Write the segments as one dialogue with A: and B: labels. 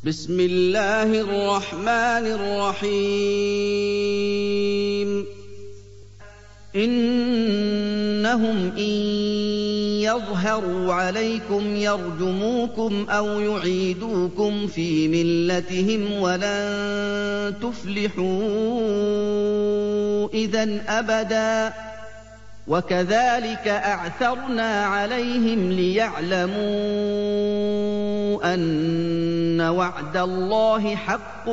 A: بسم الله الرحمن الرحيم إنهم إن يظهروا عليكم يرجموكم أو يعيدوكم في ملتهم ولن تفلحوا إذن أبدا وكذلك أعثرنا عليهم ليعلموا أن وعد الله حق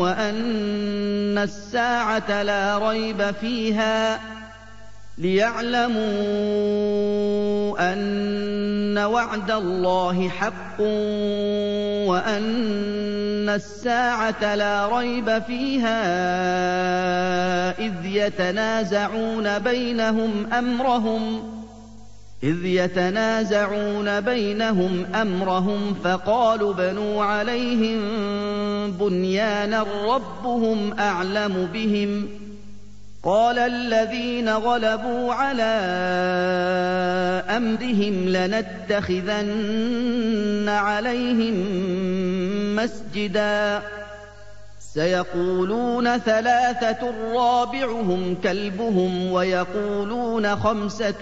A: وأن الساعة لا ريب فيها أن وعد الله حق وأن الساعة لا ريب فيها إذ يتنازعون بينهم أمرهم فقالوا بنوا عليهم بنيانا ربهم أعلم بهم قال الذين غلبوا على أمرهم لنتخذن عليهم مسجدا سيقولون ثلاثة رابعهم كلبهم ويقولون خمسة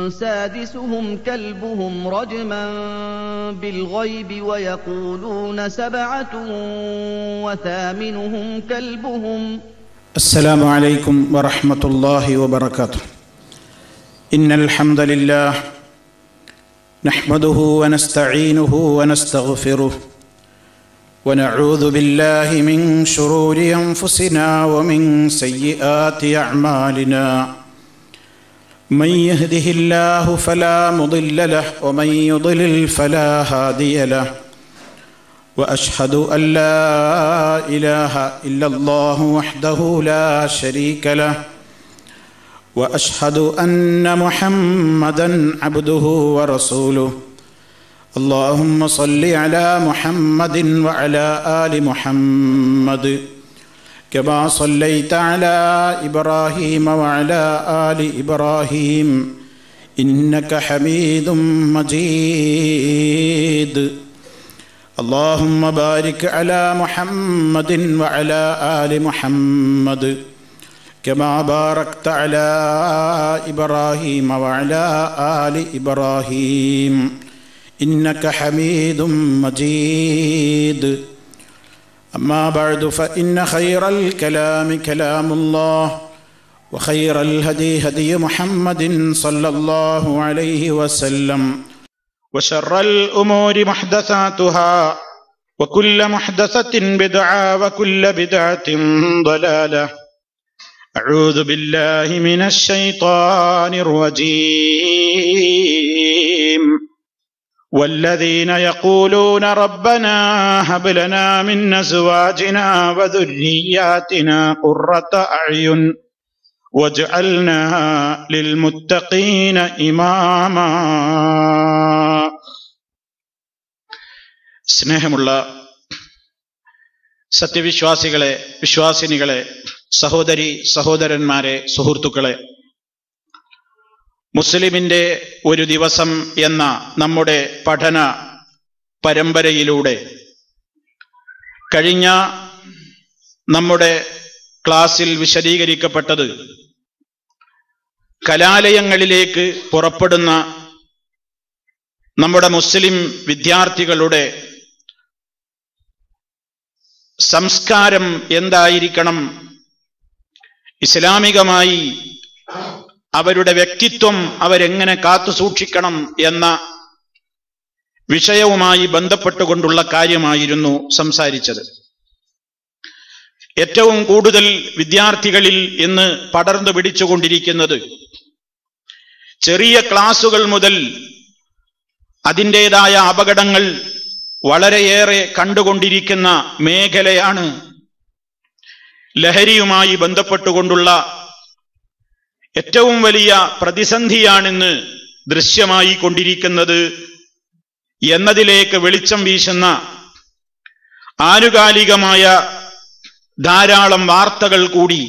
A: سادسهم كلبهم رجما بالغيب ويقولون سبعة وثامنهم كلبهم.
B: السلام عليكم ورحمة الله وبركاته. إن الحمد لله نحمده ونستعينه ونستغفره ونعوذ بالله من شرور أنفسنا ومن سيئات أعمالنا من يهده الله فلا مضل له ومن يضلل فلا هادي له وأشهد أن لا إله إلا الله وحده لا شريك له وأشهد أن محمدًا عبده ورسوله. اللهم صل على محمد وعلى آل محمد كما صليت على إبراهيم وعلى آل إبراهيم إنك حميد مجيد. اللهم بارك على محمد وعلى آل محمد كما باركت على إبراهيم وعلى آل إبراهيم إنك حميد مجيد. أما بعد فإن خير الكلام كلام الله وخير الهدي هدي محمد صلى الله عليه وسلم وشر الأمور محدثاتها وكل محدثة بدعة وكل بدعة ضلالة. أعوذ بالله من الشيطان الرجيم. والذين يقولون ربنا هب لنا من أزواجنا وذرياتنا قرة أعين واجعلنا للمتقين إماما. സ്നേഹമുള്ള സത്യവിശ്വാസികളെ, വിശ്വാസിനികളെ, സഹോദരി സഹോദരന്മാരെ, സുഹൃത്തുക്കളെ, മുസ്ലിമിന്റെ ഒരു ദിവസം എന്ന നമ്മുടെ പഠന പരമ്പരയിലൂടെ കഴിഞ്ഞ നമ്മുടെ ക്ലാസ്സിൽ വിശദീകരിക്കപ്പെട്ടത് കലാലയങ്ങളിലേക്ക് പുറപ്പെടുന്ന നമ്മുടെ മുസ്ലിം വിദ്യാർത്ഥികളുടെ സംസ്കാരം എന്തായിരിക്കണം, ഇസ്ലാമികമായി അവരുടെ വ്യക്തിത്വം അവരെങ്ങനെ കാത്തു സൂക്ഷിക്കണം എന്ന വിഷയവുമായി ബന്ധപ്പെട്ടുകൊണ്ടുള്ള കാര്യമായിരുന്നു സംസാരിച്ചത്. ഏറ്റവും കൂടുതൽ വിദ്യാർത്ഥികളിൽ ഇന്ന് പടർന്നു പിടിച്ചുകൊണ്ടിരിക്കുന്നത് ചെറിയ ക്ലാസുകൾ മുതൽ അതിൻ്റെതായ അപകടങ്ങൾ വളരെയേറെ കണ്ടുകൊണ്ടിരിക്കുന്ന മേഖലയാണ് ലഹരിയുമായി ബന്ധപ്പെട്ടുകൊണ്ടുള്ള ഏറ്റവും വലിയ പ്രതിസന്ധിയാണിന്ന് ദൃശ്യമായി കൊണ്ടിരിക്കുന്നത് എന്നതിലേക്ക് വെളിച്ചം വീശുന്ന ആനുകാലികമായ ധാരാളം വാർത്തകൾ കൂടി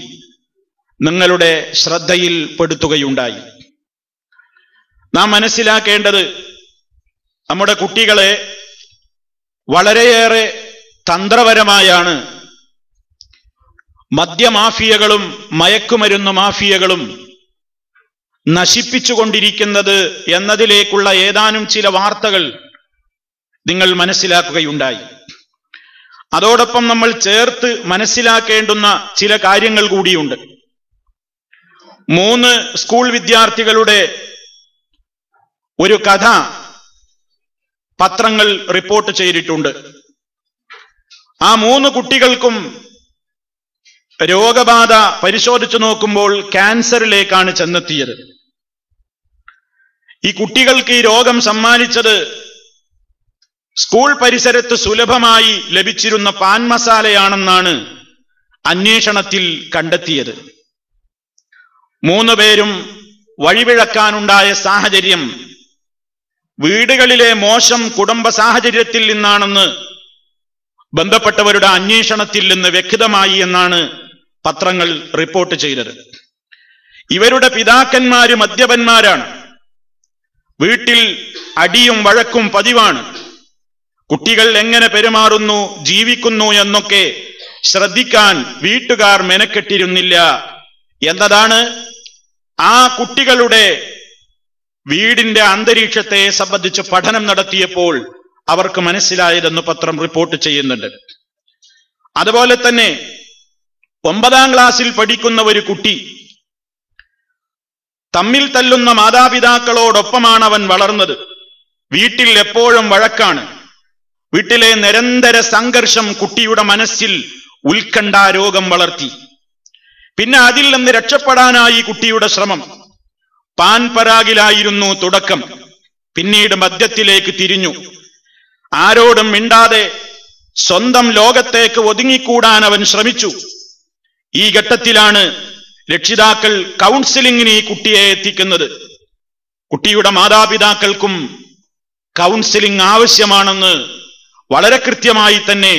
B: നിങ്ങളുടെ ശ്രദ്ധയിൽ പെടുത്തുകയുണ്ടായി. നാം മനസ്സിലാക്കേണ്ടത് നമ്മുടെ കുട്ടികളെ വളരെയേറെ തന്ത്രപരമായാണ് മദ്യമാഫിയകളും മയക്കുമരുന്ന് മാഫിയകളും നശിപ്പിച്ചുകൊണ്ടിരിക്കുന്നത് എന്നതിലേക്കുള്ള ഏതാനും ചില വാർത്തകൾ നിങ്ങൾ മനസ്സിലാക്കുകയുണ്ടായി. അതോടൊപ്പം നമ്മൾ ചേർത്ത് മനസ്സിലാക്കേണ്ടുന്ന ചില കാര്യങ്ങൾ കൂടിയുണ്ട്. 3 സ്കൂൾ വിദ്യാർത്ഥികളുടെ ഒരു കഥ പത്രങ്ങൾ റിപ്പോർട്ട് ചെയ്തിട്ടുണ്ട്. ആ 3 കുട്ടികൾക്കും രോഗബാധ പരിശോധിച്ചു നോക്കുമ്പോൾ ക്യാൻസറിലേക്കാണ് ചെന്നെത്തിയത്. ഈ കുട്ടികൾക്ക് ഈ രോഗം സമ്മാനിച്ചത് സ്കൂൾ പരിസരത്ത് സുലഭമായി ലഭിച്ചിരുന്ന പാൻ മസാലയാണെന്നാണ് അന്വേഷണത്തിൽ കണ്ടെത്തിയത്. 3 പേരും വഴിപിഴക്കാനുണ്ടായ സാഹചര്യം വീടുകളിലെ മോശം കുടുംബ സാഹചര്യത്തിൽ നിന്നാണെന്ന് ബന്ധപ്പെട്ടവരുടെ അന്വേഷണത്തിൽ നിന്ന് വ്യക്തമായി എന്നാണ് പത്രങ്ങൾ റിപ്പോർട്ട് ചെയ്തത്. ഇവരുടെ പിതാക്കന്മാര് മദ്യപന്മാരാണ്. വീട്ടിൽ അടിയും വഴക്കും പതിവാണ്. കുട്ടികൾ എങ്ങനെ പെരുമാറുന്നു, ജീവിക്കുന്നു എന്നൊക്കെ ശ്രദ്ധിക്കാൻ വീട്ടുകാർ മെനക്കെട്ടിരുന്നില്ല എന്നതാണ് ആ കുട്ടികളുടെ വീടിന്റെ അന്തരീക്ഷത്തെ സംബന്ധിച്ച് പഠനം നടത്തിയപ്പോൾ അവർക്ക് മനസ്സിലായതെന്ന് പത്രം റിപ്പോർട്ട് ചെയ്യുന്നുണ്ട്. അതുപോലെ തന്നെ 9ാം ക്ലാസ്സിൽ പഠിക്കുന്ന ഒരു കുട്ടി, തമ്മിൽ തല്ലുന്ന മാതാപിതാക്കളോടൊപ്പമാണ് അവൻ വളർന്നത്. വീട്ടിൽ എപ്പോഴും വഴക്കാണ്. വീട്ടിലെ നിരന്തര സംഘർഷം കുട്ടിയുടെ മനസ്സിൽ ഉത്കണ്ഠാരോഗം വളർത്തി. പിന്നെ അതിൽ നിന്ന് രക്ഷപ്പെടാനായി കുട്ടിയുടെ ശ്രമം. പാൻ പരാഗിലായിരുന്നു തുടക്കം. പിന്നീട് മദ്യത്തിലേക്ക് തിരിഞ്ഞു. ആരോടും മിണ്ടാതെ സ്വന്തം ലോകത്തേക്ക് ഒതുങ്ങിക്കൂടാൻ അവൻ ശ്രമിച്ചു. ഈ ഘട്ടത്തിലാണ് രക്ഷിതാക്കൾ കൗൺസിലിങ്ങിന് ഈ കുട്ടിയെ എത്തിക്കുന്നത്. കുട്ടിയുടെ മാതാപിതാക്കൾക്കും കൗൺസിലിംഗ് ആവശ്യമാണെന്ന് വളരെ കൃത്യമായി തന്നെ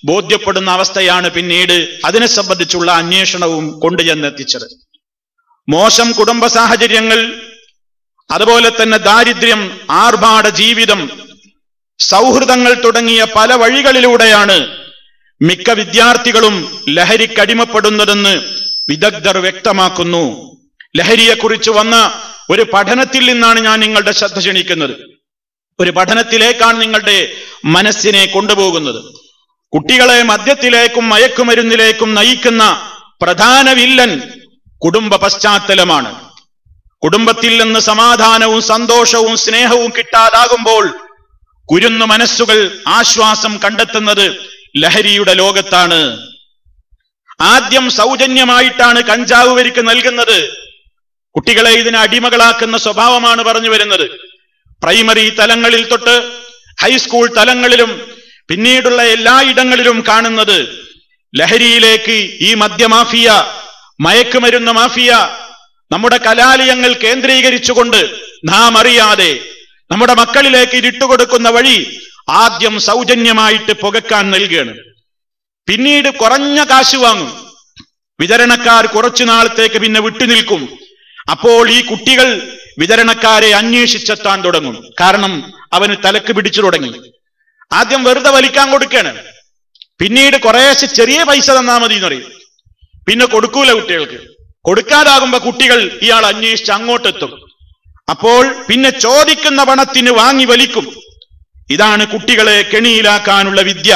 B: ബോധ്യപ്പെടുന്ന അവസ്ഥയാണ് പിന്നീട് അതിനെ സംബന്ധിച്ചുള്ള അന്വേഷണവും കൊണ്ടുചെന്നെത്തിച്ചത്. മോശം കുടുംബ സാഹചര്യങ്ങൾ, അതുപോലെ തന്നെ ദാരിദ്ര്യം, ആർഭാട ജീവിതം, സൗഹൃദങ്ങൾ തുടങ്ങിയ പല വഴികളിലൂടെയാണ് മിക്ക വിദ്യാർത്ഥികളും ലഹരിക്കടിമപ്പെടുന്നതെന്ന് വിദഗ്ധർ വ്യക്തമാക്കുന്നു. ലഹരിയെക്കുറിച്ച് വന്ന ഒരു പഠനത്തിൽ നിന്നാണ് ഞാൻ നിങ്ങളുടെ ശ്രദ്ധ ക്ഷണിക്കുന്നത്. ഒരു പഠനത്തിലേക്കാണ് നിങ്ങളുടെ മനസ്സിനെ കൊണ്ടുപോകുന്നത്. കുട്ടികളെ മദ്യത്തിലേക്കും മയക്കുമരുന്നിലേക്കും നയിക്കുന്ന പ്രധാന വില്ലൻ കുടുംബ പശ്ചാത്തലമാണ്. കുടുംബത്തിൽ നിന്ന് സമാധാനവും സന്തോഷവും സ്നേഹവും കിട്ടാതാകുമ്പോൾ കുരുന്നു മനസ്സുകൾ ആശ്വാസം കണ്ടെത്തുന്നത് ലഹരിയുടെ ലോകത്താണ്. ആദ്യം സൗജന്യമായിട്ടാണ് കഞ്ചാവ് വരിക്ക് നൽകുന്നത്. കുട്ടികളെ ഇതിന് അടിമകളാക്കുന്ന സ്വഭാവമാണ് പറഞ്ഞു വരുന്നത്. പ്രൈമറി തലങ്ങളിൽ തൊട്ട് ഹൈസ്കൂൾ തലങ്ങളിലും പിന്നീടുള്ള എല്ലായിടങ്ങളിലും കാണുന്നത് ലഹരിയിലേക്ക് ഈ മദ്യമാഫിയ, മയക്കുമരുന്ന് മാഫിയ നമ്മുടെ കലാലയങ്ങൾ കേന്ദ്രീകരിച്ചുകൊണ്ട് നാം അറിയാതെ നമ്മുടെ മക്കളിലേക്ക് ഇട്ടുകൊടുക്കുന്ന വഴി ആദ്യം സൗജന്യമായിട്ട് പുകക്കാൻ നൽകുകയാണ്. പിന്നീട് കുറഞ്ഞ കാശ് വാങ്ങും. വിതരണക്കാർ കുറച്ചു നാളത്തേക്ക് പിന്നെ വിട്ടുനിൽക്കും. അപ്പോൾ ഈ കുട്ടികൾ വിതരണക്കാരെ അന്വേഷിച്ചെത്താൻ തുടങ്ങും. കാരണം അവന് തലക്ക് പിടിച്ചു തുടങ്ങി. ആദ്യം വെറുതെ വലിക്കാൻ കൊടുക്കുകയാണ്. പിന്നീട് കുറേശ്ശെ ചെറിയ പൈസ തന്നാ മതി എന്ന് പറയും. പിന്നെ കൊടുക്കൂല കുട്ടികൾക്ക്. കൊടുക്കാതാകുമ്പോ കുട്ടികൾ ഇയാൾ അന്വേഷിച്ച് അങ്ങോട്ടെത്തും. അപ്പോൾ പിന്നെ ചോദിക്കുന്ന പണത്തിന് വാങ്ങി വലിക്കും. ഇതാണ് കുട്ടികളെ കെണിയിലാക്കാനുള്ള വിദ്യ.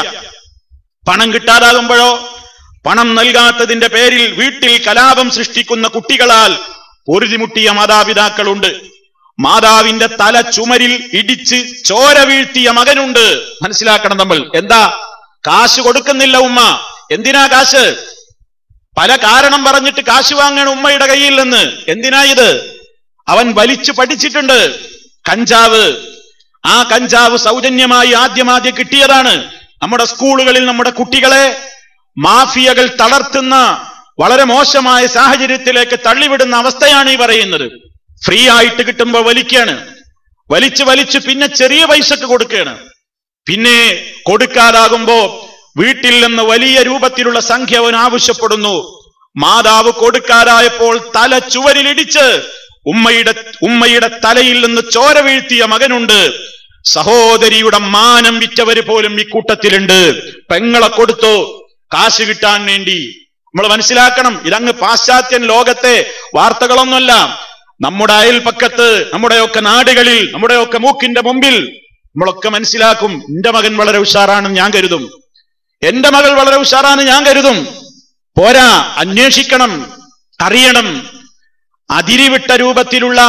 B: പണം കിട്ടാതാകുമ്പോഴോ പണം നൽകാത്തതിന്റെ പേരിൽ വീട്ടിൽ കലാപം സൃഷ്ടിക്കുന്ന കുട്ടികളാൽ പൊറുതിമുട്ടിയ മാതാപിതാക്കളുണ്ട്. മാതാവിന്റെ തല ചുമരിൽ ഇടിച്ച് ചോര വീഴ്ത്തിയ മകനുണ്ട്. മനസ്സിലാക്കണം നമ്മൾ. എന്താ? കാശ് കൊടുക്കുന്നില്ല ഉമ്മ. എന്തിനാ കാശ്? പല കാരണം പറഞ്ഞിട്ട് കാശ് വാങ്ങണം ഉമ്മയുടെ കയ്യിൽ നിന്ന്. എന്തിനാ ഇത്? അവൻ വലിച്ചു പഠിച്ചിട്ടുണ്ട് കഞ്ചാവ്. ആ കഞ്ചാവ് സൗജന്യമായി ആദ്യം കിട്ടിയതാണ്. നമ്മുടെ സ്കൂളുകളിൽ നമ്മുടെ കുട്ടികളെ മാഫിയകൾ തളർത്തുന്ന വളരെ മോശമായ സാഹചര്യത്തിലേക്ക് തള്ളിവിടുന്ന അവസ്ഥയാണ് ഈ പറയുന്നത്. ഫ്രീ ആയിട്ട് കിട്ടുമ്പോൾ വലിക്കുകയാണ്. വലിച്ചു പിന്നെ ചെറിയ പൈസക്ക് കൊടുക്കുകയാണ്. പിന്നെ കൊടുക്കാതാകുമ്പോ വീട്ടിൽ നിന്ന് വലിയ രൂപത്തിലുള്ള സംഖ്യ അവൻ ആവശ്യപ്പെടുന്നു. മാതാവ് കൊടുക്കാതായപ്പോൾ തല ചുവരിലിടിച്ച് ഉമ്മയുടെ തലയിൽ നിന്ന് ചോര വീഴ്ത്തിയ മകനുണ്ട്. സഹോദരിയുടെ മാനം വിറ്റവര് പോലും ഈ കൂട്ടത്തിലുണ്ട്. പെങ്ങളെ കൊടുത്തു കാശ് കിട്ടാൻ വേണ്ടി. നമ്മൾ മനസ്സിലാക്കണം, ഇതങ്ങ് പാശ്ചാത്യൻ ലോകത്തെ വാർത്തകളൊന്നുമല്ല. നമ്മുടെ അയൽപക്കത്ത്, നമ്മുടെയൊക്കെ നാടുകളിൽ, നമ്മുടെയൊക്കെ മൂക്കിന്റെ മുമ്പിൽ നമ്മളൊക്കെ മനസ്സിലാക്കും. എന്റെ മകൻ വളരെ ഉഷാറാണെന്ന് ഞാൻ കരുതും, എന്റെ മകൾ വളരെ ഉഷാറാണ് ഞാൻ കരുതും. പോരാ, അന്വേഷിക്കണം, അറിയണം. അതിരിവിട്ട രൂപത്തിലുള്ള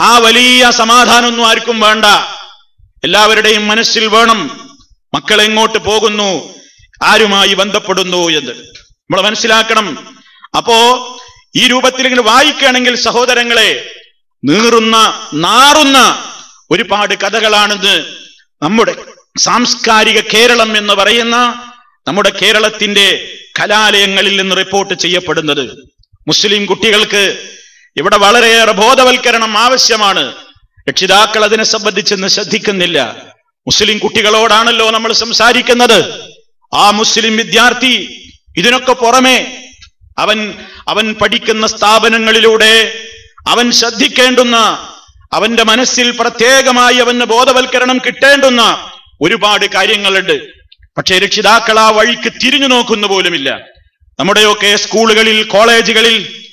B: ആ വലിയ സമാധാനമൊന്നും ആർക്കും വേണ്ട. എല്ലാവരുടെയും മനസ്സിൽ വേണം മക്കൾ എങ്ങോട്ട് പോകുന്നു, ആരുമായി ബന്ധപ്പെടുന്നു എന്ന് നമ്മൾ മനസ്സിലാക്കണം. അപ്പോ ഈ രൂപത്തിൽ ഇങ്ങനെ വായിക്കുകയാണെങ്കിൽ സഹോദരങ്ങളെ, നാറുന്ന ഒരുപാട് കഥകളാണിത് നമ്മുടെ സാംസ്കാരിക കേരളം എന്ന് പറയുന്ന നമ്മുടെ കേരളത്തിന്റെ കലാലയങ്ങളിൽ നിന്ന് റിപ്പോർട്ട് ചെയ്യപ്പെടുന്നത്. മുസ്ലിം കുട്ടികൾക്ക് ഇവിടെ വളരെയേറെ ബോധവൽക്കരണം ആവശ്യമാണ്. രക്ഷിതാക്കൾ അതിനെ സംബന്ധിച്ചെന്ന് ശ്രദ്ധിക്കുന്നില്ല. മുസ്ലിം കുട്ടികളോടാണല്ലോ നമ്മൾ സംസാരിക്കുന്നത്. ആ മുസ്ലിം വിദ്യാർത്ഥി ഇതിനൊക്കെ പുറമെ അവൻ പഠിക്കുന്ന സ്ഥാപനങ്ങളിലൂടെ അവൻ ശ്രദ്ധിക്കേണ്ടുന്ന, അവന്റെ മനസ്സിൽ പ്രത്യേകമായി അവന് ബോധവൽക്കരണം കിട്ടേണ്ടുന്ന ഒരുപാട് കാര്യങ്ങളുണ്ട്. പക്ഷേ രക്ഷിതാക്കൾ ആ വഴിക്ക് തിരിഞ്ഞു നോക്കുന്ന പോലുമില്ല. നമ്മുടെയൊക്കെ സ്കൂളുകളിൽ, കോളേജുകളിൽ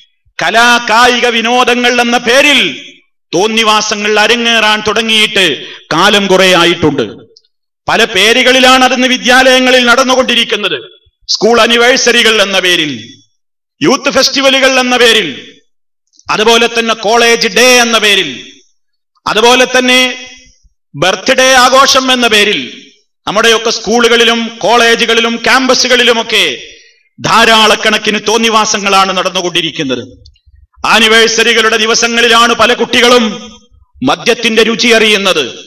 B: കലാകായിക വിനോദങ്ങൾ എന്ന പേരിൽ തോന്നിവാസങ്ങൾ അരങ്ങേറാൻ തുടങ്ങിയിട്ട് കാലം കുറെ ആയിട്ടുണ്ട്. പല പേരുകളിലാണ് അതിന് വിദ്യാലയങ്ങളിൽ നടന്നുകൊണ്ടിരിക്കുന്നത്. സ്കൂൾ ആനിവേഴ്സറികൾ എന്ന പേരിൽ, യൂത്ത് ഫെസ്റ്റിവലുകൾ എന്ന പേരിൽ, അതുപോലെ തന്നെ കോളേജ് ഡേ എന്ന പേരിൽ, അതുപോലെ തന്നെ ബർത്ത്ഡേ ആഘോഷം എന്ന പേരിൽ നമ്മുടെയൊക്കെ സ്കൂളുകളിലും കോളേജുകളിലും ക്യാമ്പസുകളിലുമൊക്കെ ധാരാളക്കണക്കിന് തോന്നിവാസങ്ങളാണ് നടന്നുകൊണ്ടിരിക്കുന്നത്. ആനിവേഴ്സറികളുടെ ദിവസങ്ങളിലാണ് പല കുട്ടികളും മദ്യത്തിന്റെ രുചി അറിയുന്നത്.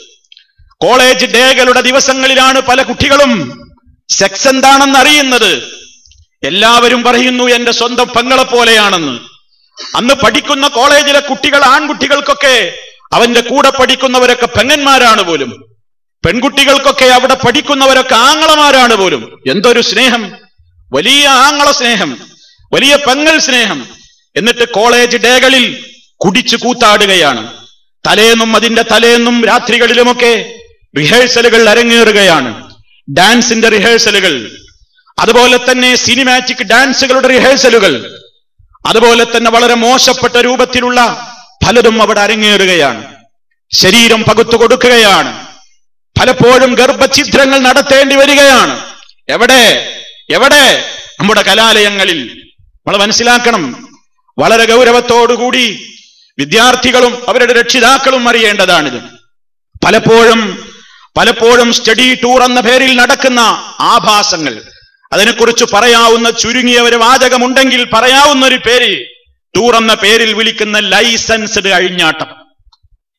B: കോളേജ് ഡേകളുടെ ദിവസങ്ങളിലാണ് പല കുട്ടികളും സെക്സ് എന്താണെന്ന് അറിയുന്നത്. എല്ലാവരും പറയുന്നു എന്റെ സ്വന്തം പെങ്ങളെ പോലെയാണെന്ന്. അന്ന് പഠിക്കുന്ന കോളേജിലെ കുട്ടികൾ, ആൺകുട്ടികൾക്കൊക്കെ അവന്റെ കൂടെ പഠിക്കുന്നവരൊക്കെ പെങ്ങന്മാരാണ് പോലും, പെൺകുട്ടികൾക്കൊക്കെ അവിടെ പഠിക്കുന്നവരൊക്കെ ആങ്ങളമാരാണ് പോലും. എന്തൊരു സ്നേഹം! വലിയ ആങ്ങള സ്നേഹം, വലിയ പെങ്ങൾ സ്നേഹം. എന്നിട്ട് കോളേജ് ഡേകളിൽ കുടിച്ചു കൂത്താടുകയാണ്. തലേന്നും അതിന്റെ തലേന്നും രാത്രികളിലുമൊക്കെ റിഹേഴ്സലുകൾ അരങ്ങേറുകയാണ്. ഡാൻസിന്റെ റിഹേഴ്സലുകൾ, അതുപോലെ തന്നെ സിനിമാറ്റിക് ഡാൻസുകളുടെ റിഹേഴ്സലുകൾ, അതുപോലെ തന്നെ വളരെ മോശപ്പെട്ട രൂപത്തിലുള്ള പലതും അവിടെ അരങ്ങേറുകയാണ്. ശരീരം പകുത്തു കൊടുക്കുകയാണ്. പലപ്പോഴും ഗർഭഛിദ്രങ്ങൾ നടത്തേണ്ടി വരികയാണ്. എവിടെ? നമ്മുടെ കലാലയങ്ങളിൽ. നമ്മൾ മനസ്സിലാക്കണം, വളരെ ഗൗരവത്തോടുകൂടി വിദ്യാർത്ഥികളും അവരുടെ രക്ഷിതാക്കളും അറിയേണ്ടതാണിത്. പലപ്പോഴും സ്റ്റഡി ടൂർ എന്ന പേരിൽ നടക്കുന്ന ആഭാസങ്ങൾ, അതിനെക്കുറിച്ച് പറയാവുന്ന ചുരുങ്ങിയ ഒരു വാചകമുണ്ടെങ്കിൽ പറയാവുന്ന ഒരു പേര്, ടൂർ എന്ന പേരിൽ വിളിക്കുന്ന ലൈസൻസ്ഡ് അഴിഞ്ഞാട്ടം.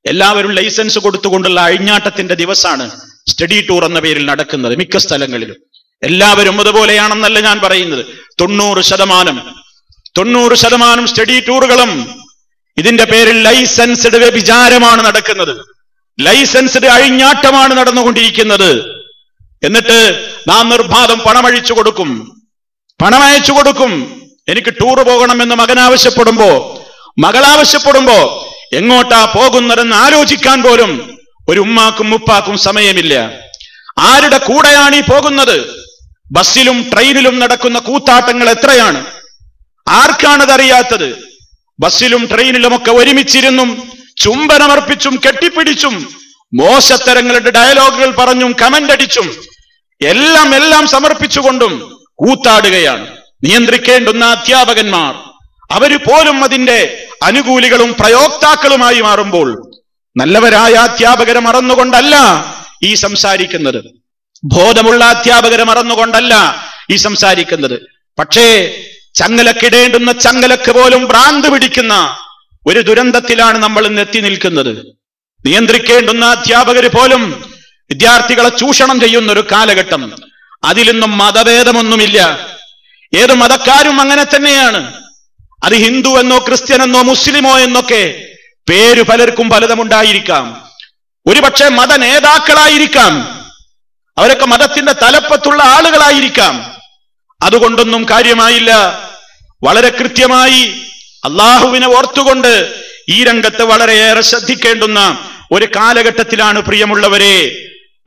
B: എല്ലാവരും ലൈസൻസ് കൊടുത്തുകൊണ്ടുള്ള അഴിഞ്ഞാട്ടത്തിന്റെ ദിവസമാണ് സ്റ്റഡി ടൂർ എന്ന പേരിൽ നടക്കുന്നത് മിക്ക സ്ഥലങ്ങളിലും. എല്ലാവരും അതുപോലെയാണെന്നല്ല ഞാൻ പറയുന്നത്. 90% സ്റ്റഡി ടൂറുകളും ഇതിന്റെ പേരിൽ ലൈസൻസ്ഡ് വ്യഭിചാരമാണ് നടക്കുന്നത്, ലൈസൻസ്ഡ് അഴിഞ്ഞാട്ടമാണ് നടന്നുകൊണ്ടിരിക്കുന്നത്. എന്നിട്ട് നാം നിർബാധം പണമയച്ചു കൊടുക്കും. എനിക്ക് ടൂർ പോകണമെന്ന് മകൾ ആവശ്യപ്പെടുമ്പോ എങ്ങോട്ടാ പോകുന്നതെന്ന് ആലോചിക്കാൻ പോലും ഒരു ഉമ്മാക്കും ഉപ്പാക്കും സമയമില്ല. ആരുടെ കൂടെയാണ് ഈ പോകുന്നത്? ബസ്സിലും ട്രെയിനിലും നടക്കുന്ന കൂത്താട്ടങ്ങൾ എത്രയാണ്? ആർക്കാണതറിയാത്തത്? ബസ്സിലും ട്രെയിനിലുമൊക്കെ ഒരുമിച്ചിരുന്നും ചുംബനമർപ്പിച്ചും കെട്ടിപ്പിടിച്ചും മോശത്തരങ്ങളുടെ ഡയലോഗുകൾ പറഞ്ഞും കമന്റ് അടിച്ചും എല്ലാം സമർപ്പിച്ചുകൊണ്ടും കൂത്താടുകയാണ്. നിയന്ത്രിക്കേണ്ടുന്ന അധ്യാപകന്മാർ അവര് പോലും അതിന്റെ അനുകൂലികളും പ്രയോക്താക്കളുമായി മാറുമ്പോൾ നല്ലവരായ അധ്യാപകരെ മറന്നുകൊണ്ടല്ല ഈ സംസാരിക്കുന്നത്, ബോധമുള്ള അധ്യാപകരെ മറന്നുകൊണ്ടല്ല ഈ സംസാരിക്കുന്നത്. പക്ഷേ ചങ്ങലക്കിടേണ്ടുന്ന ചങ്ങലക്ക് പോലും ഭ്രാന്ത് പിടിക്കുന്ന ഒരു ദുരന്തത്തിലാണ് നമ്മൾ ഇന്ന് എത്തി നിൽക്കുന്നത്. നിയന്ത്രിക്കേണ്ടുന്ന അധ്യാപകര് പോലും വിദ്യാർത്ഥികളെ ചൂഷണം ചെയ്യുന്ന ഒരു കാലഘട്ടം. അതിലൊന്നും മതഭേദമൊന്നുമില്ല. ഏത് മതക്കാരും അങ്ങനെ തന്നെയാണ്. അത് ഹിന്ദു എന്നോ ക്രിസ്ത്യനെന്നോ മുസ്ലിമോ എന്നൊക്കെ പേര് പലർക്കും പലതുമുണ്ടായിരിക്കാം. ഒരുപക്ഷെ മത നേതാക്കളായിരിക്കാം, അവരൊക്കെ മതത്തിന്റെ തലപ്പത്തുള്ള ആളുകളായിരിക്കാം. അതുകൊണ്ടൊന്നും കാര്യമായില്ല. വളരെ കൃത്യമായി അള്ളാഹുവിനെ ഓർത്തുകൊണ്ട് ഈ രംഗത്ത് വളരെയേറെ ശ്രദ്ധിക്കേണ്ടുന്ന ഒരു കാലഘട്ടത്തിലാണ് പ്രിയമുള്ളവരെ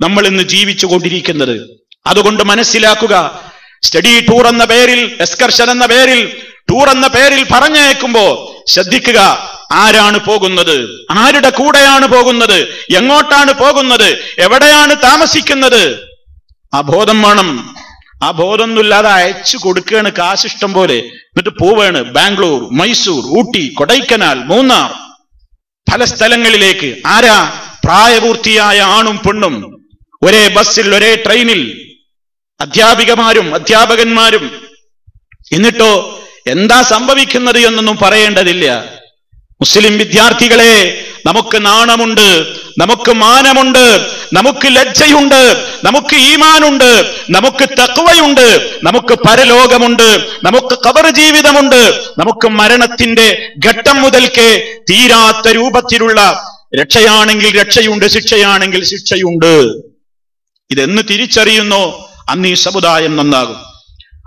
B: നമ്മൾ ഇന്ന് ജീവിച്ചു കൊണ്ടിരിക്കുന്നത്. അതുകൊണ്ട് മനസ്സിലാക്കുക, സ്റ്റഡി ടൂർ എന്ന പേരിൽ, എക്സ്കർഷൻ എന്ന പേരിൽ, ടൂർ എന്ന പേരിൽ പറഞ്ഞയക്കുമ്പോ ശ്രദ്ധിക്കുക, ആരാണ് പോകുന്നത്, ആരുടെ കൂടെയാണ് പോകുന്നത്, എങ്ങോട്ടാണ് പോകുന്നത്, എവിടെയാണ് താമസിക്കുന്നത്, ആ ബോധം വേണം. ആ ബോധമൊന്നുമില്ലാതെ അയച്ചു കൊടുക്കുകയാണ് കാശിഷ്ടം പോലെ. എന്നിട്ട് പോവാണ് ബാംഗ്ലൂർ, മൈസൂർ, ഊട്ടി, കൊടൈക്കനാൽ, മൂന്നാർ, പല സ്ഥലങ്ങളിലേക്ക്. ആരാ? പ്രായപൂർത്തിയായ ആണും പെണ്ണും, ഒരേ ബസ്സിൽ, ഒരേ ട്രെയിനിൽ, അധ്യാപികമാരും അധ്യാപകന്മാരും. എന്നിട്ടോ എന്താ സംഭവിക്കുന്നത് എന്നൊന്നും പറയേണ്ടതില്ല. മുസ്ലിം വിദ്യാർത്ഥികളെ, നമുക്ക് നാണമുണ്ട്, നമുക്ക് മാനമുണ്ട്, നമുക്ക് ലജ്ജയുണ്ട്, നമുക്ക് ഈമാനുണ്ട്, നമുക്ക് തഖ്വയുണ്ട്, നമുക്ക് പരലോകമുണ്ട്, നമുക്ക് ഖബർ ജീവിതമുണ്ട്, നമുക്ക് മരണത്തിന്റെ ഘട്ടം മുതൽക്കേ തീരാത്ത രൂപത്തിലുള്ള രക്ഷയാണെങ്കിൽ രക്ഷയുണ്ട്, ശിക്ഷയാണെങ്കിൽ ശിക്ഷയുണ്ട്. ഇതെന്ന് തിരിച്ചറിയുന്നോ അന്ന് ഈ സമുദായം നന്നാകും.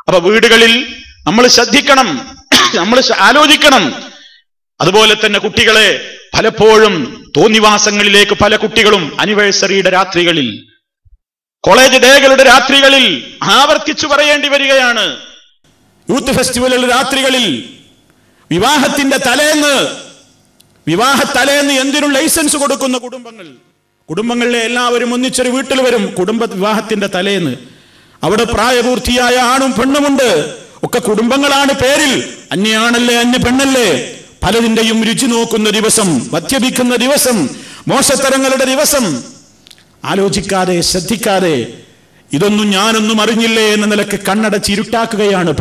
B: അപ്പൊ വീടുകളിൽ നമ്മൾ ശ്രദ്ധിക്കണം, നമ്മൾ ആലോചിക്കണം. അതുപോലെ തന്നെ കുട്ടികളെ, പലപ്പോഴും തോന്നിവാസങ്ങളിലേക്ക് പല കുട്ടികളും ആനിവേഴ്സറിയുടെ രാത്രികളിൽ, കോളേജ് ഡേകളുടെ രാത്രികളിൽ ആവർത്തിച്ചു പറയേണ്ടി വരികയാണ്. യൂത്ത് ഫെസ്റ്റിവലുകളുടെ രാത്രികളിൽ, വിവാഹത്തിന്റെ തലേന്ന് എന്തിനും ലൈസൻസ് കൊടുക്കുന്ന കുടുംബങ്ങളിലെ എല്ലാവരും ഒന്നിച്ചൊരു വീട്ടിൽ വരും. വിവാഹത്തിന്റെ തലേന്ന് അവിടെ പ്രായപൂർത്തിയായ ആണും പെണ്ണുമുണ്ട്. ഒക്കെ കുടുംബങ്ങളാണ് പേരിൽ. അന്യാണല്ലേ, അന്യ പെണ്ണല്ലേ, പലതിന്റെയും രുചി നോക്കുന്ന ദിവസം, മദ്യപിക്കുന്ന ദിവസം, മോശത്തരങ്ങളുടെ ദിവസം. ആലോചിക്കാതെ, ശ്രദ്ധിക്കാതെ, ഇതൊന്നും ഞാനൊന്നും അറിഞ്ഞില്ലേ എന്ന നിലക്ക് കണ്ണടച്ച് ഇരുട്ടാക്കുകയാണ്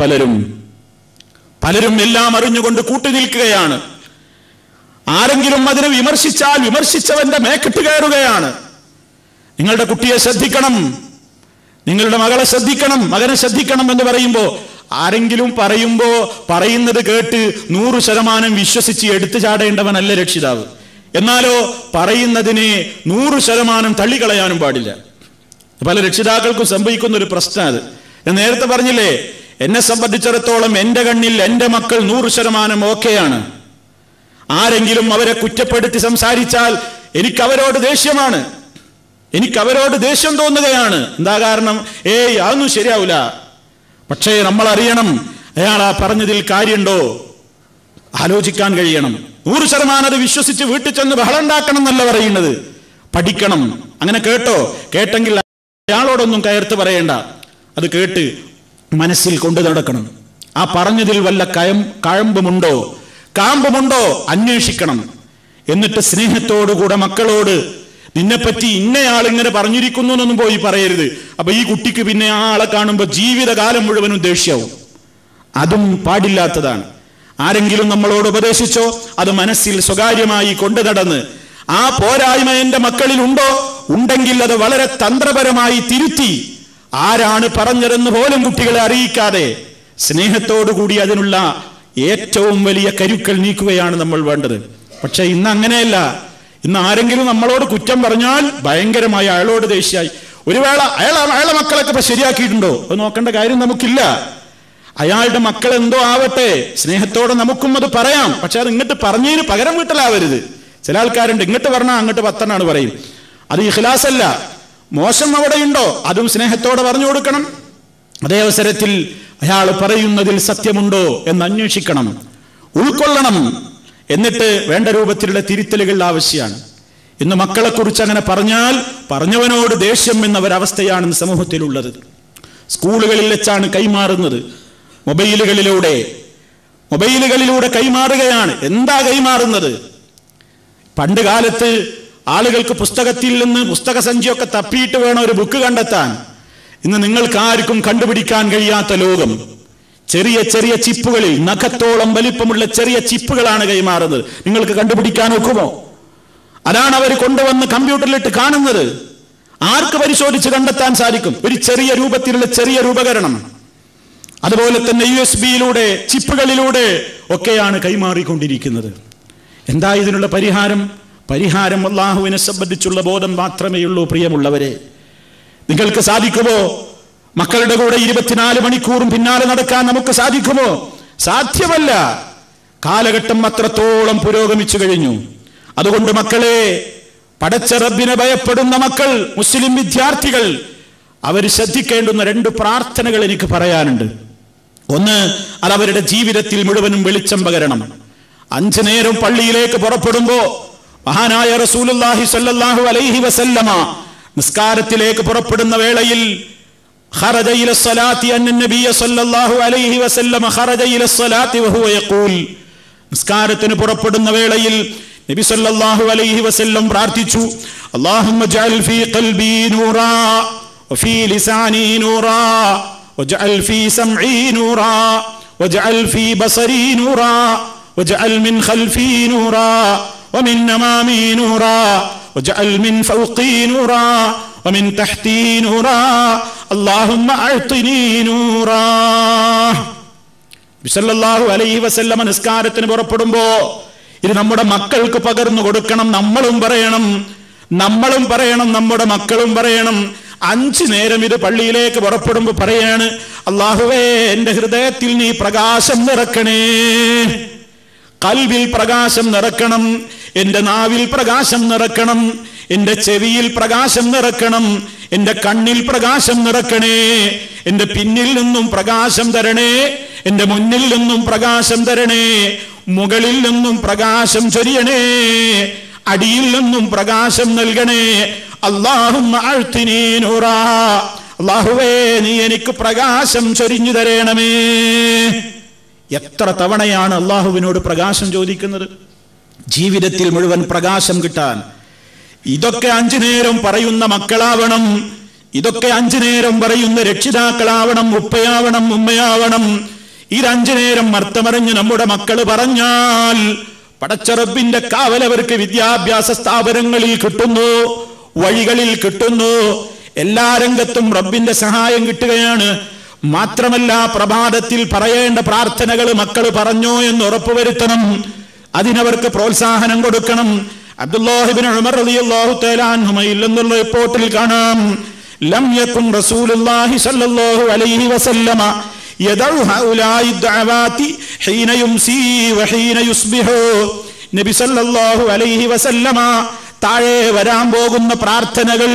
B: പലരും എല്ലാം അറിഞ്ഞുകൊണ്ട് കൂട്ടുനിൽക്കുകയാണ്. ആരെങ്കിലും അതിനെ വിമർശിച്ചാൽ വിമർശിച്ചവന്റെ മേക്കിട്ട് കയറുകയാണ്. നിങ്ങളുടെ കുട്ടിയെ ശ്രദ്ധിക്കണം, നിങ്ങളുടെ മകളെ ശ്രദ്ധിക്കണം, മകനെ ശ്രദ്ധിക്കണം എന്ന് പറയുമ്പോ ആരെങ്കിലും പറയുന്നത് കേട്ട് 100% വിശ്വസിച്ച് എടുത്തു ചാടേണ്ടവനല്ല രക്ഷിതാവ്. എന്നാലോ പറയുന്നതിനെ 100% തള്ളിക്കളയാനും പാടില്ല. പല രക്ഷിതാക്കൾക്കും സംഭവിക്കുന്ന ഒരു പ്രശ്നം അത്. ഞാൻ നേരത്തെ പറഞ്ഞില്ലേ, എന്നെ സംബന്ധിച്ചിടത്തോളം എന്റെ കണ്ണിൽ എന്റെ മക്കൾ 100% ഓക്കെയാണ്. ആരെങ്കിലും അവരെ കുറ്റപ്പെടുത്തി സംസാരിച്ചാൽ എനിക്കവരോട് ദേഷ്യമാണ്, എനിക്കവരോട് ദേഷ്യം തോന്നുകയാണ്. എന്താ കാരണം? അതൊന്നും ശരിയാവില്ല. പക്ഷേ നമ്മൾ അറിയണം, അയാൾ ആ പറഞ്ഞതിൽ കാര്യമുണ്ടോ, ആലോചിക്കാൻ കഴിയണം. 100% അത് വിശ്വസിച്ച് വീട്ടിൽ ചെന്ന് ബഹളം ഉണ്ടാക്കണം എന്നല്ല പറയുന്നത്, പഠിക്കണം. അങ്ങനെ കേട്ടെങ്കിൽ അയാളോടൊന്നും കയർത്ത് പറയേണ്ട, അത് കേട്ട് മനസ്സിൽ കൊണ്ടു നടക്കണം. ആ പറഞ്ഞതിൽ വല്ല കാമ്പുമുണ്ടോ അന്വേഷിക്കണം. എന്നിട്ട് സ്നേഹത്തോടുകൂടെ മക്കളോട്, നിന്നെപ്പറ്റി ഇന്നയാളിങ്ങനെ പറഞ്ഞിരിക്കുന്നു എന്നൊന്നും പോയി പറയരുത്. അപ്പൊ ഈ കുട്ടിക്ക് പിന്നെ ആ ആളെ കാണുമ്പോൾ ജീവിതകാലം മുഴുവനും ദേഷ്യവും. അതും പാടില്ലാത്തതാണ്. ആരെങ്കിലും നമ്മളോട് ഉപദേശിച്ചോ, അത് മനസ്സിൽ സ്വകാര്യമായി കൊണ്ടു നടന്ന് ആ പോരായ്മ എന്റെ മക്കളിൽ ഉണ്ടെങ്കിൽ അത് വളരെ തന്ത്രപരമായി തിരുത്തി, ആരാണ് പറഞ്ഞതെന്ന് പോലും കുട്ടികളെ അറിയിക്കാതെ സ്നേഹത്തോടുകൂടി അതിനുള്ള ഏറ്റവും വലിയ കരുക്കൾ നീക്കുകയാണ് നമ്മൾ വേണ്ടത്. പക്ഷെ ഇന്ന് അങ്ങനെയല്ല. ഇന്ന് ആരെങ്കിലും നമ്മളോട് കുറ്റം പറഞ്ഞാൽ ഭയങ്കരമായി അയാളോട് ദേഷ്യമായി. ഒരു വേള അയാളെ മക്കളൊക്കെ ഇപ്പൊ ശരിയാക്കിയിട്ടുണ്ടോ അത് നോക്കേണ്ട കാര്യം നമുക്കില്ല. അയാളുടെ മക്കൾ എന്തോ ആവട്ടെ, സ്നേഹത്തോടെ നമുക്കും അത് പറയാം. പക്ഷെ അത് ഇങ്ങോട്ട് പറഞ്ഞതിന് പകരം വീട്ടലാവരുത്. ചില ആൾക്കാരുണ്ട്, ഇങ്ങോട്ട് പറഞ്ഞാൽ അങ്ങോട്ട് 10 പറയും. അത് ഇഖ്ലാസ് അല്ല. മോശം അവിടെയുണ്ടോ അതും സ്നേഹത്തോടെ പറഞ്ഞു കൊടുക്കണം. അതേ അവസരത്തിൽ അയാൾ പറയുന്നതിൽ സത്യമുണ്ടോ എന്ന് അന്വേഷിക്കണം, ഉൾക്കൊള്ളണം. എന്നിട്ട് വേണ്ട രൂപത്തിലുള്ള തിരുത്തലുകൾ ആവശ്യമാണ്. ഇന്ന് മക്കളെ കുറിച്ച് അങ്ങനെ പറഞ്ഞാൽ പറഞ്ഞവനോട് ദേഷ്യം എന്നൊരവസ്ഥയാണ് സമൂഹത്തിലുള്ളത്. സ്കൂളുകളിൽ വെച്ചാണ് കൈമാറുന്നത്, മൊബൈലുകളിലൂടെ കൈമാറുകയാണ്. എന്താ കൈമാറുന്നത്? പണ്ട് കാലത്ത് ആളുകൾക്ക് പുസ്തകത്തിൽ നിന്ന് പുസ്തക സഞ്ചിയൊക്കെ തപ്പിയിട്ട് വേണം ഒരു ബുക്ക് കണ്ടെത്താൻ. ഇന്ന് നിങ്ങൾക്ക് ആർക്കും കണ്ടുപിടിക്കാൻ കഴിയാത്ത ലോകം. ചെറിയ ചെറിയ ചിപ്പുകളിൽ, നഖത്തോളം വലിപ്പമുള്ള ചെറിയ ചിപ്പുകളാണ് കൈമാറുന്നത്. നിങ്ങൾക്ക് കണ്ടുപിടിക്കാൻ ഒക്കുമോ? അതാണ് അവർ കൊണ്ടുവന്ന് കമ്പ്യൂട്ടറിലിട്ട് കാണുന്നത്. ആർക്ക് പരിശോധിച്ച് കണ്ടെത്താൻ സാധിക്കും? ഒരു ചെറിയ രൂപത്തിലുള്ള ചെറിയൊരു ഉപകരണം. അതുപോലെ തന്നെ USB-യിലൂടെ, ചിപ്പുകളിലൂടെ ഒക്കെയാണ് കൈമാറിക്കൊണ്ടിരിക്കുന്നത്. എന്താ ഇതിനുള്ള പരിഹാരം അല്ലാഹുവിനെ സംബന്ധിച്ചുള്ള ബോധം മാത്രമേ ഉള്ളൂ. പ്രിയമുള്ളവരെ, നിങ്ങൾക്ക് സാധിക്കുമോ മക്കളുടെ കൂടെ 24 മണിക്കൂറും പിന്നാലെ നടക്കാൻ നമുക്ക് സാധിക്കുമോ? സാധ്യമല്ല. കാലഘട്ടം അത്രത്തോളം പുരോഗമിച്ചു കഴിഞ്ഞു. അതുകൊണ്ട് മക്കളെ,
C: പടച്ച റബ്ബിനെ ഭയപ്പെടുന്ന മക്കൾ, മുസ്ലിം വിദ്യാർത്ഥികൾ, അവർ ശ്രദ്ധിക്കേണ്ടുന്ന 2 പ്രാർത്ഥനകൾ എനിക്ക് പറയാനുണ്ട്. ഒന്ന്, അതവരുടെ ജീവിതത്തിൽ മുഴുവനും വെളിച്ചം പകരണം. 5 നേരം പള്ളിയിലേക്ക് പുറപ്പെടുമ്പോ മഹാനായ റസൂലുള്ളാഹി സ്വല്ലല്ലാഹു അലൈഹി വസല്ലമ നിസ്കാരത്തിലേക്ക് പുറപ്പെടുന്ന വേളയിൽ ഖറജ ഇല സ്വലാത്തി അന്ന നബിയ സ്വല്ലല്ലാഹു അലൈഹി വസല്ലമ ഖറജ ഇല സ്വലാത്തി വഹുവ യഖൂൽ, നിസ്കാരത്തിന് പുറപ്പെടുന്ന വേളയിൽ നബി സല്ലല്ലാഹു അലൈഹി വസല്ലം പ്രാർത്ഥിച്ചു, അല്ലാഹുമ്മ ജഅൽ ഫീ ഖൽബി നൂറാ വഫീ ലിസാനി നൂറാ വജഅൽ ഫീ സംഈ നൂറാ വജഅൽ ഫീ ബസരി നൂറാ വജഅൽ മിൻ ഖൽഫി നൂറാ വമിൻ അമാമി നൂറാ വജഅൽ മിൻ ഫൗഖി നൂറാ വമിൻ തഹ്തി നൂറാ അല്ലാഹുമ്മ അഅ്തിനി നൂറാ. നബി സല്ലല്ലാഹു അലൈഹി വസല്ലം നിസ്കാരത്തിന് പുറപ്പെടുമ്പോ ഇത് നമ്മുടെ മക്കൾക്ക് പകർന്നു കൊടുക്കണം. നമ്മളും പറയണം, നമ്മുടെ മക്കളും പറയണം. 5 നേരം ഇത് പള്ളിയിലേക്ക് പുറപ്പെടുമ്പോ പറയാണ്, അല്ലാഹുവേ എന്റെ ഹൃദയത്തിൽ നീ പ്രകാശം നിറക്കണേ, ഖൽബിൽ പ്രകാശം നിറക്കണം, എന്റെ നാവിൽ പ്രകാശം നിറക്കണം, എന്റെ ചെവിയിൽ പ്രകാശം നിറക്കണം, എന്റെ കണ്ണിൽ പ്രകാശം നിറക്കണേ, എന്റെ പിന്നിൽ നിന്നും പ്രകാശം തരണേ, എന്റെ മുന്നിൽ നിന്നും പ്രകാശം തരണേ, മുകളിൽ നിന്നും പ്രകാശം ചൊരിയണേ, അടിയിൽ നിന്നും പ്രകാശം നൽകണേ. അല്ലാഹുമ്മ അഅ്തിനി നൂറാ, അല്ലാഹുവേ നീ എനിക്ക് പ്രകാശം ചൊരിഞ്ഞു തരണമേ. എത്ര തവണയാണ് അല്ലാഹുവിനോട് പ്രകാശം ചോദിക്കുന്നത് ജീവിതത്തിൽ മുഴുവൻ പ്രകാശം കിട്ടാൻ? ഇതൊക്കെ 5 നേരം പറയുന്ന മക്കളാവണം, ഇതൊക്കെ 5 നേരം പറയുന്ന രക്ഷിതാക്കളാവണം, ഉപ്പയാവണം, ഉമ്മയാവണം. ഈ 5 നേരം അർത്ഥമറിഞ്ഞ് നമ്മുടെ മക്കൾ പറഞ്ഞാൽ പടച്ച റബ്ബിന്റെ കാവലവർക്ക് വിദ്യാഭ്യാസ സ്ഥാപനങ്ങളിൽ കിട്ടുന്നു, വഴികളിൽ കിട്ടുന്നു, എല്ലാ രംഗത്തും റബ്ബിന്റെ സഹായം കിട്ടുകയാണ്. മാത്രമല്ല, പ്രഭാതത്തിൽ പറയേണ്ട പ്രാർത്ഥനകൾ മക്കൾ പറഞ്ഞോ എന്ന് ഉറപ്പുവരുത്തണം. അതിനവർക്ക് പ്രോത്സാഹനം കൊടുക്കണം. അബ്ദുല്ലാഹി ഇബ്നു ഉമർ റളിയല്ലാഹു തആല അൻഹുമയിൽ നിന്നുള്ള റിപ്പോർട്ടിൽ കാണാം, ലം യകുൻ റസൂലുള്ളാഹി സ്വല്ലല്ലാഹു അലൈഹി വസല്ലമ യദഉ ഹൗലായി ദഅവാതി ഹീന യുംസി വഹീന യുസ്ബിഹു. നബി സല്ലല്ലാഹു അലൈഹി വസല്ലമ താഴെ വരാൻ പോകുന്ന പ്രാർത്ഥനകൾ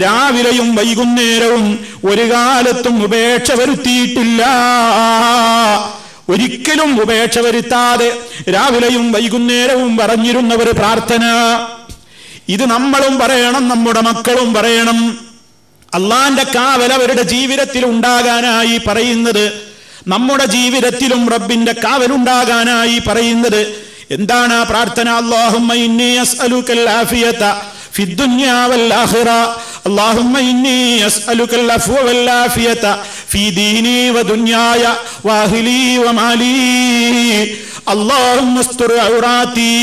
C: രാവിലെയും വൈകുന്നേരവും ഒരു കാലത്തും ഉപേക്ഷ വരുത്തിയിട്ടില്ല. ഒരിക്കലും ഉപേക്ഷ വരുത്താതെ രാവിലെയും വൈകുന്നേരവും പറഞ്ഞിരുന്ന ഒരു പ്രാർത്ഥന. ഇത് നമ്മളും പറയണം, നമ്മുടെ മക്കളും പറയണം. അള്ളാന്റെ കാവൽ അവരുടെ ജീവിതത്തിൽ ഉണ്ടാകാനായി പറയുന്നത്, നമ്മുടെ ജീവിതത്തിലും റബ്ബിന്റെ കാവലുണ്ടാകാനായി പറയുന്നത് എന്താണ് ആ പ്രാർത്ഥന? അല്ലാഹുമ്മ ഇന്നി അസ്അലുകൽ ആഫിയത ഫിദ്ദുനിയ വൽ ആഖിറ, അല്ലാഹുമ്മ ഇന്നി അസ്അലുകൽ അഫ്വ വൽ ആഫിയത ഫീ ദീനി വദുനിയായ വഅഹ്ലി വമാലി, اللهم استر عوراتي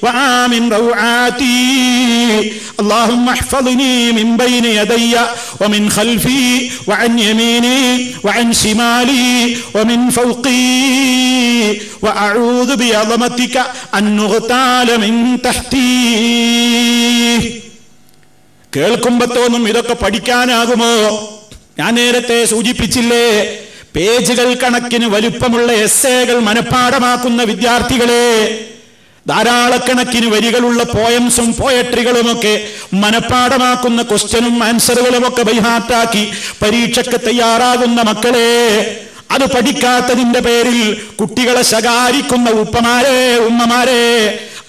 C: وآمن روعاتي، اللهم احفظني من بين يدي ومن خلفي وعن يميني وعن شمالي ومن فوقي وأعوذ بعظمتك أن نغتال من تحتي. കേൾക്കുമ്പോ തോന്നും ഇതൊക്കെ പഠിക്കാനാകുമോ? ഞാൻ നേരത്തെ സൂചിപ്പിച്ചില്ലേ, പേജുകൾ കണക്കിന് വലുപ്പമുള്ള എസ്സേകൾ മനഃപ്പാഠമാക്കുന്ന വിദ്യാർത്ഥികളെ, ധാരാളക്കണക്കിന് വരികളുള്ള പോയംസും പോയട്രികളുമൊക്കെ മനഃപ്പാഠമാക്കുന്ന ക്വസ്റ്റ്യനും ആൻസറുകളുമൊക്കെ ബൈഹാർട്ടാക്കി പരീക്ഷയ്ക്ക് തയ്യാറാകുന്ന മക്കളെ, അത് പഠിക്കാത്തതിന്റെ പേരിൽ കുട്ടികളെ ശകാരിക്കുന്ന ഉപ്പമാരെ, ഉമ്മമാരെ,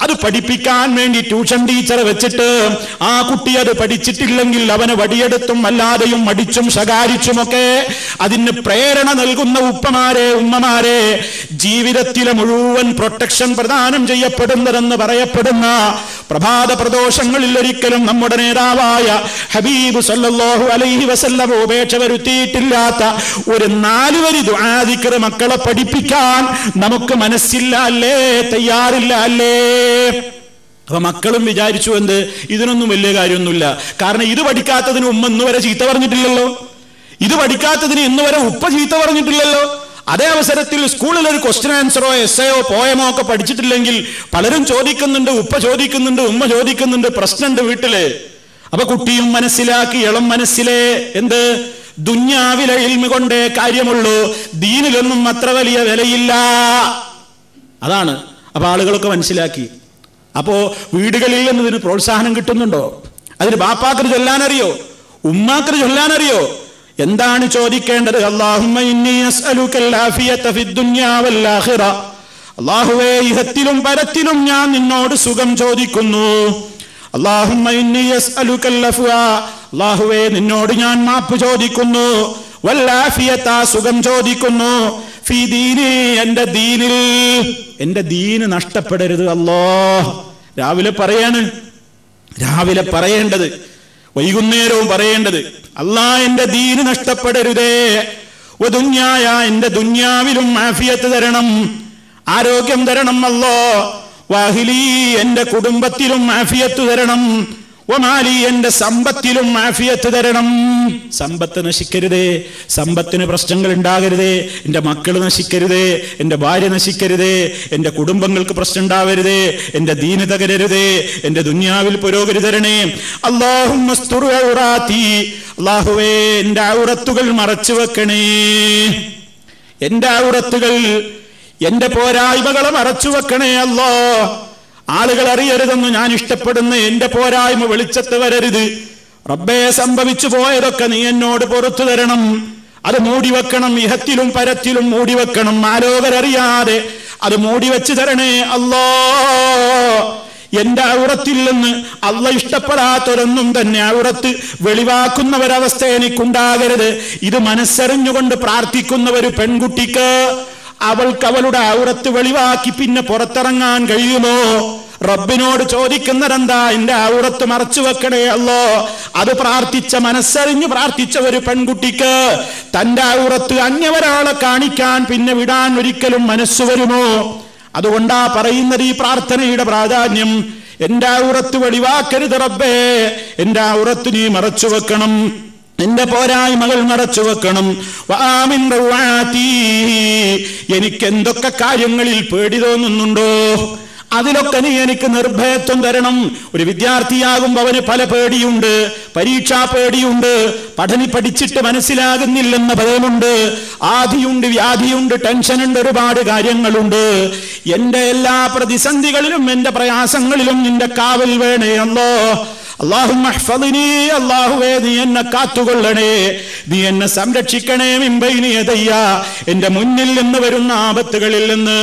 C: അത് പഠിപ്പിക്കാൻ വേണ്ടി ട്യൂഷൻ ടീച്ചറെ വെച്ചിട്ട് ആ കുട്ടി അത് പഠിച്ചിട്ടില്ലെങ്കിൽ അവനെ വടിയെടുത്തും അല്ലാതെയും അടിച്ചും ശകാരിച്ചുമൊക്കെ അതിന് പ്രേരണ നൽകുന്ന ഉപ്പമാരെ, ഉമ്മമാരെ, ജീവിതത്തിലെ മുഴുവൻ പ്രൊട്ടക്ഷൻ പ്രദാനം ചെയ്യപ്പെടുന്നതെന്ന് പറയപ്പെടുന്ന പ്രഭാത പ്രദോഷങ്ങളിൽ ഒരിക്കലും നമ്മുടെ നേതാവായ ഹബീബ് സല്ലല്ലാഹു അലൈഹി വസല്ലം ഉപേക്ഷ വരുത്തിയിട്ടില്ലാത്ത ഒരു 4 വരി ദുആ ദിക്ർ മക്കളെ പഠിപ്പിക്കാൻ നമുക്ക് മനസ്സില്ല അല്ലേ, തയ്യാറില്ല അല്ലേ? അപ്പൊ മക്കളും വിചാരിച്ചു എന്ത്, ഇതിനൊന്നും വലിയ കാര്യമൊന്നുമില്ല. കാരണം ഇത് പഠിക്കാത്തതിന് ഉമ്മ ഇന്നുവരെ ചീത്ത പറഞ്ഞിട്ടില്ലല്ലോ, ഇത് പഠിക്കാത്തതിന് ഇന്നുവരെ ഉപ്പ ചീത്ത പറഞ്ഞിട്ടില്ലല്ലോ. അതേ അവസരത്തിൽ സ്കൂളിൽ ഒരു ക്വസ്റ്റ്യൻ ആൻസറോ എസ്സയോ പോയമോ ഒക്കെ പഠിച്ചിട്ടില്ലെങ്കിൽ പലരും ചോദിക്കുന്നുണ്ട്, ഉപ്പ ചോദിക്കുന്നുണ്ട്, ഉമ്മ ചോദിക്കുന്നുണ്ട്, പ്രശ്നമുണ്ട് വീട്ടില്. അപ്പൊ കുട്ടിയും മനസ്സിലാക്കി, ഇളം മനസ്സിലെ എന്ത്, ദുന്യാവിലെ ഇൽമ കൊണ്ടേ കാര്യമുള്ളൂ, ദീനിലൊന്നും അത്ര വലിയ വിലയില്ല. അതാണ്. അപ്പൊ ആളുകളൊക്കെ മനസ്സിലാക്കി. അപ്പോ വീടുകളിൽ നിന്ന് ഇതിന് പ്രോത്സാഹനം കിട്ടുന്നുണ്ടോ? അതിന് ബാപ്പാക്ക് ചൊല്ലാനറിയോ? ഉമ്മാക്ക് ചൊല്ലാനറിയോ? എന്താണ് ചോദിക്കേണ്ടത്? അല്ലാഹുമ്മ ഇന്നി അസ്അലുകൽ ആഫിയത ഫിദ് ദുനിയാ വൽ ആഖിറ. അല്ലാഹുവേ, ഇഹത്തിലും പരത്തിലും ഞാൻ നിന്നോട് സുഖം ചോദിക്കുന്നു. അല്ലാഹുമ്മ ഇന്നി അസ്അലുകൽ അഫ്വാ. അല്ലാഹുവേ, നിന്നോട് ഞാൻ മാപ്പ് ചോദിക്കുന്നു. വൽ ആഫിയത, സുഖം ചോദിക്കുന്നു. ഫീ ദീനി, എൻ്റെ ദീനിൽ, എൻ്റെ ദീന് നഷ്ടപ്പെടരുത് അല്ലാഹ്. രാവിലെ പറയേണ്ടത്, വൈകുന്നേരവും പറയേണ്ടത്, അല്ലാഹ് എൻ്റെ ദീന് നഷ്ടപ്പെടരുതേ. വദുന്യായ, എൻ്റെ ദുന്യാവിലും ആഫിയത്ത് തരണം, ആരോഗ്യം തരണം അല്ലാഹ്. വഅഹ്ലി, എൻ്റെ കുടുംബത്തിലും ആഫിയത്ത് തരണം. വമാലി, എൻ്റെ സമ്പത്തിലും ആഫിയത്ത് തരണം. സമ്പത്ത് നശിക്കരുതേ, സമ്പത്തിന് പ്രശ്നങ്ങൾ ഉണ്ടാകരുതേ, എൻ്റെ മക്കൾ നശിക്കരുതേ, എൻ്റെ ഭാര്യ നശിക്കരുതേ, എൻ്റെ കുടുംബങ്ങൾക്ക് പ്രശ്നം ഉണ്ടാവരുതേ, എൻ്റെ ദീന് തകരരുതേ, എൻ്റെ ദുനിയാവിൽ പുരോഗതി തരണേ. അല്ലാഹുമ്മ സ്തുർ ഔറാത്തി. അല്ലാഹുവേ, എൻ്റെ ഔറത്തുകൾ മറച്ചു വെക്കണേ. എൻ്റെ ഔറത്തുകൾ, എൻ്റെ പോരായ്മകളെ മറച്ചു വെക്കണേ അല്ലാഹ്. ആളുകൾ അറിയരുതെന്ന് ഞാൻ ഇഷ്ടപ്പെടുന്ന എൻ്റെ പോരായ്മ വെളിച്ചത്ത് വരരുത് റബ്ബേ. സംഭവിച്ചു പോയതൊക്കെ നീ എന്നോട് പുറത്തു തരണം. അത് മൂടിവെക്കണം, ഇഹത്തിലും പരത്തിലും മൂടിവെക്കണം, ആലോകരറിയാതെ അത് മൂടിവെച്ച് തരണേ അല്ലാഹ്. എന്റെ ഔറത്തിൽ നിന്ന് അള്ളാഹ് ഇഷ്ടപ്പെടാത്തൊരൊന്നും തന്നെ ഔറത്ത് വെളിവാക്കുന്ന ഒരവസ്ഥ എനിക്കുണ്ടാകരുത്. ഇത് മനസ്സറിഞ്ഞുകൊണ്ട് പ്രാർത്ഥിക്കുന്ന ഒരു പെൺകുട്ടിക്ക് അവൾക്ക് അവളുടെ ഔറത്ത് വെളിവാക്കി പിന്നെ പുറത്തിറങ്ങാൻ കഴിയുമോ? റബ്ബിനോട് ചോദിക്കുന്നതെന്താ? എന്റെ ഔറത്ത് മറച്ചു വെക്കണേ അല്ലോ. അത് പ്രാർത്ഥിച്ച, മനസ്സറിഞ്ഞ് പ്രാർത്ഥിച്ച ഒരു പെൺകുട്ടിക്ക് തന്റെ ഔറത്ത് അന്യവരാളെ കാണിക്കാൻ പിന്നെ വിടാൻ ഒരിക്കലും മനസ്സ് വരുമോ? അതുകൊണ്ടാ പറയുന്നത് ഈ പ്രാർത്ഥനയുടെ പ്രാധാന്യം. എന്റെ ഔറത്ത് വെളിവാക്കരുത് റബ്ബേ, എന്റെ ഔറത്ത് നീ മറച്ചു വെക്കണം, എന്റെ പോരായ്മകൾ മറച്ചു വെക്കണം. എനിക്ക് എന്തൊക്കെ കാര്യങ്ങളിൽ പേടി തോന്നുന്നുണ്ടോ അതിലൊക്കെ നീ എനിക്ക് നിർഭയത്വം തരണം. ഒരു വിദ്യാർത്ഥിയാകുമ്പോൾ അവന് പല പേടിയുണ്ട്, പരീക്ഷാ പേടിയുണ്ട്, പഠിച്ചിട്ട് മനസ്സിലാകുന്നില്ലെന്ന ഭയമുണ്ട്, ആധിയുണ്ട്, വ്യാധിയുണ്ട്, ടെൻഷനുണ്ട്, ഒരുപാട് കാര്യങ്ങളുണ്ട്. എന്റെ എല്ലാ പ്രതിസന്ധികളിലും എന്റെ പ്രയാസങ്ങളിലും നിന്റെ കാവൽ വേണേ അല്ലോ. അല്ലാഹുമ്മ ഹ്ഫദ്നി, അല്ലാഹുവേ നീ എന്നെ കാത്തുകൊള്ളണേ, നീ എന്നെ സംരക്ഷിക്കണേ. മിൻ ബൈനി യദയ്യ, എന്റെ മുന്നിൽ നിന്ന് വരുന്ന ആപത്തുകളിൽ നിന്ന്,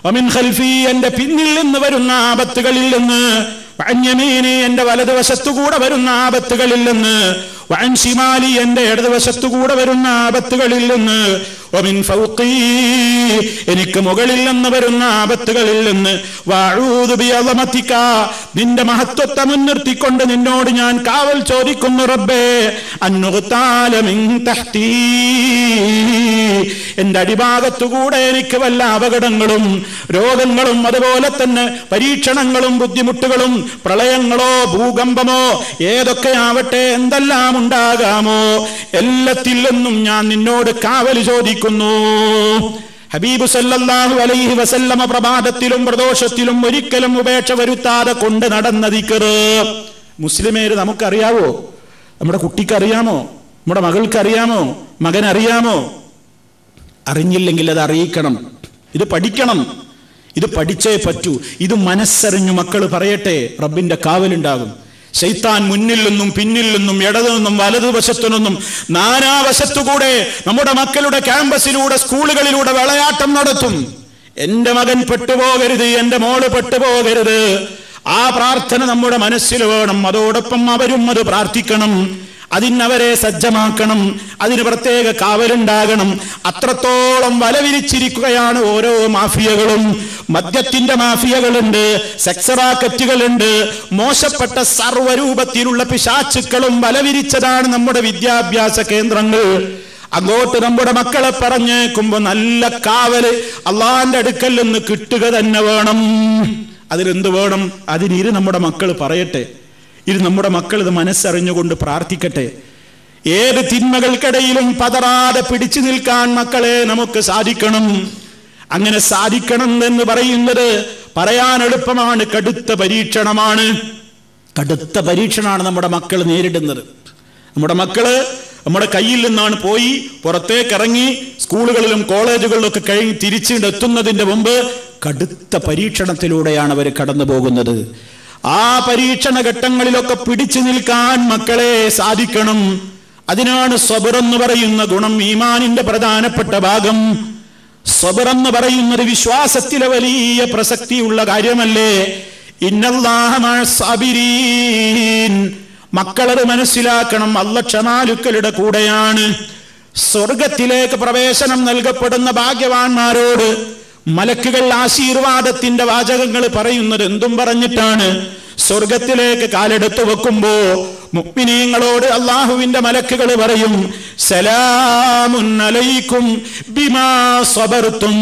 C: വമിൻ ഖൽഫി, എന്റെ പിന്നിൽ നിന്ന് വരുന്ന ആപത്തുകളിൽ നിന്ന്, വഅൻ യമീനി, എന്റെ വലതുവശത്തുകൂടെ വരുന്ന ആപത്തുകളിൽ നിന്ന്, വഅൻ ശിമാലി, എന്റെ ഇടതുവശത്തുകൂടെ വരുന്ന ആപത്തുകളിൽ നിന്ന്, വമിൻ ഫൗഖി, എനിക്ക് മുകളിൽ നിന്ന് വരുന്ന ആപത്തുകളിൽ നിന്ന്, വഅഊദു ബിഅളമതിക, നിന്റെ മഹത്വത്തെ മുൻനിർത്തിക്കൊണ്ട് നിന്നോട് ഞാൻ കാവൽ ചോദിക്കുന്നു റബ്ബേ. അന്നുഗ്താല മിൻ തഹ്തി, എന്റെ അടിഭാഗത്തുകൂടെ എനിക്ക് വല്ല അപകടങ്ങളും രോഗങ്ങളും അതുപോലെ തന്നെ പരീക്ഷണങ്ങളും ബുദ്ധിമുട്ടുകളും പ്രളയങ്ങളോ ഭൂകമ്പമോ ഏതൊക്കെയാവട്ടെ എന്തെല്ലാം ഉണ്ടാകാമോ എല്ലാത്തിൽ നിന്നും ഞാൻ നിന്നോട് കാവൽ ചോദിക്കുന്നു. ഹബീബ് സല്ലല്ലാഹു അലൈഹി വസല്ലമ പ്രഭാതത്തിലും പ്രദോഷത്തിലും ഒരിക്കലും ഉപേക്ഷ വരുത്താതെ കൊണ്ട് നടന്ന ദിക്ർ മുസ്ലിമേര് നമുക്കറിയാവോ? നമ്മുടെ കുട്ടിക്കറിയാമോ? നമ്മുടെ മകൾക്കറിയാമോ? മകനറിയാമോ? അറിഞ്ഞില്ലെങ്കിൽ അത് അറിയിക്കണം, ഇത് പഠിക്കണം, ഇത് പഠിച്ചേ പറ്റൂ. ഇത് മനസ്സറിഞ്ഞു മക്കൾ പറയട്ടെ, റബ്ബിന്റെ കാവലുണ്ടാകും. ശൈത്താൻ മുന്നിൽ നിന്നും പിന്നിൽ നിന്നും ഇടതു നിന്നും വലതുവശത്തു നിന്നും നാനാവശത്തുകൂടെ നമ്മുടെ മക്കളുടെ ക്യാമ്പസിലൂടെ സ്കൂളുകളിലൂടെ വിളയാട്ടം നടത്തും. എന്റെ മകൻ പെട്ടുപോകരുത്, എന്റെ മോള് പെട്ടുപോകരുത്. ആ പ്രാർത്ഥന നമ്മുടെ മനസ്സിൽ വേണം. അതോടൊപ്പം അവരും അത് പ്രാർത്ഥിക്കണം, അതിനവരെ സജ്ജമാക്കണം, അതിന് പ്രത്യേക കാവലുണ്ടാകണം. അത്രത്തോളം വലവിരിച്ചിരിക്കുകയാണ് ഓരോ മാഫിയകളും. മദ്യത്തിന്റെ മാഫിയകളുണ്ട്, സെക്സ് റാക്കറ്റുകളുണ്ട്, മോശപ്പെട്ട സർവ്വരൂപത്തിലുള്ള പിശാചുക്കളും വലവിരിച്ചതാണ് നമ്മുടെ വിദ്യാഭ്യാസ കേന്ദ്രങ്ങൾ. അങ്ങോട്ട് നമ്മുടെ മക്കളെ പറഞ്ഞേക്കുമ്പോ നല്ല കാവല് അള്ളാന്റെ അടുക്കൽ നിന്ന് കിട്ടുക തന്നെ വേണം. അതിലെന്ത് വേണം? അതിനിര് നമ്മുടെ മക്കൾ പറയട്ടെ, ഇത് നമ്മുടെ മക്കൾ ഇത് മനസ്സറിഞ്ഞുകൊണ്ട് പ്രാർത്ഥിക്കട്ടെ. ഏത് തിന്മകൾക്കിടയിലും പതറാതെ പിടിച്ചു നിൽക്കാൻ മക്കളെ നമുക്ക് സാധിക്കണം. അങ്ങനെ സാധിക്കണം എന്ന് പറയുന്നത് പറയാൻ എളുപ്പമാണ്, കടുത്ത പരീക്ഷണമാണ്. കടുത്ത പരീക്ഷണമാണ് നമ്മുടെ മക്കൾ നേരിടുന്നത്. നമ്മുടെ മക്കള് നമ്മുടെ കയ്യിൽ നിന്നാണ് പോയി പുറത്തേക്ക് ഇറങ്ങി സ്കൂളുകളിലും കോളേജുകളിലും ഒക്കെ കഴിഞ്ഞ് തിരിച്ചെത്തുന്നതിന്റെ മുമ്പ് കടുത്ത പരീക്ഷണത്തിലൂടെയാണ് അവർ കടന്നു പോകുന്നത്. ആ പരീക്ഷണ ഘട്ടങ്ങളിലൊക്കെ പിടിച്ചു നിൽക്കാൻ മക്കളെ സാധിക്കണം. അതിനാണ് സബർ എന്ന് പറയുന്ന ഗുണം. ഈമാനിന്റെ പ്രധാനപ്പെട്ട ഭാഗം സബർ എന്ന് പറയുന്നത് വിശ്വാസത്തിലെ വലിയ പ്രസക്തിയുള്ള കാര്യമല്ലേ. ഇന്നല്ലാഹ മഅസ്സാബിരീൻ. മക്കളത് മനസ്സിലാക്കണം. അല്ലാഹ് ക്ഷമാലുക്കളുടെ കൂടെയാണ്. സ്വർഗത്തിലേക്ക് പ്രവേശനം നൽകപ്പെടുന്ന ഭാഗ്യവാന്മാരോട് മലക്കുകൾ ആശീർവാദത്തിന്റെ വാചകങ്ങൾ പറയുന്നത് എന്തും പറഞ്ഞിട്ടാണ്? സ്വർഗത്തിലേക്ക് കാലെടുത്തു വെക്കുമ്പോ മുഅ്മിനീങ്ങളോട് അല്ലാഹുവിന്റെ മലക്കുകൾ പറയും, സലാമുൻ അലൈക്കും ബിമാ സബർതും.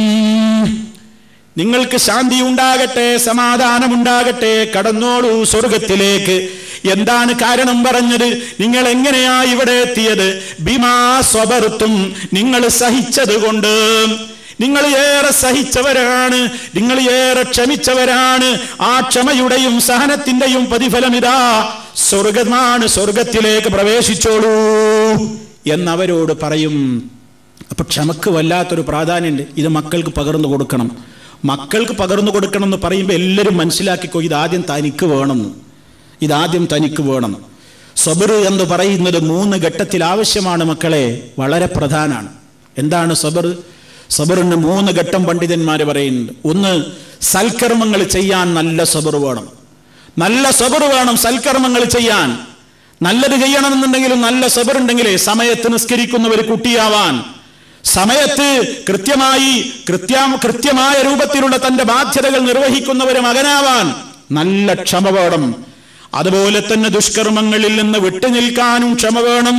C: നിങ്ങൾക്ക് ശാന്തി ഉണ്ടാകട്ടെ, സമാധാനമുണ്ടാകട്ടെ, കടന്നോളൂ സ്വർഗത്തിലേക്ക്. എന്താണ് കാരണം പറഞ്ഞത്? നിങ്ങൾ എങ്ങനെയാ ഇവിടെ എത്തിയത്? ബിമാ സബർതും, നിങ്ങൾ സഹിച്ചത് കൊണ്ട്. നിങ്ങൾ ഏറെ സഹിച്ചവരാണ്, നിങ്ങൾ ഏറെ ക്ഷമിച്ചവരാണ്. ആ ക്ഷമയുടെയും സഹനത്തിന്റെയും പ്രതിഫലം ഇതാ സ്വർഗമാണ്. സ്വർഗത്തിലേക്ക് പ്രവേശിച്ചോളൂ എന്നവരോട് പറയും. അപ്പൊ ക്ഷമക്ക് വല്ലാത്തൊരു പ്രാധാന്യമുണ്ട്. ഇത് മക്കൾക്ക് പകർന്നു കൊടുക്കണം. മക്കൾക്ക് പകർന്നു കൊടുക്കണം എന്ന് പറയുമ്പോൾ എല്ലാവരും മനസ്സിലാക്കിക്കോ, ഇതാദ്യം തനിക്ക് വേണമെന്ന്. ഇതാദ്യം തനിക്ക് വേണം. സബർ എന്ന് പറയുന്നത് 3 ഘട്ടത്തിൽ ആവശ്യമാണ് മക്കളെ, വളരെ പ്രധാനമാണ്. എന്താണ് സബർ? സബറിന് 3 ഘട്ടം പണ്ഡിതന്മാർ പറയുന്നുണ്ട്. ഒന്ന്, സൽക്കർമ്മങ്ങൾ ചെയ്യാൻ നല്ല സബർ വേണം. നല്ല സബർ വേണം സൽക്കർമ്മങ്ങൾ ചെയ്യാൻ. നല്ലത് ചെയ്യണമെന്നുണ്ടെങ്കിലും നല്ല സബർ ഉണ്ടെങ്കിലേ സമയത്ത് നിസ്കരിക്കുന്ന ഒരു കുട്ടിയാവാൻ, സമയത്ത് കൃത്യമായ രൂപത്തിലുള്ള തന്റെ ബാധ്യതകൾ നിർവഹിക്കുന്ന ഒരു മകനാവാൻ നല്ല ക്ഷമ വേണം. അതുപോലെ തന്നെ ദുഷ്കർമ്മങ്ങളിൽ നിന്ന് വിട്ടുനിൽക്കാനും ക്ഷമ വേണം.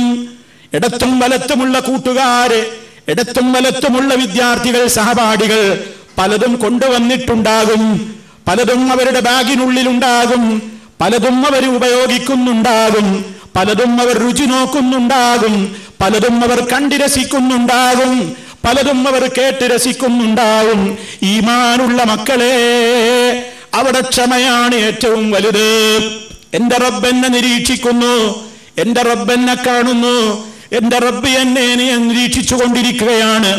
C: ഇടത്തും വലത്തുമുള്ള കൂട്ടുകാര്, ഇടത്തും വലത്തുമുള്ള വിദ്യാർത്ഥികൾ, സഹപാഠികൾ പലതും കൊണ്ടുവന്നിട്ടുണ്ടാകും. പലതും അവരുടെ ബാഗിനുള്ളിലുണ്ടാകും. പലതും അവർ ഉപയോഗിക്കുന്നുണ്ടാകും. പലതും അവർ രുചി നോക്കുന്നുണ്ടാകും. പലതും അവർ കണ്ടു രസിക്കുന്നുണ്ടാകും. പലതും അവർ കേട്ട് രസിക്കുന്നുണ്ടാകും. ഈമാനുള്ള മക്കളെ, അവിടെ ക്ഷമയാണ് ഏറ്റവും വലുത്. എന്റെ റബ്ബ് എന്നെ നിരീക്ഷിക്കുന്നു, എന്റെ റബ്ബ് എന്നെ കാണുന്നു, എന്റെ റബ്ബ് എന്നെ നിരീക്ഷിച്ചു കൊണ്ടിരിക്കുകയാണ്.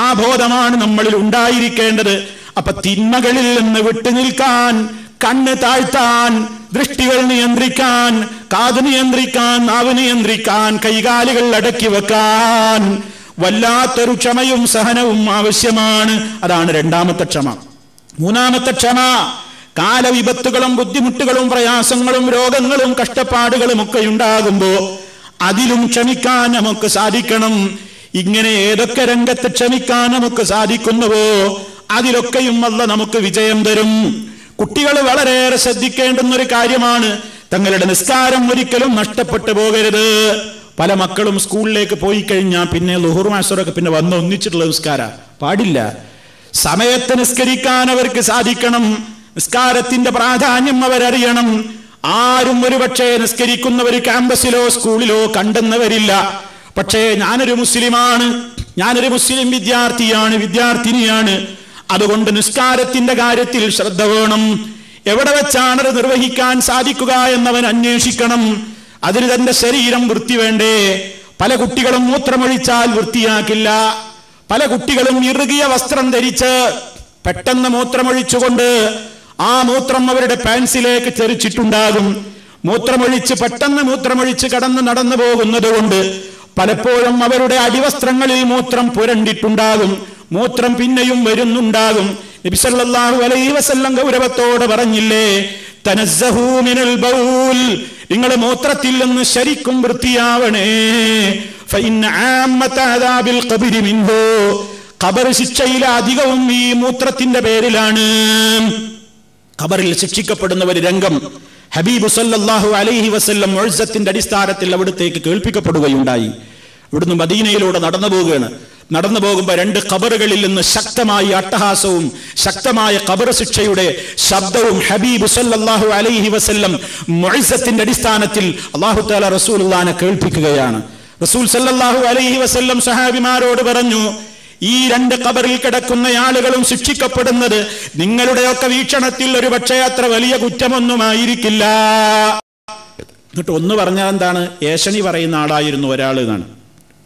C: ആ ബോധമാണ് നമ്മളിൽ ഉണ്ടായിരിക്കേണ്ടത്. അപ്പൊ തിന്മകളിൽ നിന്ന് വിട്ടുനിൽക്കാൻ, കണ്ണ് താഴ്ത്താൻ, ദൃഷ്ടികൾ നിയന്ത്രിക്കാൻ, കാത് നിയന്ത്രിക്കാൻ, നാവ് നിയന്ത്രിക്കാൻ, കൈകാലുകൾ അടക്കി വെക്കാൻ വല്ലാത്തൊരു ക്ഷമയും സഹനവും ആവശ്യമാണ്. അതാണ് 2ാമത്തെ ക്ഷമ. 3ാമത്തെ ക്ഷമ, കാലവിപത്തുകളും ബുദ്ധിമുട്ടുകളും പ്രയാസങ്ങളും രോഗങ്ങളും കഷ്ടപ്പാടുകളും ഒക്കെ ഉണ്ടാകുമ്പോ അതിലും ക്ഷമിക്കാൻ നമുക്ക് സാധിക്കണം. ഇങ്ങനെ ഏതൊക്കെ രംഗത്ത് ക്ഷമിക്കാൻ നമുക്ക് സാധിക്കുന്നുവോ അതിലൊക്കെയും അല്ലാഹ് നമുക്ക് വിജയം തരും. കുട്ടികൾ വളരെയേറെ ശ്രദ്ധിക്കേണ്ടുന്ന ഒരു കാര്യമാണ്, തങ്ങളുടെ നിസ്കാരം ഒരിക്കലും നഷ്ടപ്പെട്ടു പോകരുത്. പല മക്കളും സ്കൂളിലേക്ക് പോയി കഴിഞ്ഞാൽ പിന്നെ ളുഹുർ അസ്റൊക്കെ പിന്നെ വന്ന് ഒന്നിച്ചിട്ടുള്ള നിസ്കാരം പാടില്ല. സമയത്ത് നിസ്കരിക്കാൻ അവർക്ക് സാധിക്കണം. നിസ്കാരത്തിന്റെ പ്രാധാന്യം അവരറിയണം. ആരും ഒരുപക്ഷെ നിസ്കരിക്കുന്നവർ ക്യാമ്പസിലോ സ്കൂളിലോ കണ്ടെന്നവരില്ല. പക്ഷേ ഞാനൊരു മുസ്ലിമാണ്, ഞാനൊരു മുസ്ലിം വിദ്യാർത്ഥിയാണ്, വിദ്യാർത്ഥിനിയാണ്. അതുകൊണ്ട് നിസ്കാരത്തിന്റെ കാര്യത്തിൽ ശ്രദ്ധ വേണം. എവിടെ വെച്ചാണ് അത് നിർവഹിക്കാൻ സാധിക്കുക എന്നവൻ അന്വേഷിക്കണം. അതിന് തന്റെ ശരീരം വൃത്തി വേണ്ടേ? പല കുട്ടികളും മൂത്രമൊഴിച്ചാൽ വൃത്തിയാക്കില്ല. പല കുട്ടികളും ഇറുകിയ വസ്ത്രം ധരിച്ച് പെട്ടെന്ന് മൂത്രമൊഴിച്ചുകൊണ്ട് ആ മൂത്രം അവരുടെ പാൻസിലേക്ക് തെറിച്ചിട്ടുണ്ടാകും. പെട്ടെന്ന് മൂത്രമൊഴിച്ച് നടന്നു പോകുന്നത് കൊണ്ട് പലപ്പോഴും അവരുടെ അടിവസ്ത്രങ്ങളിൽ മൂത്രം പുരണ്ടിട്ടുണ്ടാകും. മൂത്രം പിന്നെയും വരുന്നുണ്ടാകും. നബി സല്ലല്ലാഹു അലൈഹി വസല്ലം ഗൗരവത്തോടെ പറഞ്ഞില്ലേ, തനസ്സഹൂ മിനൽ ബൗൽ, നിങ്ങൾ മൂത്രത്തിൽ നിന്ന് ശരിക്കും വൃത്തിയാവണേ. ഫഇന്ന ആമ്മത അദാബിൽ ഖബ്രി മിൻഹു, ഖബർ ശിക്ഷയിലെ അധികവും ഈ മൂത്രത്തിന്റെ പേരിലാണ്. ഖബറിൽ ശിക്ഷിക്കപ്പെടുന്ന ഒരു രംഗം ഹബീബ് സല്ലല്ലാഹു അലൈഹി വസല്ലം മുഅ്സത്തിന്റെ അടിസ്ഥാനത്തിൽ അവിടത്തേക്ക് കേൾപ്പിക്കപ്പെടുകയുണ്ടായി. ഇവിടുന്ന് മദീനയിലൂടെ നടന്നു പോവുകയാണ്. നടന്നു പോകുമ്പോൾ 2 ഖബറുകളിൽ നിന്ന് ശക്തമായ അട്ടഹാസവും ശക്തമായ ഖബർ ശിക്ഷയുടെ ശബ്ദവും ഹബീബ് സല്ലല്ലാഹു അലൈഹി വസല്ലം മുഅ്സത്തിന്റെ അടിസ്ഥാനത്തിൽ അല്ലാഹു തആല റസൂലുള്ളാഹിനെ കേൾപ്പിക്കുകയാണ്. റസൂൽ സല്ലല്ലാഹു അലൈഹി വസല്ലം സഹാബിമാരോട് പറഞ്ഞു, ഈ 2 ഖബറിൽ കിടക്കുന്ന ആളുകളും ശിക്ഷിക്കപ്പെടുന്നത് നിങ്ങളുടെയൊക്കെ വീക്ഷണത്തിൽ ഒരു പക്ഷേ അത്ര വലിയ കുറ്റമൊന്നുമായിരിക്കില്ല. എന്നിട്ട് ഒന്ന് പറഞ്ഞാൽ എന്താണ്? ഏഷണി പറയുന്ന ആളായിരുന്നു ഒരാൾ എന്നാണ്.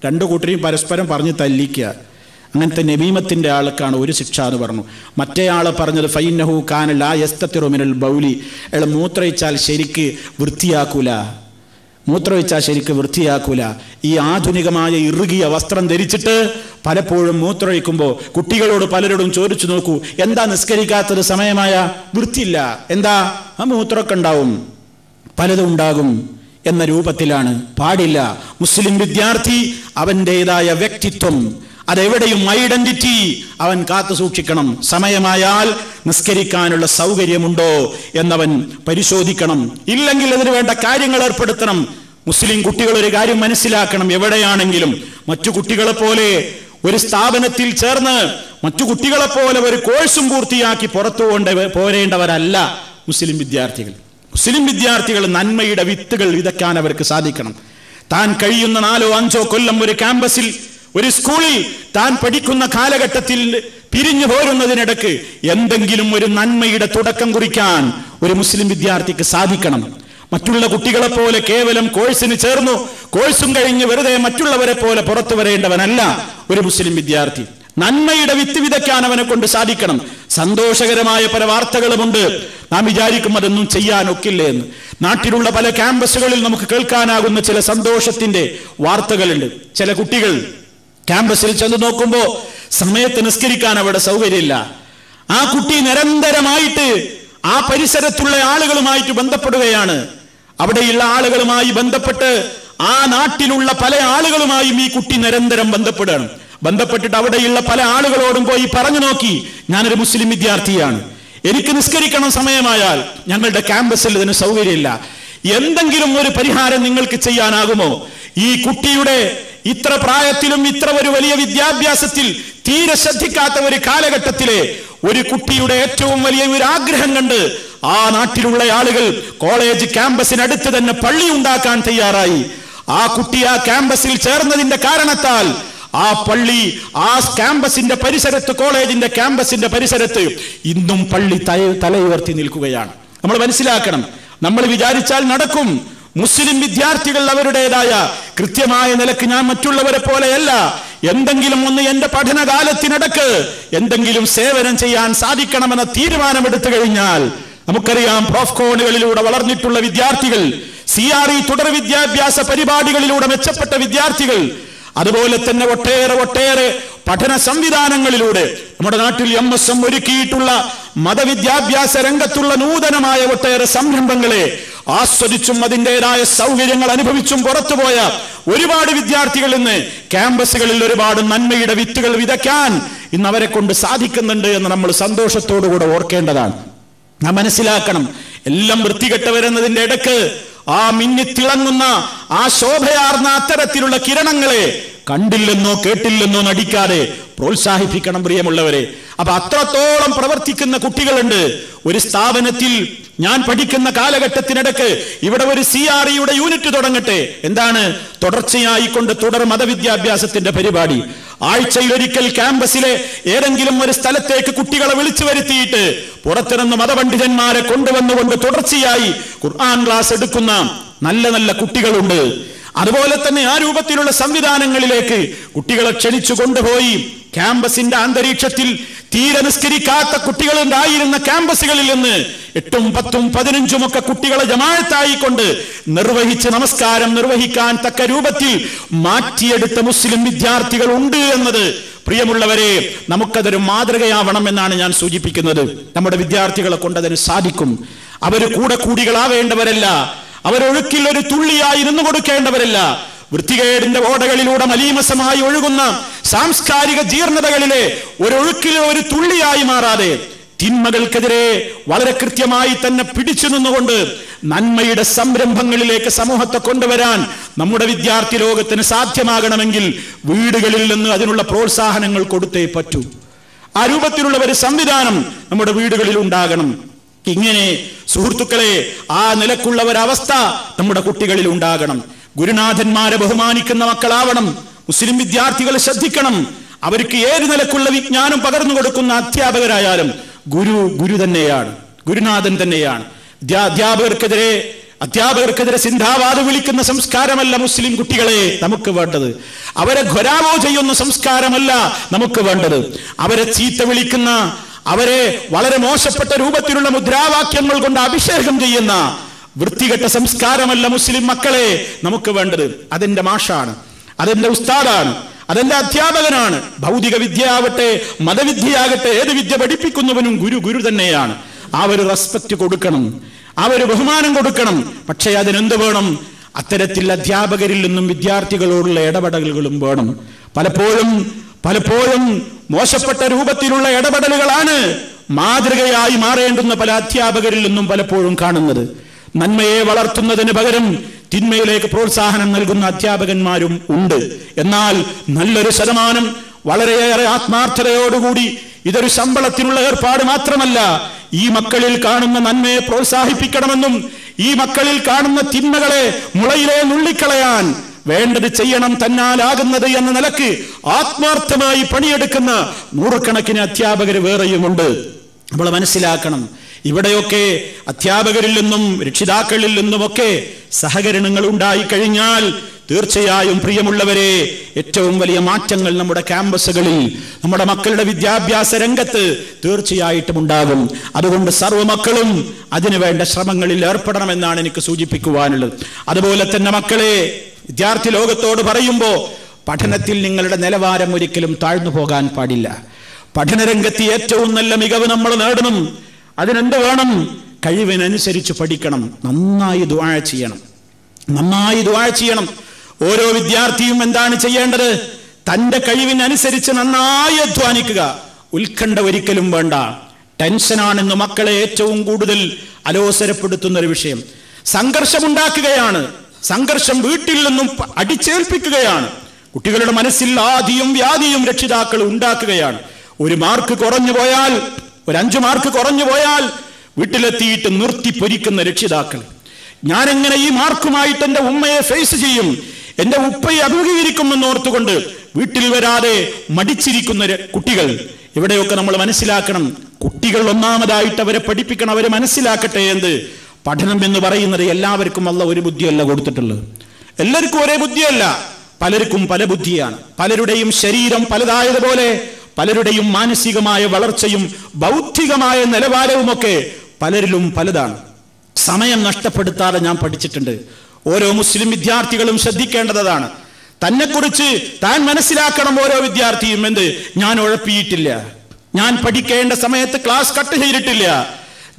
C: 2 കൂട്ടരെയും പരസ്പരം പറഞ്ഞ് തല്ലിക്കുക. അങ്ങനത്തെ നമീമത്തിന്റെ ആൾക്കാണ് ഒരു ശിക്ഷ എന്ന് പറഞ്ഞു. മറ്റേ ആളെ പറഞ്ഞത് ഫൈനഹു കാന ലാ യസ്തതിറു മിനൽ ബൗലി, അയാൾ മൂത്രയിച്ചാൽ ശരിക്ക് വൃത്തിയാക്കൂല, ഈ ആധുനികമായ ഇറുകിയ വസ്ത്രം ധരിച്ചിട്ട് പലപ്പോഴും മൂത്രമൊഴിക്കുമ്പോൾ കുട്ടികളോട് പലരോടും ചോദിച്ചു നോക്കൂ, എന്താ നിസ്കരിക്കാത്തത്, സമയമായ വൃത്തിയില്ല, എന്താ ആ മൂത്രമൊക്കെ ഉണ്ടാവും, പലതും ഉണ്ടാകും എന്ന രൂപത്തിലാണ്. പാടില്ല. മുസ്ലിം വിദ്യാർത്ഥി അവൻ്റെതായ വ്യക്തിത്വം, അതെവിടെയും ഐഡന്റിറ്റി അവൻ കാത്തു സൂക്ഷിക്കണം. സമയമായാൽ നിസ്കരിക്കാനുള്ള സൗകര്യമുണ്ടോ എന്നവൻ പരിശോധിക്കണം. ഇല്ലെങ്കിൽ അതിനു വേണ്ട കാര്യങ്ങൾ ഏർപ്പെടുത്തണം. മുസ്ലിം കുട്ടികൾ ഒരു കാര്യം മനസ്സിലാക്കണം, എവിടെയാണെങ്കിലും മറ്റു കുട്ടികളെ പോലെ ഒരു സ്ഥാപനത്തിൽ ചേർന്ന് മറ്റു കുട്ടികളെ പോലെ ഒരു കോഴ്സും പൂർത്തിയാക്കി പുറത്തു പോരേണ്ടവരല്ല മുസ്ലിം വിദ്യാർത്ഥികൾ. മുസ്ലിം വിദ്യാർത്ഥികൾ നന്മയുടെ വിത്തുകൾ വിതയ്ക്കാൻ അവർക്ക് സാധിക്കണം. താൻ കഴിയുന്ന 4-5 കൊല്ലം ഒരു ക്യാമ്പസിൽ, ഒരു സ്കൂളിൽ താൻ പഠിക്കുന്ന കാലഘട്ടത്തിൽ പിരിഞ്ഞു പോരുന്നതിനിടക്ക് എന്തെങ്കിലും ഒരു നന്മയുടെ തുടക്കം കുറിക്കാൻ ഒരു മുസ്ലിം വിദ്യാർത്ഥിക്ക് സാധിക്കണം. മറ്റുള്ള കുട്ടികളെ പോലെ കേവലം കോഴ്സിന് ചേർന്നു കോഴ്സും കഴിഞ്ഞ് വെറുതെ മറ്റുള്ളവരെ പോലെ പുറത്തു വരേണ്ടവനല്ല ഒരു മുസ്ലിം വിദ്യാർത്ഥി. നന്മയുടെ വിത്ത് വിതയ്ക്കാൻ അവനെ കൊണ്ട് സാധിക്കണം. സന്തോഷകരമായ പല വാർത്തകളുമുണ്ട്. നാം വിചാരിക്കും അതൊന്നും ചെയ്യാനൊക്കില്ലേ എന്ന്. നാട്ടിലുള്ള പല ക്യാമ്പസുകളിൽ നമുക്ക് കേൾക്കാനാകുന്ന ചില സന്തോഷത്തിന്റെ വാർത്തകളുണ്ട്. ചില കുട്ടികൾ ക്യാമ്പസിൽ ചെന്ന് നോക്കുമ്പോൾ സമയത്ത് നിസ്കരിക്കാൻ അവിടെ സൗകര്യമില്ല. ആ കുട്ടി നിരന്തരമായിട്ട് ആ പരിസരത്തുള്ള ആളുകളുമായിട്ട് ബന്ധപ്പെടുകയാണ്. അവിടെയുള്ള ആളുകളുമായി ബന്ധപ്പെട്ട് ആ നാട്ടിലുള്ള പല ആളുകളുമായും ഈ കുട്ടി നിരന്തരം ബന്ധപ്പെട്ടിട്ട് അവിടെയുള്ള പല ആളുകളോടും പോയി പറഞ്ഞു നോക്കി, ഞാനൊരു മുസ്ലിം വിദ്യാർത്ഥിയാണ്, എനിക്ക് നിസ്കരിക്കണം സമയമായാൽ, ഞങ്ങളുടെ ക്യാമ്പസിൽ ഇതിന് സൗകര്യമില്ല, എന്തെങ്കിലും ഒരു പരിഹാരം നിങ്ങൾക്ക് ചെയ്യാനാകുമോ? ഈ കുട്ടിയുടെ ഇത്ര പ്രായത്തിലും ഇത്ര ഒരു വലിയ വിദ്യാഭ്യാസത്തിൽ തീരെ ശ്രദ്ധിക്കാത്ത ഒരു കാലഘട്ടത്തിലെ ഒരു കുട്ടിയുടെ ഏറ്റവും വലിയ ഒരു ആഗ്രഹം കണ്ട് ആ നാട്ടിലുള്ള ആളുകൾ കോളേജ് ക്യാമ്പസിനടുത്ത് തന്നെ പള്ളി ഉണ്ടാക്കാൻ തയ്യാറായി. ആ കുട്ടി ആ ക്യാമ്പസിൽ ചേർന്നതിന്റെ കാരണത്താൽ ആ പള്ളി ആ ക്യാമ്പസിന്റെ പരിസരത്ത്, കോളേജിന്റെ ക്യാമ്പസിന്റെ പരിസരത്ത് ഇന്നും പള്ളി തലയുയർത്തി നിൽക്കുകയാണ്. നമ്മൾ മനസ്സിലാക്കണം, നമ്മൾ വിചാരിച്ചാൽ നടക്കും. മുസ്ലിം വിദ്യാർത്ഥികൾ അവരുടേതായ കൃത്യമായ നിലക്ക്, ഞാൻ മറ്റുള്ളവരെ പോലെയല്ല, എന്തെങ്കിലും ഒന്ന് എന്റെ പഠനകാലത്തിനിടക്ക് എന്തെങ്കിലും സേവനം ചെയ്യാൻ സാധിക്കണമെന്ന തീരുമാനമെടുത്തു കഴിഞ്ഞാൽ, നമുക്കറിയാം പ്രോഫ്കോണുകളിലൂടെ വളർന്നിട്ടുള്ള വിദ്യാർത്ഥികൾ, CRE തുടർ വിദ്യാഭ്യാസ പരിപാടികളിലൂടെ മെച്ചപ്പെട്ട വിദ്യാർത്ഥികൾ, അതുപോലെ തന്നെ ഒട്ടേറെ പഠന സംവിധാനങ്ങളിലൂടെ നമ്മുടെ നാട്ടിൽ MSM ഒരുക്കിയിട്ടുള്ള മതവിദ്യാഭ്യാസ രംഗത്തുള്ള നൂതനമായ ഒട്ടേറെ സംരംഭങ്ങളെ ആസ്വദിച്ചും അതിൻ്റെതായ സൗകര്യങ്ങൾ അനുഭവിച്ചും പുറത്തുപോയ ഒരുപാട് വിദ്യാർത്ഥികൾ ഇന്ന് ക്യാമ്പസുകളിൽ ഒരുപാട് നന്മയുടെ വിത്തുകൾ വിതയ്ക്കാൻ ഇന്ന് അവരെ കൊണ്ട് സാധിക്കുന്നുണ്ട് എന്ന് നമ്മൾ സന്തോഷത്തോടുകൂടെ ഓർക്കേണ്ടതാണ്. നാം മനസ്സിലാക്കണം, എല്ലാം വൃത്തികെട്ടവരെന്നതിന്റെ ഇടക്ക് ആ മിന്നിത്തിളങ്ങുന്ന ആ ശോഭയാർന്ന അത്തരത്തിലുള്ള കിരണങ്ങളെ കണ്ടില്ലെന്നോ കേട്ടില്ലെന്നോ നടിക്കാതെ പ്രോത്സാഹിപ്പിക്കണം പ്രിയമുള്ളവരെ. അപ്പൊ അത്രത്തോളം പ്രവർത്തിക്കുന്ന കുട്ടികളുണ്ട്. ഒരു സ്ഥാപനത്തിൽ ഞാൻ പഠിക്കുന്ന കാലഘട്ടത്തിനിടക്ക് ഇവിടെ ഒരു CREയുടെ യൂണിറ്റ് തുടങ്ങട്ടെ. എന്താണ്? തുടർച്ചയായിക്കൊണ്ട് തുടർ മതവിദ്യാഭ്യാസത്തിന്റെ പരിപാടി. ആഴ്ചയിലൊരിക്കൽ ക്യാമ്പസിലെ ഏതെങ്കിലും ഒരു സ്ഥലത്തേക്ക് കുട്ടികളെ വിളിച്ചു വരുത്തിയിട്ട് പുറത്തിരുന്ന് മതപണ്ഡിതന്മാരെ കൊണ്ടുവന്നുകൊണ്ട് തുടർച്ചയായി ഖുർആൻ ക്ലാസ് എടുക്കുന്ന നല്ല കുട്ടികളുണ്ട്. അതുപോലെ തന്നെ ആ രൂപത്തിലുള്ള സംവിധാനങ്ങളിലേക്ക് കുട്ടികളെ ക്ഷണിച്ചു കൊണ്ടുപോയി ക്യാമ്പസിന്റെ അന്തരീക്ഷത്തിൽ തീരെ നിസ്കരിക്കാത്ത കുട്ടികളുണ്ടായിരുന്ന ക്യാമ്പസുകളിൽ നിന്ന് 8ഉം 10ഉം 15ഉം ഒക്കെ കുട്ടികളെ ജമാഅത്തായിക്കൊണ്ട് നിർവഹിച്ച് നമസ്കാരം നിർവഹിക്കാൻ തക്ക രൂപത്തിൽ മാറ്റിയെടുത്ത മുസ്ലിം വിദ്യാർത്ഥികൾ ഉണ്ട് എന്നത് പ്രിയമുള്ളവരെ നമുക്കതൊരു മാതൃകയാവണം എന്നാണ് ഞാൻ സൂചിപ്പിക്കുന്നത്. നമ്മുടെ വിദ്യാർത്ഥികളെ കൊണ്ടതിന് സാധിക്കും. അവര് കൂടികളാവേണ്ടവരല്ല, അവരൊഴുക്കിൽ ഒരു തുള്ളിയായി നിന്ന് കൊടുക്കേണ്ടവരല്ല. വൃത്തികേടിന്റെ ഓടകളിലൂടെ മലീമസമായി ഒഴുകുന്ന സാംസ്കാരിക ജീർണതകളിലെ ഒരൊഴുക്കിലെ ഒരു തുള്ളിയായി മാറാതെ തിന്മകൾക്കെതിരെ വളരെ കൃത്യമായി തന്നെ പിടിച്ചു നിന്നുകൊണ്ട് നന്മയുടെ സംരംഭങ്ങളിലേക്ക് സമൂഹത്തെ കൊണ്ടുവരാൻ നമ്മുടെ വിദ്യാർത്ഥി ലോകത്തിന് സാധ്യമാകണമെങ്കിൽ വീടുകളിൽ നിന്ന് അതിനുള്ള പ്രോത്സാഹനങ്ങൾ കൊടുത്തേ പറ്റൂ. ആ രൂപത്തിലുള്ള ഒരു സംവിധാനം നമ്മുടെ വീടുകളിൽ ഉണ്ടാകണം. ഇങ്ങനെ സുഹൃത്തുക്കളെ, ആ നിലക്കുള്ള ഒരവസ്ഥ നമ്മുടെ കുട്ടികളിൽ ഉണ്ടാകണം. ഗുരുനാഥന്മാരെ ബഹുമാനിക്കുന്ന മക്കളാവണം. മുസ്ലിം വിദ്യാർത്ഥികൾ ശ്രദ്ധിക്കണം, അവർക്ക് ഏത് നിലക്കുള്ള വിജ്ഞാനം പകർന്നു കൊടുക്കുന്ന അധ്യാപകരായാലും ഗുരു തന്നെയാണ്, ഗുരുനാഥൻ തന്നെയാണ്. അധ്യാപകർക്കെതിരെ അധ്യാപകർക്കെതിരെ സിന്ധാവാദ് വിളിക്കുന്ന സംസ്കാരമല്ല മുസ്ലിം കുട്ടികളെ നമുക്ക് വേണ്ടത്. അവരെ ഘൊരാവോ ചെയ്യുന്ന സംസ്കാരമല്ല നമുക്ക് വേണ്ടത്. അവരെ ചീത്ത വിളിക്കുന്ന, അവരെ വളരെ മോശപ്പെട്ട രൂപത്തിലുള്ള മുദ്രാവാക്യങ്ങൾ കൊണ്ട് അഭിഷേകം ചെയ്യുന്ന വൃത്തികെട്ട സംസ്കാരമല്ല മുസ്ലിം മക്കളെ നമുക്ക് വേണ്ടത്. അതെന്റെ മാഷാണ്, അതെന്റെ ഉസ്താദാണ്, അതെന്റെ അധ്യാപകനാണ്. ഭൗതിക വിദ്യയാവട്ടെ മതവിദ്യയാകട്ടെ ഏത് വിദ്യ പഠിപ്പിക്കുന്നവനും ഗുരു തന്നെയാണ്. ആ ഒരു റെസ്പെക്ട് കൊടുക്കണം, ആ ഒരു ബഹുമാനം കൊടുക്കണം. പക്ഷേ അതിനെന്ത് വേണം? അത്തരത്തിൽ അധ്യാപകരിൽ നിന്നും വിദ്യാർത്ഥികളോടുള്ള ഇടപെടലുകളും വേണം. പലപ്പോഴും മോശപ്പെട്ട രൂപത്തിലുള്ള ഇടപെടലുകളാണ് മാതൃകയായി മാറേണ്ടുന്ന പല അധ്യാപകരിൽ നിന്നും പലപ്പോഴും കാണുന്നത്. നന്മയെ വളർത്തുന്നതിന് പകരം തിന്മയിലേക്ക് പ്രോത്സാഹനം നൽകുന്ന അധ്യാപകന്മാരും ഉണ്ട്. എന്നാൽ നല്ലൊരു ശതമാനം വളരെയേറെ ആത്മാർത്ഥതയോടുകൂടി ഇതൊരു ശമ്പളത്തിനുള്ള ഏർപ്പാട് മാത്രമല്ല, ഈ മക്കളിൽ കാണുന്ന നന്മയെ പ്രോത്സാഹിപ്പിക്കണമെന്നും ഈ മക്കളിൽ കാണുന്ന തിന്മകളെ മുളയിലെ നുള്ളിക്കളയാൻ വേണ്ടത് ചെയ്യണം തന്നാലാകുന്നത് എന്ന നിലക്ക് ആത്മാർത്ഥമായി പണിയെടുക്കുന്ന നൂറുകണക്കിന് അധ്യാപകർ വേറെയുമുണ്ട്. നമ്മൾ മനസ്സിലാക്കണം, ഇവിടെയൊക്കെ അധ്യാപകരിൽ നിന്നും രക്ഷിതാക്കളിൽ നിന്നുമൊക്കെ സഹകരണങ്ങൾ ഉണ്ടായിക്കഴിഞ്ഞാൽ തീർച്ചയായും പ്രിയമുള്ളവരെ ഏറ്റവും വലിയ മാറ്റങ്ങൾ നമ്മുടെ ക്യാമ്പസുകളിൽ, നമ്മുടെ മക്കളുടെ വിദ്യാഭ്യാസ രംഗത്ത് തീർച്ചയായിട്ടും ഉണ്ടാകും. അതുകൊണ്ട് സർവ്വമക്കളും അതിനുവേണ്ട ശ്രമങ്ങളിൽ ഏർപ്പെടണമെന്നാണ് എനിക്ക് സൂചിപ്പിക്കുവാനുള്ളത്. അതുപോലെ തന്നെ മക്കളെ, വിദ്യാർത്ഥി ലോകത്തോട് പറയുമ്പോൾ പഠനത്തിൽ നിങ്ങളുടെ നിലവാരം ഒരിക്കലും താഴ്ന്നു പോകാൻ പാടില്ല. പഠനരംഗത്ത് ഏറ്റവും നല്ല മികവ് നമ്മൾ നേടണം. അതിനെന്ത് വേണം? കഴിവിനനുസരിച്ച് പഠിക്കണം, നന്നായി ദുആ ചെയ്യണം. ഓരോ വിദ്യാർത്ഥിയും എന്താണ് ചെയ്യേണ്ടത്? തന്റെ കഴിവിനനുസരിച്ച് നന്നായി അധ്വാനിക്കുക. ഉത്കണ്ഠ ഒരിക്കലും വേണ്ട. ടെൻഷനാണെന്ന് മക്കളെ ഏറ്റവും കൂടുതൽ അലോസരപ്പെടുത്തുന്ന ഒരു വിഷയം. സംഘർഷമുണ്ടാക്കുകയാണ്. സംഘർഷം വീട്ടിൽ നിന്നും അടിച്ചേൽപ്പിക്കുകയാണ്. കുട്ടികളുടെ മനസ്സിൽ ആദിയും വ്യാധിയും രക്ഷിതാക്കൾ ഉണ്ടാക്കുകയാണ്. ഒരു മാർക്ക് കുറഞ്ഞു പോയാൽ, ഒരു 5 മാർക്ക് കുറഞ്ഞു പോയാൽ വീട്ടിലെത്തിയിട്ട് നിർത്തി പൊരിക്കുന്ന രക്ഷിതാക്കൾ. ഞാൻ എങ്ങനെ ഈ മാർക്കുമായിട്ട് എന്റെ ഉമ്മയെ ഫേസ് ചെയ്യും, എന്റെ ഉപ്പയെ അഭിമുഖീകരിക്കുമെന്ന് ഓർത്തുകൊണ്ട് വീട്ടിൽ വരാതെ മടിച്ചിരിക്കുന്ന കുട്ടികൾ. ഇവിടെയൊക്കെ നമ്മൾ മനസ്സിലാക്കണം, കുട്ടികൾ ഒന്നാമതായിട്ട് അവരെ പഠിപ്പിക്കണം, അവരെ മനസ്സിലാക്കട്ടെ. എന്ത് പഠനം എന്ന് പറയുന്നത് എല്ലാവർക്കും അല്ല ഒരു ബുദ്ധിയല്ല കൊടുത്തിട്ടുള്ളത്. എല്ലാവർക്കും ഒരേ ബുദ്ധിയല്ല, പലർക്കും പല ബുദ്ധിയാണ്. പലരുടെയും ശരീരം പലതായതുപോലെ പലരുടെയും മാനസികമായ വളർച്ചയും ബൗദ്ധികമായ നിലവാരവുമൊക്കെ പലരിലും പലതാണ്. സമയം നഷ്ടപ്പെടുത്താതെ ഞാൻ പഠിച്ചിട്ടുണ്ട്. ഓരോ മുസ്ലിം വിദ്യാർത്ഥികളും ശ്രദ്ധിക്കേണ്ടതാണ്. തന്നെക്കുറിച്ച് താൻ മനസ്സിലാക്കണം. ഓരോ വിദ്യാർത്ഥിയും എന്ത്, ഞാൻ ഉഴപ്പിയിട്ടില്ല, ഞാൻ പഠിക്കേണ്ട സമയത്ത് ക്ലാസ് കട്ട് ചെയ്തിട്ടില്ല,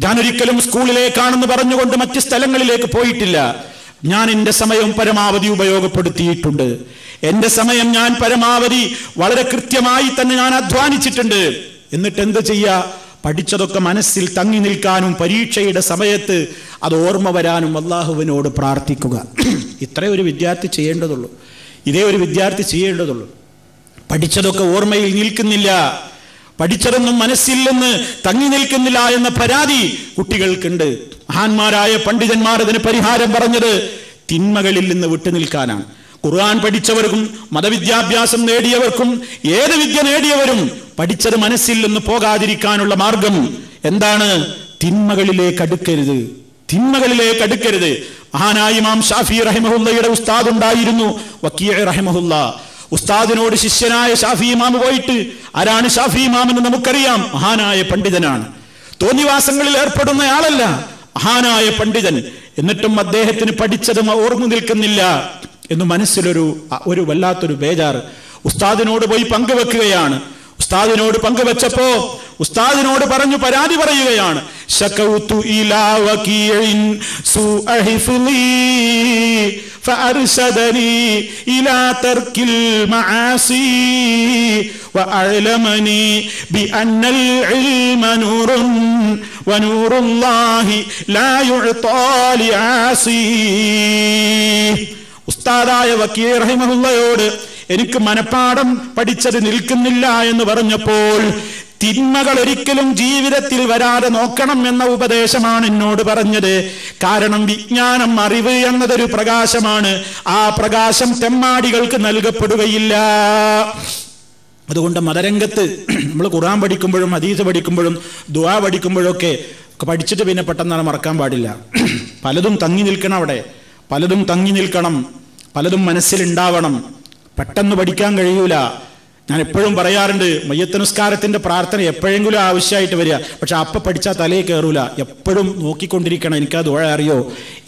C: ഞാൻ ഒരിക്കലും സ്കൂളിലേക്കാണെന്ന് പറഞ്ഞുകൊണ്ട് മറ്റ് സ്ഥലങ്ങളിലേക്ക് പോയിട്ടില്ല, ഞാൻ എന്റെ സമയം പരമാവധി ഉപയോഗപ്പെടുത്തിയിട്ടുണ്ട്, എന്റെ സമയം ഞാൻ പരമാവധി വളരെ കൃത്യമായി തന്നെ ഞാൻ അധ്വാനിച്ചിട്ടുണ്ട്. എന്നിട്ട് എന്ത് ചെയ്യാ? പഠിച്ചതൊക്കെ മനസ്സിൽ തങ്ങി നിൽക്കാനും പരീക്ഷയുടെ സമയത്ത് അത് ഓർമ്മ വരാനും അള്ളാഹുവിനോട് പ്രാർത്ഥിക്കുക. ഇത്രേ ഒരു വിദ്യാർത്ഥി ചെയ്യേണ്ടതുള്ളൂ. ഇതേ ഒരു വിദ്യാർത്ഥി ചെയ്യേണ്ടതുള്ളൂ. പഠിച്ചതൊക്കെ ഓർമ്മയിൽ നിൽക്കുന്നില്ല, പഠിച്ചതൊന്നും മനസ്സിൽ നിന്ന് തങ്ങി നിൽക്കുന്നില്ല എന്ന പരാതി കുട്ടികൾക്കുണ്ട്. മഹാന്മാരായ പണ്ഡിതന്മാർ അതിന് പരിഹാരം പറഞ്ഞത് തിന്മകളിൽ നിന്ന് വിട്ടുനിൽക്കാനാണ്. ഖുർആൻ പഠിച്ചവർക്കും മതവിദ്യാഭ്യാസം നേടിയവർക്കും ഏത് വിദ്യ നേടിയവരും പഠിച്ചത് മനസ്സിൽ നിന്ന് പോകാതിരിക്കാനുള്ള മാർഗം എന്താണ്? തിന്മകളിലേക്ക് അടുക്കരുത്. മഹാനായ ഇമാം ഷാഫി റഹിമഹുല്ലയുടെ ഉസ്താദ് ഉണ്ടായിരുന്നു, വക്കീഅ റഹിമഹുല്ല. ഉസ്താദിനോട് ശിഷ്യനായ ഷാഫി ഇമാം പോയിട്ട്, ആരാണ് ഷാഫി ഇമാം എന്ന് നമുക്കറിയാം, മഹാനായ പണ്ഡിതനാണ്, തോന്നിവാസങ്ങളിൽ ഏർപ്പെടുന്ന ആളല്ല, മഹാനായ പണ്ഡിതൻ. എന്നിട്ടും അദ്ദേഹത്തിന് പഠിച്ചത് ഓർമ്മ നിൽക്കുന്നില്ല എന്ന് മനസ്സിലൊരു വല്ലാത്തൊരു ബേജാറ്. ഉസ്താദിനോട് പോയി പങ്കുവെക്കുകയാണ്. ഉസ്താദിനോട് പങ്കുവെച്ചപ്പോ ഉസ്താദിനോട് പറഞ്ഞു പരാതി പറയുകയാണ്. ശകൗതു ഇലാ വകീഇൻ സൂഅ ഹിഫ്ളി ഫഅർശദനി ഇലാ തർക്കിൽ മആസി വഅലമനി ബിഅന്നൽ ഇൽമ നൂറുൻ വനൂറുല്ലാഹി ലാ യുഅതാ ലിആസി. ഉസ്താദായ വക്കീ റഹിമഹുല്ലയോട് എനിക്ക് മനപ്പാഠം പഠിച്ചത് നിൽക്കുന്നില്ല എന്ന് പറഞ്ഞപ്പോൾ തിന്മകൾ ഒരിക്കലും ജീവിതത്തിൽ വരാതെ നോക്കണം എന്ന ഉപദേശമാണ് എന്നോട് പറഞ്ഞത്. കാരണം വിജ്ഞാനം, അറിവ് എന്നതൊരു പ്രകാശമാണ്. ആ പ്രകാശം തെമ്മാടികൾക്ക് നൽകപ്പെടുകയില്ല. അതുകൊണ്ട് മതരംഗത്ത് നമ്മൾ ഖുർആൻ പഠിക്കുമ്പോഴും ഹദീസ് പഠിക്കുമ്പോഴും ദുആ പഠിക്കുമ്പോഴൊക്കെ പഠിച്ചിട്ട് പിന്നെ പെട്ടെന്നാണ് മറക്കാൻ പാടില്ല. പലതും തങ്ങി നിൽക്കണം, അവിടെ പലതും തങ്ങി നിൽക്കണം, പലതും മനസ്സിലുണ്ടാവണം. പെട്ടെന്ന് പഠിക്കാൻ കഴിയൂല. ഞാൻ എപ്പോഴും പറയാറുണ്ട്, മയ്യത്ത് നിസ്കാരത്തിന്റെ പ്രാർത്ഥന എപ്പോഴെങ്കിലും ആവശ്യമായിട്ട് വരിക, പക്ഷെ അപ്പ പഠിച്ചാൽ തലയിൽ കയറൂല. എപ്പോഴും നോക്കിക്കൊണ്ടിരിക്കണം. എനിക്കത് അറിയോ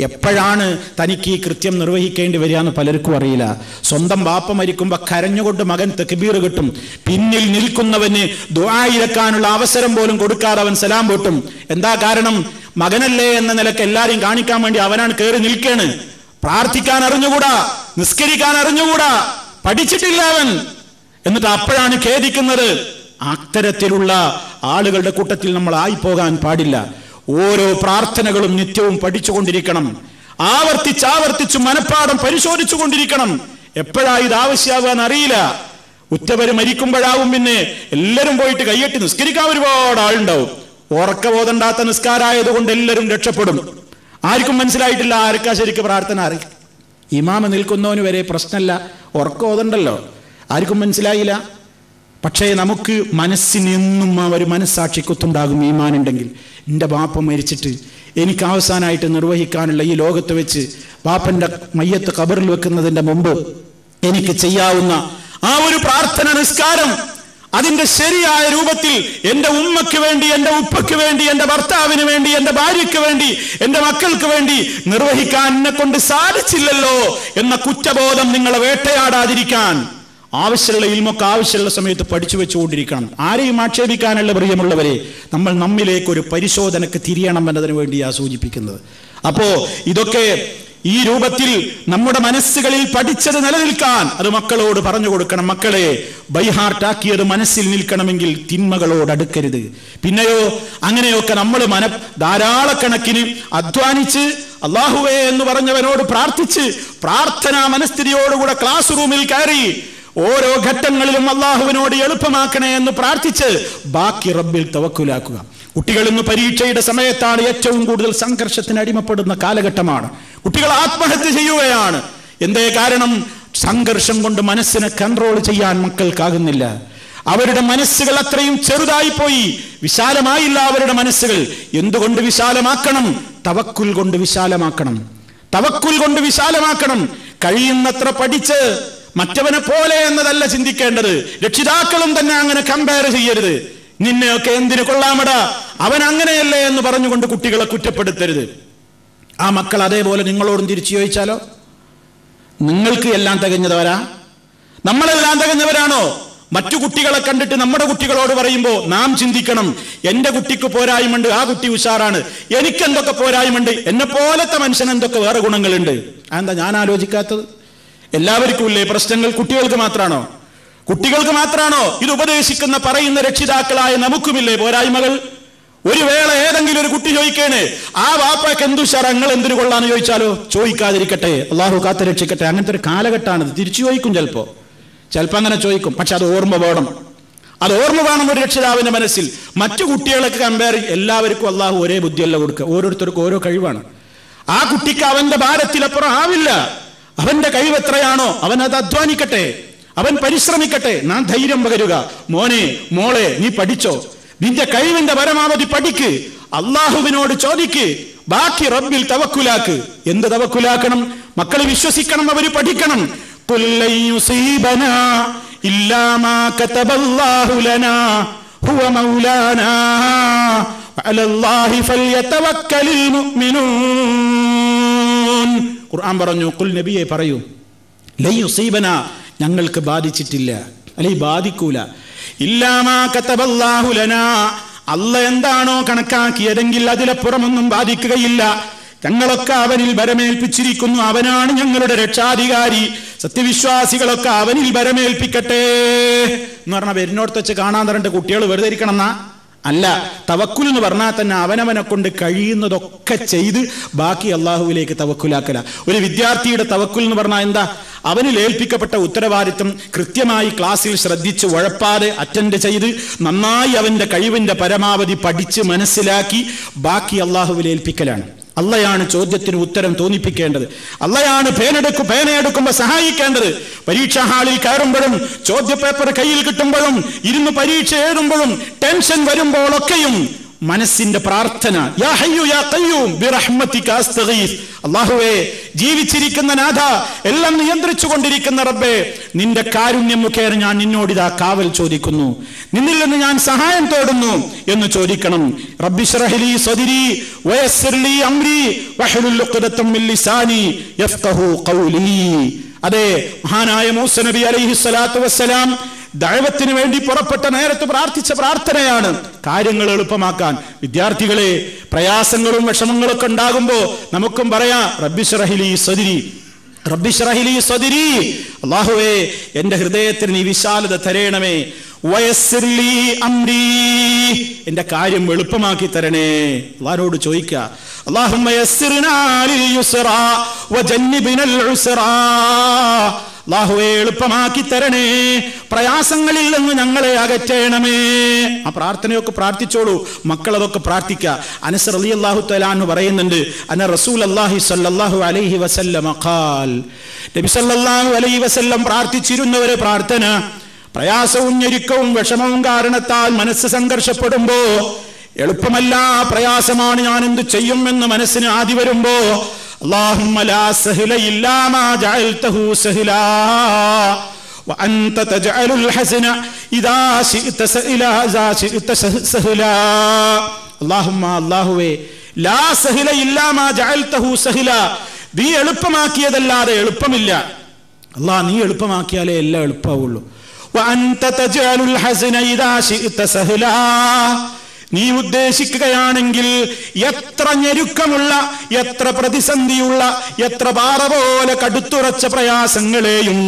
C: എപ്പോഴാണ് തനിക്ക് ഈ കൃത്യം നിർവഹിക്കേണ്ടി വരിക എന്ന് പലർക്കും അറിയില്ല. സ്വന്തം ബാപ്പ മരിക്കുമ്പോൾ കരഞ്ഞുകൊണ്ട് മകൻ തക്ബീർ കിട്ടും, പിന്നിൽ നിൽക്കുന്നവന് ദുആ ഇറക്കാനുള്ള അവസരം പോലും കൊടുക്കാതെ അവൻ സലാം പൊട്ടും. എന്താ കാരണം? മകനല്ലേ എന്ന നിലക്ക് എല്ലാരെയും കാണിക്കാൻ വേണ്ടി അവനാണ് കയറി നിൽക്കാണ്. പ്രാർത്ഥിക്കാൻ അറിഞ്ഞുകൂടാ, നിസ്കരിക്കാൻ അറിഞ്ഞുകൂടാ, പഠിച്ചിട്ടില്ല അവൻ. എന്നിട്ട് അപ്പോഴാണ് ഖേദിക്കുന്നത്. അത്തരത്തിലുള്ള ആളുകളുടെ കൂട്ടത്തിൽ നമ്മൾ ആയിപ്പോകാൻ പാടില്ല. ഓരോ പ്രാർത്ഥനകളും നിത്യവും പഠിച്ചുകൊണ്ടിരിക്കണം. ആവർത്തിച്ച് മനഃപ്പാഠം പരിശോധിച്ചു കൊണ്ടിരിക്കണം. എപ്പോഴാ ഇത് ആവശ്യമാകാൻ അറിയില്ല. ഉറ്റവര് മരിക്കുമ്പോഴാവും പിന്നെ എല്ലാവരും പോയിട്ട് കയ്യെട്ടി നിസ്കരിക്കാൻ ഒരുപാട് ആളുണ്ടാവും. ഉറക്കബോധണ്ടാത്ത നിസ്കാരായത് കൊണ്ട് എല്ലാവരും രക്ഷപ്പെടും. ആർക്കും മനസ്സിലായിട്ടില്ല ആർക്കാ ശരിക്കും പ്രാർത്ഥന അറിയാം. ഇമാമ നിൽക്കുന്നവന് വരെ പ്രശ്നമല്ല, ഉറക്കബോധമുണ്ടല്ലോ, ആർക്കും മനസ്സിലായില്ല. പക്ഷേ നമുക്ക് മനസ്സിനെന്നും ആ ഒരു മനസ്സാക്ഷി കുത്തുണ്ടാകും. ഈമാനുണ്ടെങ്കിൽ എൻ്റെ ബാപ്പ മരിച്ചിട്ട് എനിക്ക് അവസാനമായിട്ട് നിർവഹിക്കാനുള്ള ഈ ലോകത്ത് വെച്ച് ബാപ്പൻ്റെ മയ്യത്ത് ഖബറിൽ വെക്കുന്നതിൻ്റെ മുമ്പ് എനിക്ക് ചെയ്യാവുന്ന ആ ഒരു പ്രാർത്ഥന നിസ്കാരം അതിന്റെ ശരിയായ രൂപത്തിൽ എൻ്റെ ഉമ്മയ്ക്ക് വേണ്ടി, എൻ്റെ ഉപ്പയ്ക്ക് വേണ്ടി, എൻ്റെ ഭർത്താവിന് വേണ്ടി, എൻ്റെ ഭാര്യയ്ക്ക് വേണ്ടി, എൻ്റെ മക്കൾക്ക് വേണ്ടി നിർവഹിക്കാൻ എന്നെ കൊണ്ട് സാധിച്ചില്ലല്ലോ എന്ന കുറ്റബോധം നിങ്ങളെ വേട്ടയാടാതിരിക്കാൻ ആവശ്യമുള്ള ഇൽമൊക്കെ ആവശ്യമുള്ള സമയത്ത് പഠിച്ചു വെച്ചുകൊണ്ടിരിക്കണം. ആരെയും ആക്ഷേപിക്കാനുള്ള പ്രിയമുള്ളവരെ, നമ്മൾ നമ്മിലേക്ക് ഒരു പരിശോധനക്ക് തിരിയണം എന്നതിന് വേണ്ടിയാണ് സൂചിപ്പിക്കുന്നത്. അപ്പോ ഇതൊക്കെ ഈ രൂപത്തിൽ നമ്മുടെ മനസ്സുകളിൽ പഠിച്ചത് നിലനിൽക്കാൻ അത് മക്കളോട് പറഞ്ഞു കൊടുക്കണം. മക്കളെ, ബൈഹാർട്ടാക്കിയത് മനസ്സിൽ നിൽക്കണമെങ്കിൽ തിന്മകളോട് അടുക്കരുത്. പിന്നെയോ അങ്ങനെയൊക്കെ നമ്മൾ ധാരാളക്കണക്കിന് അധ്വാനിച്ച് അല്ലാഹുവേ എന്ന് പറഞ്ഞവനോട് പ്രാർത്ഥിച്ച് പ്രാർത്ഥനാ മനസ്ഥിതിയോടുകൂടെ ക്ലാസ് റൂമിൽ കയറി ഓരോ ഘട്ടങ്ങളിലും അല്ലാഹുവിനോട് എളുപ്പമാക്കണേ എന്ന് പ്രാർത്ഥിച്ച് ബാക്കി റബ്ബിൽ തവക്കുലാക്കുക. കുട്ടികൾ ഇന്ന് പരീക്ഷയുടെ സമയത്താണ് ഏറ്റവും കൂടുതൽ സംഘർഷത്തിന് അടിമപ്പെടുന്ന കാലഘട്ടമാണ്. കുട്ടികൾ ആത്മഹത്യ ചെയ്യുകയാണ്. എന്തേ കാരണം? സംഘർഷം കൊണ്ട് മനസ്സിനെ കൺട്രോൾ ചെയ്യാൻ മക്കൾക്കാകുന്നില്ല. അവരുടെ മനസ്സുകൾ അത്രയും ചെറുതായി പോയി, വിശാലമായില്ല അവരുടെ മനസ്സുകൾ. എന്തുകൊണ്ട് വിശാലമാക്കണം? തവക്കുൽ കൊണ്ട് വിശാലമാക്കണം. തവക്കുൽ കൊണ്ട് വിശാലമാക്കണം. കഴിയുന്നത്ര പഠിച്ച് മറ്റവനെ പോലെ എന്നതല്ല ചിന്തിക്കേണ്ടത്. രക്ഷിതാക്കളും തന്നെ അങ്ങനെ കമ്പയർ ചെയ്യരുത്. നിന്നെയൊക്കെ എന്തിനു കൊള്ളാമടാ, അവൻ അങ്ങനെയല്ലേ എന്ന് പറഞ്ഞുകൊണ്ട് കുട്ടികളെ കുറ്റപ്പെടുത്തരുത്. ആ മക്കൾ അതേപോലെ നിങ്ങളോടും തിരിച്ചു ചോദിച്ചാലോ? നിങ്ങൾക്ക് എല്ലാം തികഞ്ഞവരാ? നമ്മളെല്ലാം തികഞ്ഞവരാണോ? മറ്റു കുട്ടികളെ കണ്ടിട്ട് നമ്മുടെ കുട്ടികളോട് പറയുമ്പോൾ നാം ചിന്തിക്കണം, എന്റെ കുട്ടിക്ക് പോരായ്മണ്ട്, ആ കുട്ടി ഉഷാറാണ്, എനിക്കെന്തൊക്കെ പോരായ്മണ്ട്, എന്നെ പോലത്തെ മനുഷ്യൻ എന്തൊക്കെ വേറെ ഗുണങ്ങളുണ്ട്. അതെന്താ ഞാൻ ആലോചിക്കാത്തത്? എല്ലാവർക്കും ഇല്ലേ പ്രശ്നങ്ങൾ? കുട്ടികൾക്ക് മാത്രാണോ? കുട്ടികൾക്ക് മാത്രാണോ? ഇത് ഉപദേശിക്കുന്ന പറയുന്ന രക്ഷിതാക്കളായ നമുക്കുമില്ലേ പോരായ്മകൾ? ഒരു വേള ഏതെങ്കിലും ഒരു കുട്ടി ചോദിക്കേണ്, ആ വാപ്പയ്ക്ക് എന്തുഷാർ, നിങ്ങൾ എന്തിനു കൊള്ളാന്ന് ചോദിച്ചാലോ? ചോദിക്കാതിരിക്കട്ടെ, അള്ളാഹു കാത്തു രക്ഷിക്കട്ടെ. അങ്ങനത്തെ ഒരു കാലഘട്ടമാണിത്. തിരിച്ചു ചോദിക്കും, ചിലപ്പോ അങ്ങനെ ചോദിക്കും. പക്ഷെ അത് ഓർമ്മ വേണം. അത് ഓർമ്മ വേണം ഒരു രക്ഷിതാവിന്റെ മനസ്സിൽ. മറ്റു കുട്ടികളൊക്കെ കമ്പയർ, എല്ലാവർക്കും അള്ളാഹു ഒരേ ബുദ്ധിയല്ല കൊടുക്കുക. ഓരോരുത്തർക്കും ഓരോ കഴിവാണ്. ആ കുട്ടിക്ക് അവന്റെ ഭാരത്തിലപ്പുറം ആവില്ല. അവന്റെ കഴിവ് എത്രയാണോ അവൻ അത് അധ്വാനിക്കട്ടെ, അവൻ പരിശ്രമിക്കട്ടെ. നാം ധൈര്യം പകരുക, മോനെ മോളെ നീ പഠിച്ചോ, നിന്റെ കഴിവിന്റെ പരമാവധി പഠിക്ക്, അള്ളാഹുവിനോട് ചോദിക്ക്, ബാക്കി റബ്ബിൽ തവക്കുലാക്ക്. എന്ത് തവക്കുലാക്കണം? മക്കൾ വിശ്വസിക്കണം, അവര് പഠിക്കണം. ഖുൽ യുസീബനാ ഇല്ലാ മാ കതബല്ലാഹു ലനാ ഹുവ മൗലാനാ വഅലല്ലാഹി ഫൽയതവക്കലിൽ മുഅ്മിനൂൻ. ഖുർആൻ പറഞ്ഞു, ഖുൽ നബിയെ പറയൂ, ലൻ യുസീബനാ ഞങ്ങൾക്ക് ബാധിച്ചിട്ടില്ല, അല്ലെങ്കിൽ ബാധിക്കൂല, ഇല്ലാ മാ കതബല്ലാഹു ലനാ അല്ലാഹ് എന്താണോ കണക്കാക്കിയതെങ്കിൽ അതിലപ്പുറമൊന്നും ബാധിക്കുകയില്ല. ഞങ്ങളൊക്കെ അവനിൽ ഭരമേൽപ്പിച്ചിരിക്കുന്നു, അവനാണ് ഞങ്ങളുടെ രക്ഷാധികാരി. സത്യവിശ്വാസികളൊക്കെ അവനിൽ ഭരമേൽപ്പിക്കട്ടെ എന്ന് പറഞ്ഞാൽ വരുന്നോടത്ത് വെച്ച് കാണാൻ തരേണ്ട കുട്ടികൾ വെറുതെ ഇരിക്കണം എന്നാ അല്ല. തവക്കുൽ എന്ന് പറഞ്ഞാൽ തന്നെ അവനവനെ കൊണ്ട് കഴിയുന്നതൊക്കെ ചെയ്ത് ബാക്കി അള്ളാഹുവിലേക്ക് തവക്കുലാക്കല. ഒരു വിദ്യാർത്ഥിയുടെ തവക്കുൽ എന്ന് പറഞ്ഞാൽ എന്താ? അവനിൽ ഏൽപ്പിക്കപ്പെട്ട ഉത്തരവാദിത്വം കൃത്യമായി ക്ലാസ്സിൽ ശ്രദ്ധിച്ച് ഉഴപ്പാതെ അറ്റൻഡ് ചെയ്ത് നന്നായി അവന്റെ കഴിവിന്റെ പരമാവധി പഠിച്ച് മനസ്സിലാക്കി ബാക്കി അള്ളാഹുവിൽ ഏൽപ്പിക്കലാണ്. അള്ളയാണ് ചോദ്യത്തിന് ഉത്തരം തോന്നിപ്പിക്കേണ്ടത്. അള്ളയാണ് പേനയെടുക്കുമ്പോൾ സഹായിക്കേണ്ടത്. പരീക്ഷാ ഹാളിൽ കയറുമ്പോഴും ചോദ്യപേപ്പർ കയ്യിൽ കിട്ടുമ്പോഴും ഇരുന്ന് പരീക്ഷ എഴുതുമ്പോഴും ടെൻഷൻ വരുമ്പോഴൊക്കെയും മനസ്സിന്റെ പ്രാർത്ഥന. യാ ഹയ്യു യാ ഖയ്യൂം ബിറഹ്മതിക അസ്തഗീസ്. അല്ലാഹുവേ, ജീവിച്ചിരിക്കുന്ന നാഥ, എല്ലാം നിയന്ത്രിച്ചു കൊണ്ടിരിക്കുന്ന റബ്ബേ, നിന്റെ കാരുണ്യം മുഖേന ഞാൻ നിന്നോടിതാ കാവൽ ചോദിക്കുന്നു, നിന്നിൽ നിന്ന് ഞാൻ സഹായം തേടുന്നു എന്ന് ചോദിക്കണം. റബ്ബിശ്റഹ് ലീ സദ്രി വയസ്സിർ ലീ അംരി വഹ്ലുൽ ഉഖ്ദതം മിൻ ലിസാനി യഫ്ഖഹു ഖൗലി. അതെ, മഹാനായ മൂസ നബി അലൈഹിസ്സലാത്തു വസ്സലാം ദഅവത്തിന് വേണ്ടി പുറപ്പെട്ട നേരത്ത് പ്രാർത്ഥിച്ച പ്രാർത്ഥനയാണ് കാര്യങ്ങൾ എളുപ്പമാക്കാൻ. വിദ്യാർത്ഥികളെ, പ്രയാസങ്ങളും വിഷമങ്ങളൊക്കെ ഉണ്ടാകുമ്പോ നമുക്കും പറയാം റബ്ബിശ്റഹ് ലീ സദ്രി, റബ്ബിശ്റഹ് ലീ സദ്രി. അല്ലാഹുവേ, എന്റെ ഹൃദയത്തിന് നീ വിശാലത തരണമേ. വയസ്സിർ ലീ അംരി, എന്റെ കാര്യം എളുപ്പമാക്കി തരണേ. അല്ലാഹുവോട് ചോദിക്കുക, അല്ലാഹുമ്മ യസ്സിർനാ ലിൽ യുസ്റാ വജന്നിബ്നൽ ഉസ്റാ. അല്ലാഹുവേ, എളുപ്പമാക്കി തരണേ, പ്രയാസങ്ങളിൽ നിന്ന് ഞങ്ങളെ അകറ്റണമേ. ആ പ്രാർത്ഥനയൊക്കെ പ്രാർത്ഥിച്ചോളൂ, മക്കളതൊക്കെ പ്രാർത്ഥിക്കുക. അനസ് റളിയല്ലാഹു തആല അൻഹു പറയുന്നുണ്ട്, അന റസൂലുള്ളാഹി സ്വല്ലല്ലാഹു അലൈഹി വസല്ലം ഖാൽ, നബി സല്ലല്ലാഹു അലൈഹി വസല്ലം പ്രാർത്ഥിച്ചിരുന്ന ഒരു പ്രാർത്ഥന, പ്രയാസവും ഞെരുക്കവും വിഷമവും കാരണത്താൽ മനസ്സ് സംഘർഷപ്പെടുമ്പോ, എളുപ്പമല്ല പ്രയാസമാണ്, ഞാൻ എന്ത് ചെയ്യും എന്ന് മനസ്സിന് ആദി വരുമ്പോ, അല്ലാഹുമ്മ ലാ സഹല ഇല്ലാ മാ ജഅൽതഹു സഹലാ വഅൻത തജഅലുൽ ഹസന ഇദാ ശിഅത സഹലാ. അല്ലാഹുമ്മ, അല്ലാഹുവേ, ലാ സഹല ഇല്ലാ മാ ജഅൽതഹു സഹലാ, നീ എളുപ്പമാക്കിയതല്ലാതെ എളുപ്പമില്ല. അല്ലാഹ്, നീ എളുപ്പമാക്കിയാലേ എല്ലാം എളുപ്പമാവുള്ളൂ. വഅൻത തജഅലുൽ ഹസന ഇദാ ശിഅത സഹലാ, നീ ഉദ്ദേശിക്കുകയാണെങ്കിൽ എത്ര ഞെരുക്കമുള്ള, എത്ര പ്രതിസന്ധിയുള്ള, എത്ര പാറ പോലെ കടുത്തുറച്ച പ്രയാസങ്ങളെയും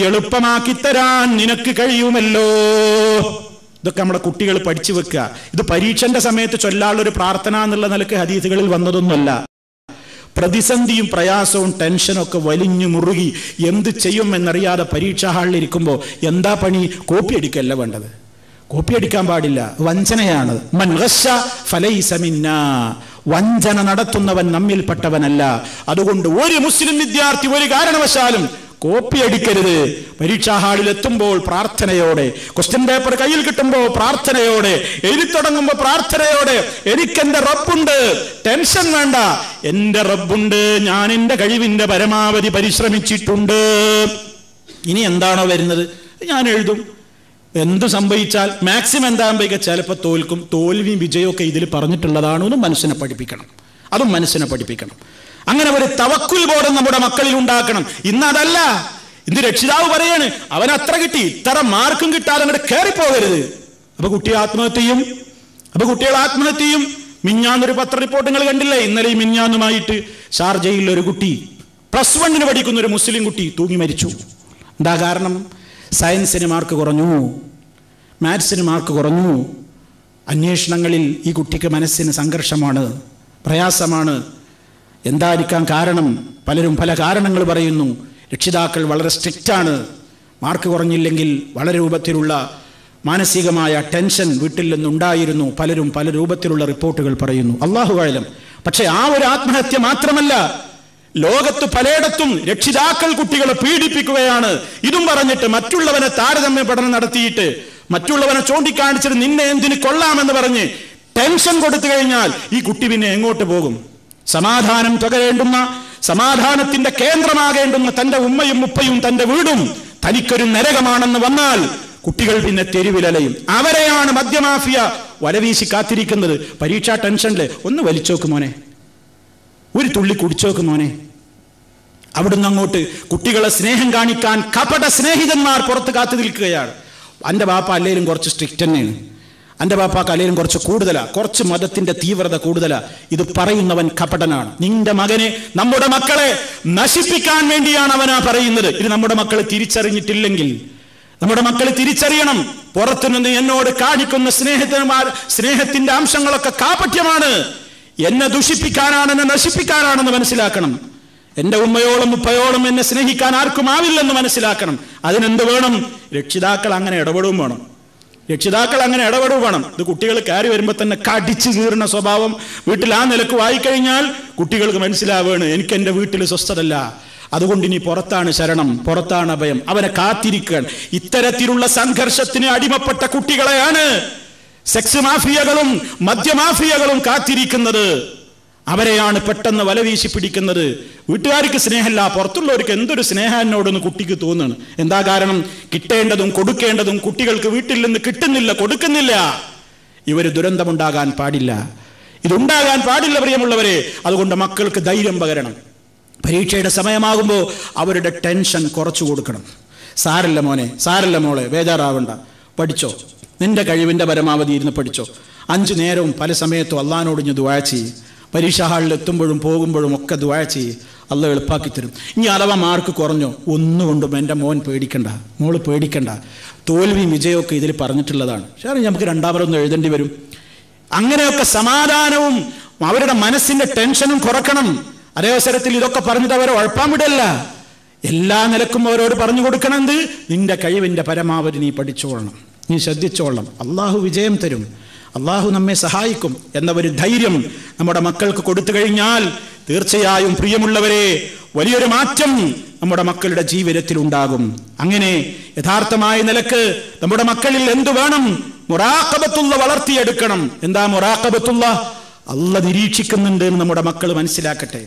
C: എളുപ്പമാക്കി തരാൻ നിനക്ക് കഴിയുമല്ലോ. ഇതൊക്കെ നമ്മുടെ കുട്ടികൾ പഠിച്ചു വെക്കുക. ഇത് പരീക്ഷന്റെ സമയത്ത് ചൊല്ലാനുള്ളൊരു പ്രാർത്ഥന എന്നുള്ള നിലക്ക് ഹദീസുകളിൽ വന്നതൊന്നുമല്ല. പ്രതിസന്ധിയും പ്രയാസവും ടെൻഷനൊക്കെ വലിഞ്ഞു മുറുകി എന്ത് ചെയ്യും എന്നറിയാതെ പരീക്ഷാ ഹാളിലിരിക്കുമ്പോൾ എന്താ പണി? കോപ്പി അടിക്കല്ല വേണ്ടത്. കോപ്പി അടിക്കാൻ പാടില്ല, വഞ്ചനയാണ്. മൻ ഗശ്ശ ഫലൈസ മിന്നാ, വഞ്ചന നടത്തുന്നവൻ നമ്മിൽപ്പെട്ടവനല്ല. അതുകൊണ്ട് ഒരു മുസ്ലിം വിദ്യാർത്ഥി ഒരു കാരണവശാലും കോപ്പി അടിക്കരുത്. പരീക്ഷാ ഹാളിൽ എത്തുമ്പോൾ പ്രാർത്ഥനയോടെ, ക്വസ്റ്റ്യൻ പേപ്പർ കയ്യിൽ കിട്ടുമ്പോൾ പ്രാർത്ഥനയോടെ, എഴുതി തുടങ്ങുമ്പോൾ പ്രാർത്ഥനയോടെ, എനിക്കെന്റെ റബ്ബുണ്ട്, ടെൻഷൻ വേണ്ട, എന്റെ റബ്ബുണ്ട്, ഞാൻ എന്റെ കഴിവിന്റെ പരമാവധി പരിശ്രമിച്ചിട്ടുണ്ട്. ഇനി എന്താണോ വരുന്നത് ഞാൻ എഴുതും. എന്ത് സംഭവിച്ചാൽ മാക്സിമം എന്താ സംഭവിക്കുക, ചിലപ്പോൾ തോൽക്കും. തോൽവിയും വിജയമൊക്കെ ഇതിൽ പറഞ്ഞിട്ടുള്ളതാണെന്നും മനസ്സിനെ പഠിപ്പിക്കണം. അതും മനസ്സിനെ പഠിപ്പിക്കണം. അങ്ങനെ ഒരു തവക്കുൽ ബോധം നമ്മുടെ മക്കളിൽ ഉണ്ടാക്കണം. ഇന്നതല്ല, ഇന്ന് രക്ഷിതാവ് പറയാണ് അവൻ അത്ര കിട്ടി, ഇത്ര മാർക്കും കിട്ടാതെ അങ്ങോട്ട് കയറിപ്പോകരുത്. അപ്പൊ കുട്ടികൾ ആത്മഹത്യയും. മിഞ്ഞാന്നൊരു പത്ര റിപ്പോർട്ട് നിങ്ങൾ കണ്ടില്ലേ? ഇന്നലെയും മിഞ്ഞാന്നുമായിട്ട് ഷാർജയിൽ ഒരു കുട്ടി, +1 പഠിക്കുന്ന ഒരു മുസ്ലിം കുട്ടി തൂങ്ങി മരിച്ചു. എന്താ കാരണം? സയൻസിന് മാർക്ക് കുറഞ്ഞു, മാത്സിന് മാർക്ക് കുറഞ്ഞു. അന്വേഷണങ്ങളിൽ ഈ കുട്ടിക്ക് മനസ്സിന് സംഘർഷമാണ്, പ്രയാസമാണ്. എന്തായിരിക്കാം കാരണം? പലരും പല കാരണങ്ങൾ പറയുന്നു. രക്ഷിതാക്കൾ വളരെ സ്ട്രിക്റ്റാണ്. മാർക്ക് കുറഞ്ഞില്ലെങ്കിൽ വളരെ രൂപത്തിലുള്ള മാനസികമായ ടെൻഷൻ വീട്ടിൽ നിന്നുണ്ടായിരുന്നു. പലരും പല രൂപത്തിലുള്ള റിപ്പോർട്ടുകൾ പറയുന്നു. അല്ലാഹു അഅലം. പക്ഷെ ആ ഒരു ആത്മഹത്യ മാത്രമല്ല, ലോകത്ത് പലയിടത്തും രക്ഷിതാക്കൾ കുട്ടികളെ പീഡിപ്പിക്കുകയാണ്. ഇതും പറഞ്ഞിട്ട് മറ്റുള്ളവനെ താരതമ്യ പഠനം നടത്തിയിട്ട്, മറ്റുള്ളവനെ ചൂണ്ടിക്കാണിച്ചിട്ട് നിന്നെ എന്തിന് കൊള്ളാമെന്ന് പറഞ്ഞ് ടെൻഷൻ കൊടുത്തു കഴിഞ്ഞാൽ ഈ കുട്ടി പിന്നെ എങ്ങോട്ട് പോകും? സമാധാനം തുകരേണ്ടുന്ന, സമാധാനത്തിന്റെ കേന്ദ്രമാകേണ്ടുന്ന തന്റെ ഉമ്മയും ഉപ്പയും തന്റെ വീടും തനിക്കൊരു നരകമാണെന്ന് വന്നാൽ കുട്ടികൾ പിന്നെ തെരുവിലലയും. അവരെയാണ് മദ്യമാഫിയ വലവീശി കാത്തിരിക്കുന്നത്. പരീക്ഷാ ടെൻഷനില് ഒന്ന് വലിച്ചോക്ക് മോനെ, ഒരു തുള്ളി കുടിച്ചോക്ക് മോനെ. അവിടുന്ന് അങ്ങോട്ട് കുട്ടികളെ സ്നേഹം കാണിക്കാൻ കപട സ്നേഹിതന്മാർ പുറത്ത് കാത്തു നിൽക്കുകയാണ്. എൻ്റെ ബാപ്പ അല്ലെങ്കിലും കുറച്ച് സ്ട്രിക്റ്റ് തന്നെയാണ്, എൻ്റെ ബാപ്പാക്ക് അല്ലെങ്കിലും കുറച്ച് കൂടുതലാണ്, കുറച്ച് മതത്തിന്റെ തീവ്രത കൂടുതലാണ്. ഇത് പറയുന്നവൻ കപടനാണ്. നിന്റെ മകനെ, നമ്മുടെ മക്കളെ നശിപ്പിക്കാൻ വേണ്ടിയാണ് അവനാ പറയുന്നത്. ഇത് നമ്മുടെ മക്കൾ തിരിച്ചറിഞ്ഞിട്ടില്ലെങ്കിൽ, നമ്മുടെ മക്കൾ തിരിച്ചറിയണം. പുറത്തുനിന്ന് എന്നോട് കാണിക്കുന്ന സ്നേഹത്തിന്റെ അംശങ്ങളൊക്കെ കാപട്യമാണ്. എന്നെ ദുഷിപ്പിക്കാനാണ്, എന്നെ നശിപ്പിക്കാനാണെന്ന് മനസ്സിലാക്കണം. എന്റെ ഉമ്മയോളം ഉപ്പയോളം എന്നെ സ്നേഹിക്കാൻ ആർക്കും ആവില്ലെന്ന് മനസ്സിലാക്കണം. അതിനെന്ത് വേണം? രക്ഷിതാക്കൾ അങ്ങനെ ഇടപെടുകയും വേണം. ഇത് കുട്ടികൾ കയറി വരുമ്പോൾ തന്നെ കടിച്ചു കീറുന്ന സ്വഭാവം വീട്ടിൽ ആ നിലക്ക് വായിക്കഴിഞ്ഞാൽ കുട്ടികൾക്ക് മനസ്സിലാവുകയാണ് എനിക്ക് എൻ്റെ വീട്ടിൽ സ്വസ്ഥതല്ല, അതുകൊണ്ട് ഇനി പുറത്താണ് ശരണം, പുറത്താണ് അഭയം. അവനെ കാത്തിരിക്കുകയാണ്. ഇത്തരത്തിലുള്ള സംഘർഷത്തിന് അടിമപ്പെട്ട കുട്ടികളെയാണ് സെക്സ് മാഫിയകളും മദ്യമാഫിയകളും കാത്തിരിക്കുന്നത്. അവരെയാണ് പെട്ടെന്ന് വലവീശി പിടിക്കുന്നത്. വീട്ടുകാർക്ക് സ്നേഹമല്ല, പുറത്തുള്ളവർക്ക് എന്തൊരു സ്നേഹം എന്നോടൊന്ന് കുട്ടിക്ക് തോന്നുന്നു. എന്താ കാരണം? കിട്ടേണ്ടതും കൊടുക്കേണ്ടതും കുട്ടികൾക്ക് വീട്ടിൽ നിന്ന് കിട്ടുന്നില്ല, കൊടുക്കുന്നില്ല. ഇവര് ദുരന്തമുണ്ടാകാൻ പാടില്ല, ഇതുണ്ടാകാൻ പാടില്ല പ്രിയമുള്ളവരെ. അതുകൊണ്ട് മക്കൾക്ക് ധൈര്യം പകരണം. പരീക്ഷയുടെ സമയമാകുമ്പോൾ അവരുടെ ടെൻഷൻ കുറച്ചു കൊടുക്കണം. സാരല്ല മോനെ, സാരല്ല മോളെ, ബേജാറാവണ്ട, പഠിച്ചോ, നിന്റെ കഴിവിന്റെ പരമാവധി ഇരുന്ന് പഠിച്ചോ. 5 നേരവും പല സമയത്തും അള്ളാഹിനോട് ഇഞ്ഞ് ദുആ ചെയ്യ്. പരീക്ഷാ ഹാളിൽ എത്തുമ്പോഴും പോകുമ്പോഴും ഒക്കെ ദുആ ചെയ്യ്, അള്ളാഹ് എളുപ്പാക്കി തരും. ഇനി അഥവാ മാർക്ക് കുറഞ്ഞോ, ഒന്നുകൊണ്ടും എൻ്റെ മോൻ പേടിക്കണ്ട, മോള് പേടിക്കണ്ട. തോൽവിയും വിജയമൊക്കെ ഇതിൽ പറഞ്ഞിട്ടുള്ളതാണ്. പക്ഷേ നമുക്ക് രണ്ടാമതൊന്നും എഴുതേണ്ടി വരും. അങ്ങനെയൊക്കെ സമാധാനവും അവരുടെ മനസ്സിന്റെ ടെൻഷനും കുറക്കണം. അതേ അവസരത്തിൽ ഇതൊക്കെ പറഞ്ഞിട്ട് അവരെ ഉഴപ്പാൻ വിടല്ല. എല്ലാ നിലക്കും അവരോട് പറഞ്ഞു കൊടുക്കണം, എന്ത്? നിന്റെ കഴിവിന്റെ പരമാവധി നീ പഠിച്ചോളണം, നീ ശ്രദ്ധിച്ചോളണം. അള്ളാഹു വിജയം തരും, അള്ളാഹു നമ്മെ സഹായിക്കും എന്ന ഒരു ധൈര്യം നമ്മുടെ മക്കൾക്ക് കൊടുത്തു കഴിഞ്ഞാൽ തീർച്ചയായും പ്രിയമുള്ളവരെ വലിയൊരു മാറ്റം നമ്മുടെ മക്കളുടെ ജീവിതത്തിൽ ഉണ്ടാകും. അങ്ങനെ യഥാർത്ഥമായ നിലക്ക് നമ്മുടെ മക്കളിൽ എന്തു വേണം? മുറാഖബത്തുള്ള വളർത്തിയെടുക്കണം. എന്താ മുറാഖബത്തുള്ള? അല്ലാഹ് നിരീക്ഷിക്കുന്നുണ്ട് എന്ന് നമ്മുടെ മക്കൾ മനസ്സിലാക്കട്ടെ.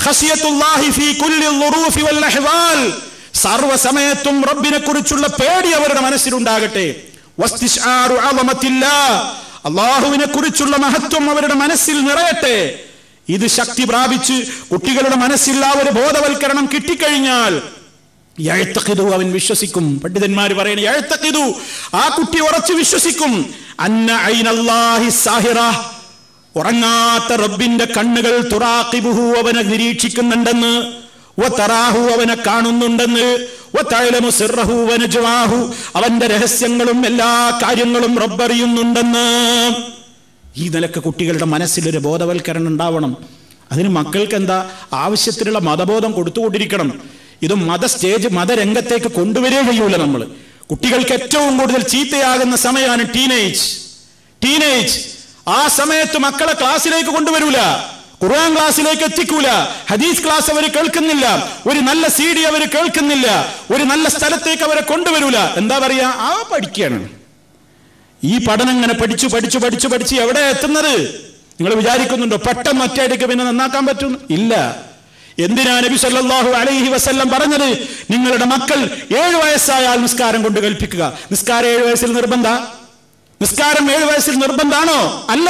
C: ഖശിയത്തുല്ലാഹി ഫീ കുല്ലി ളുറൂഫി വൽ അഹ്വാൽ, സർവ്വസമയത്തും റബ്ബിനെ കുറിച്ചുള്ള പേടി അവരുടെ മനസ്സിലുണ്ടാകട്ടെ. വസ്തിശ്ആറു അളമത്തില്ലാഹ്, അല്ലാഹുവിനെ കുറിച്ചുള്ള മഹത്വം അവരുടെ മനസ്സിൽ നിറയട്ടെ. ഇത് ശക്തി പ്രാപിച്ച് കുട്ടികളുടെ മനസ്സിൽ ആ ഒരു ബോധവൽക്കരണം കിട്ടിക്കഴിഞ്ഞാൽ യഅ്തഖിദു, അവൻ വിശ്വസിക്കും. പണ്ഡിതന്മാർ പറയുന്നു യഅ്തഖിദു, ആ കുട്ടി ഉറച്ചു വിശ്വസിക്കും. അന്ന ഐനല്ലാഹി സാഹിറ, ഉറങ്ങാത്ത റബ്ബിന്റെ കണ്ണുകൾ തുറാഖിബുഹു, അവനെ നിരീക്ഷിക്കുന്നുണ്ടെന്ന്. വതറാഹു, അവനെ കാണുന്നുണ്ടെന്ന്. വതഅലമു സിർറഹു വനജ്വാഹു, അവന്റെ രഹസ്യങ്ങളും എല്ലാ കാര്യങ്ങളും റബ്ബ് അറിയുന്നുണ്ടെന്ന്. ഈ നിലക്ക് കുട്ടികളുടെ മനസ്സിലൊരു ബോധവൽക്കരണം ഉണ്ടാവണം. അതിന് മക്കൾക്ക് എന്താ ആവശ്യത്തിനുള്ള മതബോധം കൊടുത്തുകൊണ്ടിരിക്കണം. ഇത് മതരംഗത്തേക്ക് കൊണ്ടുവരേ കഴിയൂല നമ്മൾ. കുട്ടികൾക്ക് ഏറ്റവും കൂടുതൽ ചീത്തയാകുന്ന സമയമാണ് ടീനേജ്. ആ സമയത്ത് മക്കളെ ക്ലാസ്സിലേക്ക് കൊണ്ടുവരൂല, ഖുർആൻ ക്ലാസ്സിലേക്ക് എത്തിക്കൂല, ഹദീസ് ക്ലാസ് അവർ കേൾക്കുന്നില്ല, ഒരു നല്ല CD അവർ കേൾക്കുന്നില്ല, ഒരു നല്ല സ്ഥലത്തേക്ക് അവരെ കൊണ്ടുവരൂല. എന്താ പറയാ? ആ പഠിക്കുകയാണ്. ഈ പഠനം ഇങ്ങനെ പഠിച്ച് എവിടെ എത്തുന്നത്? നിങ്ങൾ വിചാരിക്കുന്നുണ്ടോ പെട്ടെന്ന് ഒറ്റയടിക്ക് പിന്നെ നന്നാക്കാൻ പറ്റും? ഇല്ല. എന്തിനാ നബി സല്ലല്ലാഹു അലൈഹി വസല്ലം പറഞ്ഞത്? നിങ്ങളുടെ മക്കൾ 7 വയസ്സായാൽ നിസ്കാരം കൊണ്ട് കൽപ്പിക്കുക. നിസ്കാരം 7 വയസ്സിൽ നിർബന്ധാണോ? അല്ല.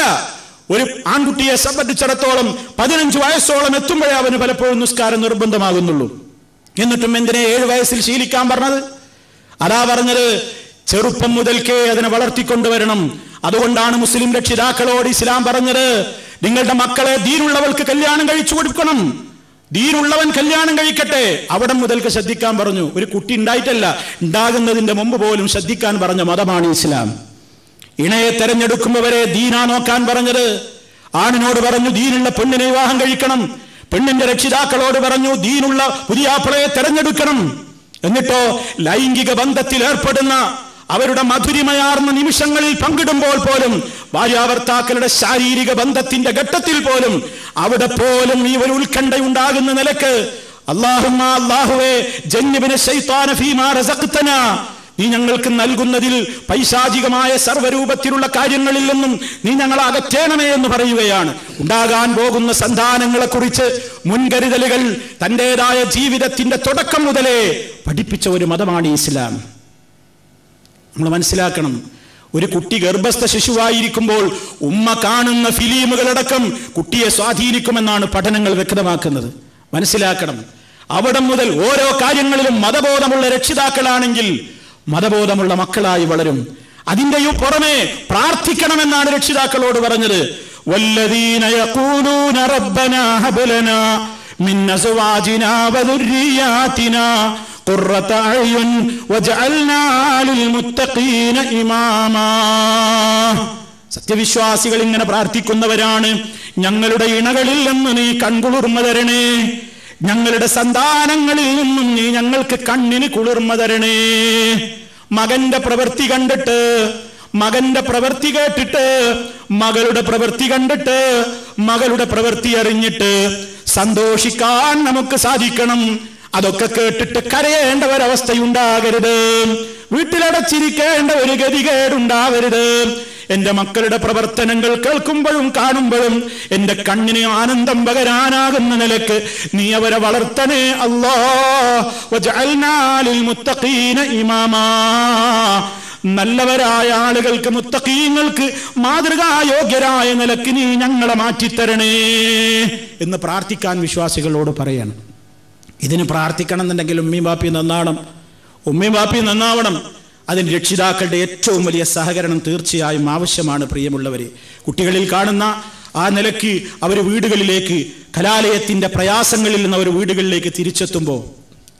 C: ഒരു ആൺകുട്ടിയെ സംബന്ധിച്ചിടത്തോളം 15 വയസ്സോളം എത്തുമ്പോഴേ അവന് പലപ്പോഴും നിസ്കാരം നിർബന്ധമാകുന്നുള്ളൂ. എന്നിട്ടും എന്തിനെ 7 വയസ്സിൽ ശീലിക്കാൻ പറഞ്ഞത്? അതാ പറഞ്ഞത്, ചെറുപ്പം മുതൽക്കേ അതിനെ വളർത്തിക്കൊണ്ടുവരണം. അതുകൊണ്ടാണ് മുസ്ലിം രക്ഷിതാക്കളോട് ഇസ്ലാം പറഞ്ഞത്, നിങ്ങളുടെ മക്കളെ ദീനുള്ളവൾക്ക് കല്യാണം കഴിച്ചു കൊടുക്കണം. ദീനുള്ളവൻ കല്യാണം കഴിക്കട്ടെ. അവിടെ മുതൽക്ക് ശ്രദ്ധിക്കാൻ പറഞ്ഞു. ഒരു കുട്ടി ഉണ്ടായിട്ടല്ല, ഉണ്ടാകുന്നതിന്റെ മുമ്പ് പോലും ശ്രദ്ധിക്കാൻ പറഞ്ഞ മതമാണ് ഇസ്ലാം. ഇണയെ തെരഞ്ഞെടുക്കുമ്പവരെ ദീനാ നോക്കാൻ പറഞ്ഞത്. ആണിനോട് പറഞ്ഞു ദീനുള്ള പെണ്ണിനെ വിവാഹം കഴിക്കണം. പെണ്ണിന്റെ രക്ഷിതാക്കളോട് പറഞ്ഞു ദീനുള്ള പുതിയാപ്പിളയെ തെരഞ്ഞെടുക്കണം. എന്നിട്ടോ ലൈംഗിക ബന്ധത്തിൽ ഏർപ്പെടുന്ന അവരുടെ മധുരിമയാർന്ന നിമിഷങ്ങളിൽ പങ്കിടുമ്പോൾ പോലും, ഭാര്യാഭർത്താക്കളുടെ ശാരീരിക ബന്ധത്തിന്റെ ഘട്ടത്തിൽ പോലും, അവിടെ പോലും ഈ ഒരു ഉത്കണ്ഠയുണ്ടാകുന്ന നിലക്ക് അല്ലാഹുവേ ജന്നിബ്ന ശൈത്താന ഫീമാ റസഖ്തനാ, നീ ഞങ്ങൾക്ക് നൽകുന്നതിൽ പൈശാചികമായ സർവ്വരൂപത്തിലുള്ള കാര്യങ്ങളിൽ നിന്നും നീ ഞങ്ങളെ അകറ്റേണമേ എന്ന് പറയുകയാണ്. ഉണ്ടാകാൻ പോകുന്ന സന്താനങ്ങളെ കുറിച്ച് മുൻകരുതലുകൾ തന്റേതായ ജീവിതത്തിന്റെ തുടക്കം മുതലേ പഠിപ്പിച്ച ഒരു മതമാണ് ഇസ്ലാം. നമ്മൾ മനസ്സിലാക്കണം, ഒരു കുട്ടി ഗർഭസ്ഥ ശിശുവായിരിക്കുമ്പോൾ ഉമ്മ കാണുന്ന ഫിലിമുകളടക്കം കുട്ടിയെ സ്വാധീനിക്കുമെന്നാണ് പഠനങ്ങൾ വ്യക്തമാക്കുന്നത്. മനസ്സിലാക്കണം. അവിടെ മുതൽ ഓരോ കാര്യങ്ങളിലും മതബോധമുള്ള രക്ഷിതാക്കളാണെങ്കിൽ മതബോധമുള്ള മക്കളായി വളരും. അതിന്റെയും പുറമെ പ്രാർത്ഥിക്കണമെന്നാണ് രക്ഷിതാക്കളോട് പറഞ്ഞത്. വല്ലദീന യഖൂലൂന റബ്ബനാ ഹബ് ലനാ മിൻ അസ്വാജിനാ വദുർരിയാതിനാ ഖുർറത അയ്യുൻ വജഅൽനാ ലിൽമുത്തഖീന ഇമാമാ. സത്യവിശ്വാസികൾ ഇങ്ങനെ പ്രാർത്ഥിക്കുന്നവരാണ്, ഞങ്ങളുടെ ഇണകളിൽ നിന്ന് നീ കൺകുളിർമ തരണേ, ഞങ്ങളുടെ സന്താനങ്ങളിൽ നിന്നും നീ ഞങ്ങൾക്ക് കണ്ണിന് കുളിർമ തരണേ. മകന്റെ പ്രവൃത്തി കണ്ടിട്ട്, മകന്റെ പ്രവൃത്തി കേട്ടിട്ട്, മകളുടെ പ്രവൃത്തി കണ്ടിട്ട്, മകളുടെ പ്രവൃത്തി അറിഞ്ഞിട്ട് സന്തോഷിക്കാൻ നമുക്ക് സാധിക്കണം. അതൊക്കെ കേട്ടിട്ട് കരയേണ്ട ഒരവസ്ഥയുണ്ടാകരുത്, വീട്ടിലടച്ചിരിക്കേണ്ട ഒരു ഗതികേടുണ്ടാവരുത്. എന്റെ മക്കളുടെ പ്രവർത്തനങ്ങൾ കേൾക്കുമ്പോഴും കാണുമ്പോഴും എന്റെ കണ്ണിന് ആനന്ദം പകരാനാകുന്ന നിലക്ക് നീ അവരെ വളർത്തണേ അല്ലാഹ്. വജഅൽനാ ലിൽ മുത്തഖീന ഇമാമാ, നല്ലവരായ ആളുകൾക്ക്, മുത്തഖീങ്ങൾക്ക് മാതൃകായോഗ്യരായ നിലക്ക് നീ ഞങ്ങളെ മാറ്റിത്തരണേ എന്ന് പ്രാർത്ഥിക്കാൻ വിശ്വാസികളോട് പറയണം. ഇതിന് പ്രാർത്ഥിക്കണം എന്നുണ്ടെങ്കിൽ ഉമ്മയും ബാപ്പയും നന്നാവണം, ഉമ്മയും ബാപ്പയും നന്നാവണം. അതിന് രക്ഷിതാക്കളുടെ ഏറ്റവും വലിയ സഹകരണം തീർച്ചയായും ആവശ്യമാണ്. പ്രിയമുള്ളവരെ, കുട്ടികളിൽ കാണുന്ന ആ നിലയ്ക്ക് അവർ വീടുകളിലേക്ക്, കലാലയത്തിന്റെ പ്രയാസങ്ങളിൽ നിന്ന് അവർ വീടുകളിലേക്ക് തിരിച്ചെത്തുമ്പോൾ,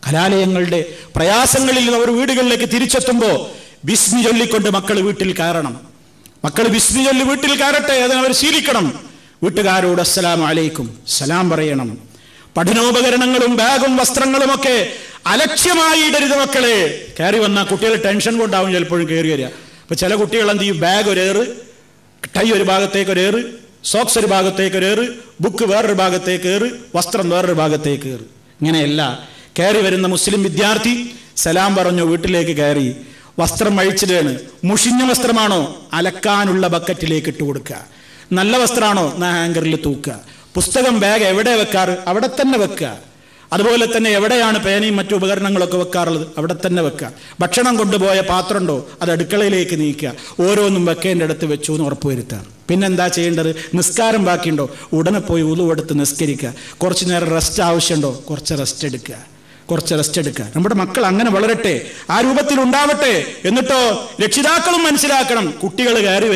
C: കലാലയങ്ങളുടെ പ്രയാസങ്ങളിൽ നിന്ന് അവർ വീടുകളിലേക്ക് തിരിച്ചെത്തുമ്പോൾ ബിസ്മി ചൊല്ലിക്കൊണ്ട് മക്കൾ വീട്ടിൽ കയറണം. മക്കൾ ബിസ്മി ചൊല്ലി വീട്ടിൽ കയറട്ടെ, അതിനവർ ശീലിക്കണം. വീട്ടുകാരോട് അസ്സലാമു അലൈക്കും സലാം പറയണം. പഠനോപകരണങ്ങളും ബാഗും വസ്ത്രങ്ങളും ഒക്കെ അലക്ഷ്യമായി ഇടരുത് മക്കളെ. കയറി വന്നാൽ കുട്ടികൾ ടെൻഷൻ കൊണ്ടാവും ചിലപ്പോഴും കയറി വരിക. അപ്പൊ ചില കുട്ടികൾ എന്ത് ചെയ്യും, ബാഗ് ഒരേറ്, ടൈ ഒരു ഭാഗത്തേക്ക് ഒരേറ്, സോക്സ് ഒരു ഭാഗത്തേക്ക് ഒരേറ്, ബുക്ക് വേറൊരു ഭാഗത്തേക്ക് ഏറ്, വസ്ത്രം വേറൊരു ഭാഗത്തേക്ക് ഏറ്. ഇങ്ങനെയല്ല. കയറി വരുന്ന മുസ്ലിം വിദ്യാർത്ഥി സലാം പറഞ്ഞു വീട്ടിലേക്ക് കയറി, വസ്ത്രം അഴിച്ചിടാണ്. മുഷിഞ്ഞ വസ്ത്രമാണോ അലക്കാനുള്ള ബക്കറ്റിലേക്ക് ഇട്ട് കൊടുക്കുക. നല്ല വസ്ത്രമാണോ ഹാങ്കറിൽ തൂക്കുക. പുസ്തകം ബാഗ് എവിടെ വെക്കാറ് അവിടെ തന്നെ വെക്കുക. അതുപോലെ തന്നെ എവിടെയാണ് പേനയും മറ്റു ഉപകരണങ്ങളൊക്കെ വെക്കാറുള്ളത് അവിടെ തന്നെ വെക്കുക. ഭക്ഷണം കൊണ്ടുപോയ പാത്രമുണ്ടോ അത് അടുക്കളയിലേക്ക് നീക്കുക. ഓരോന്നും വെക്കേണ്ടടുത്ത് വെച്ചു എന്ന് ഉറപ്പുവരുത്തുക. പിന്നെന്താ ചെയ്യേണ്ടത്? നിസ്കാരം ബാക്കിയുണ്ടോ ഉടനെ പോയി ഉളു എടുത്ത് നിസ്കരിക്കുക. കുറച്ചു നേരം റെസ്റ്റ് ആവശ്യമുണ്ടോ കുറച്ച് റെസ്റ്റ് എടുക്കുക. നമ്മുടെ മക്കൾ അങ്ങനെ വളരട്ടെ, ആ രൂപത്തിൽ ഉണ്ടാവട്ടെ. എന്നിട്ടോ രക്ഷിതാക്കളും മനസ്സിലാക്കണം കുട്ടികൾ കയറി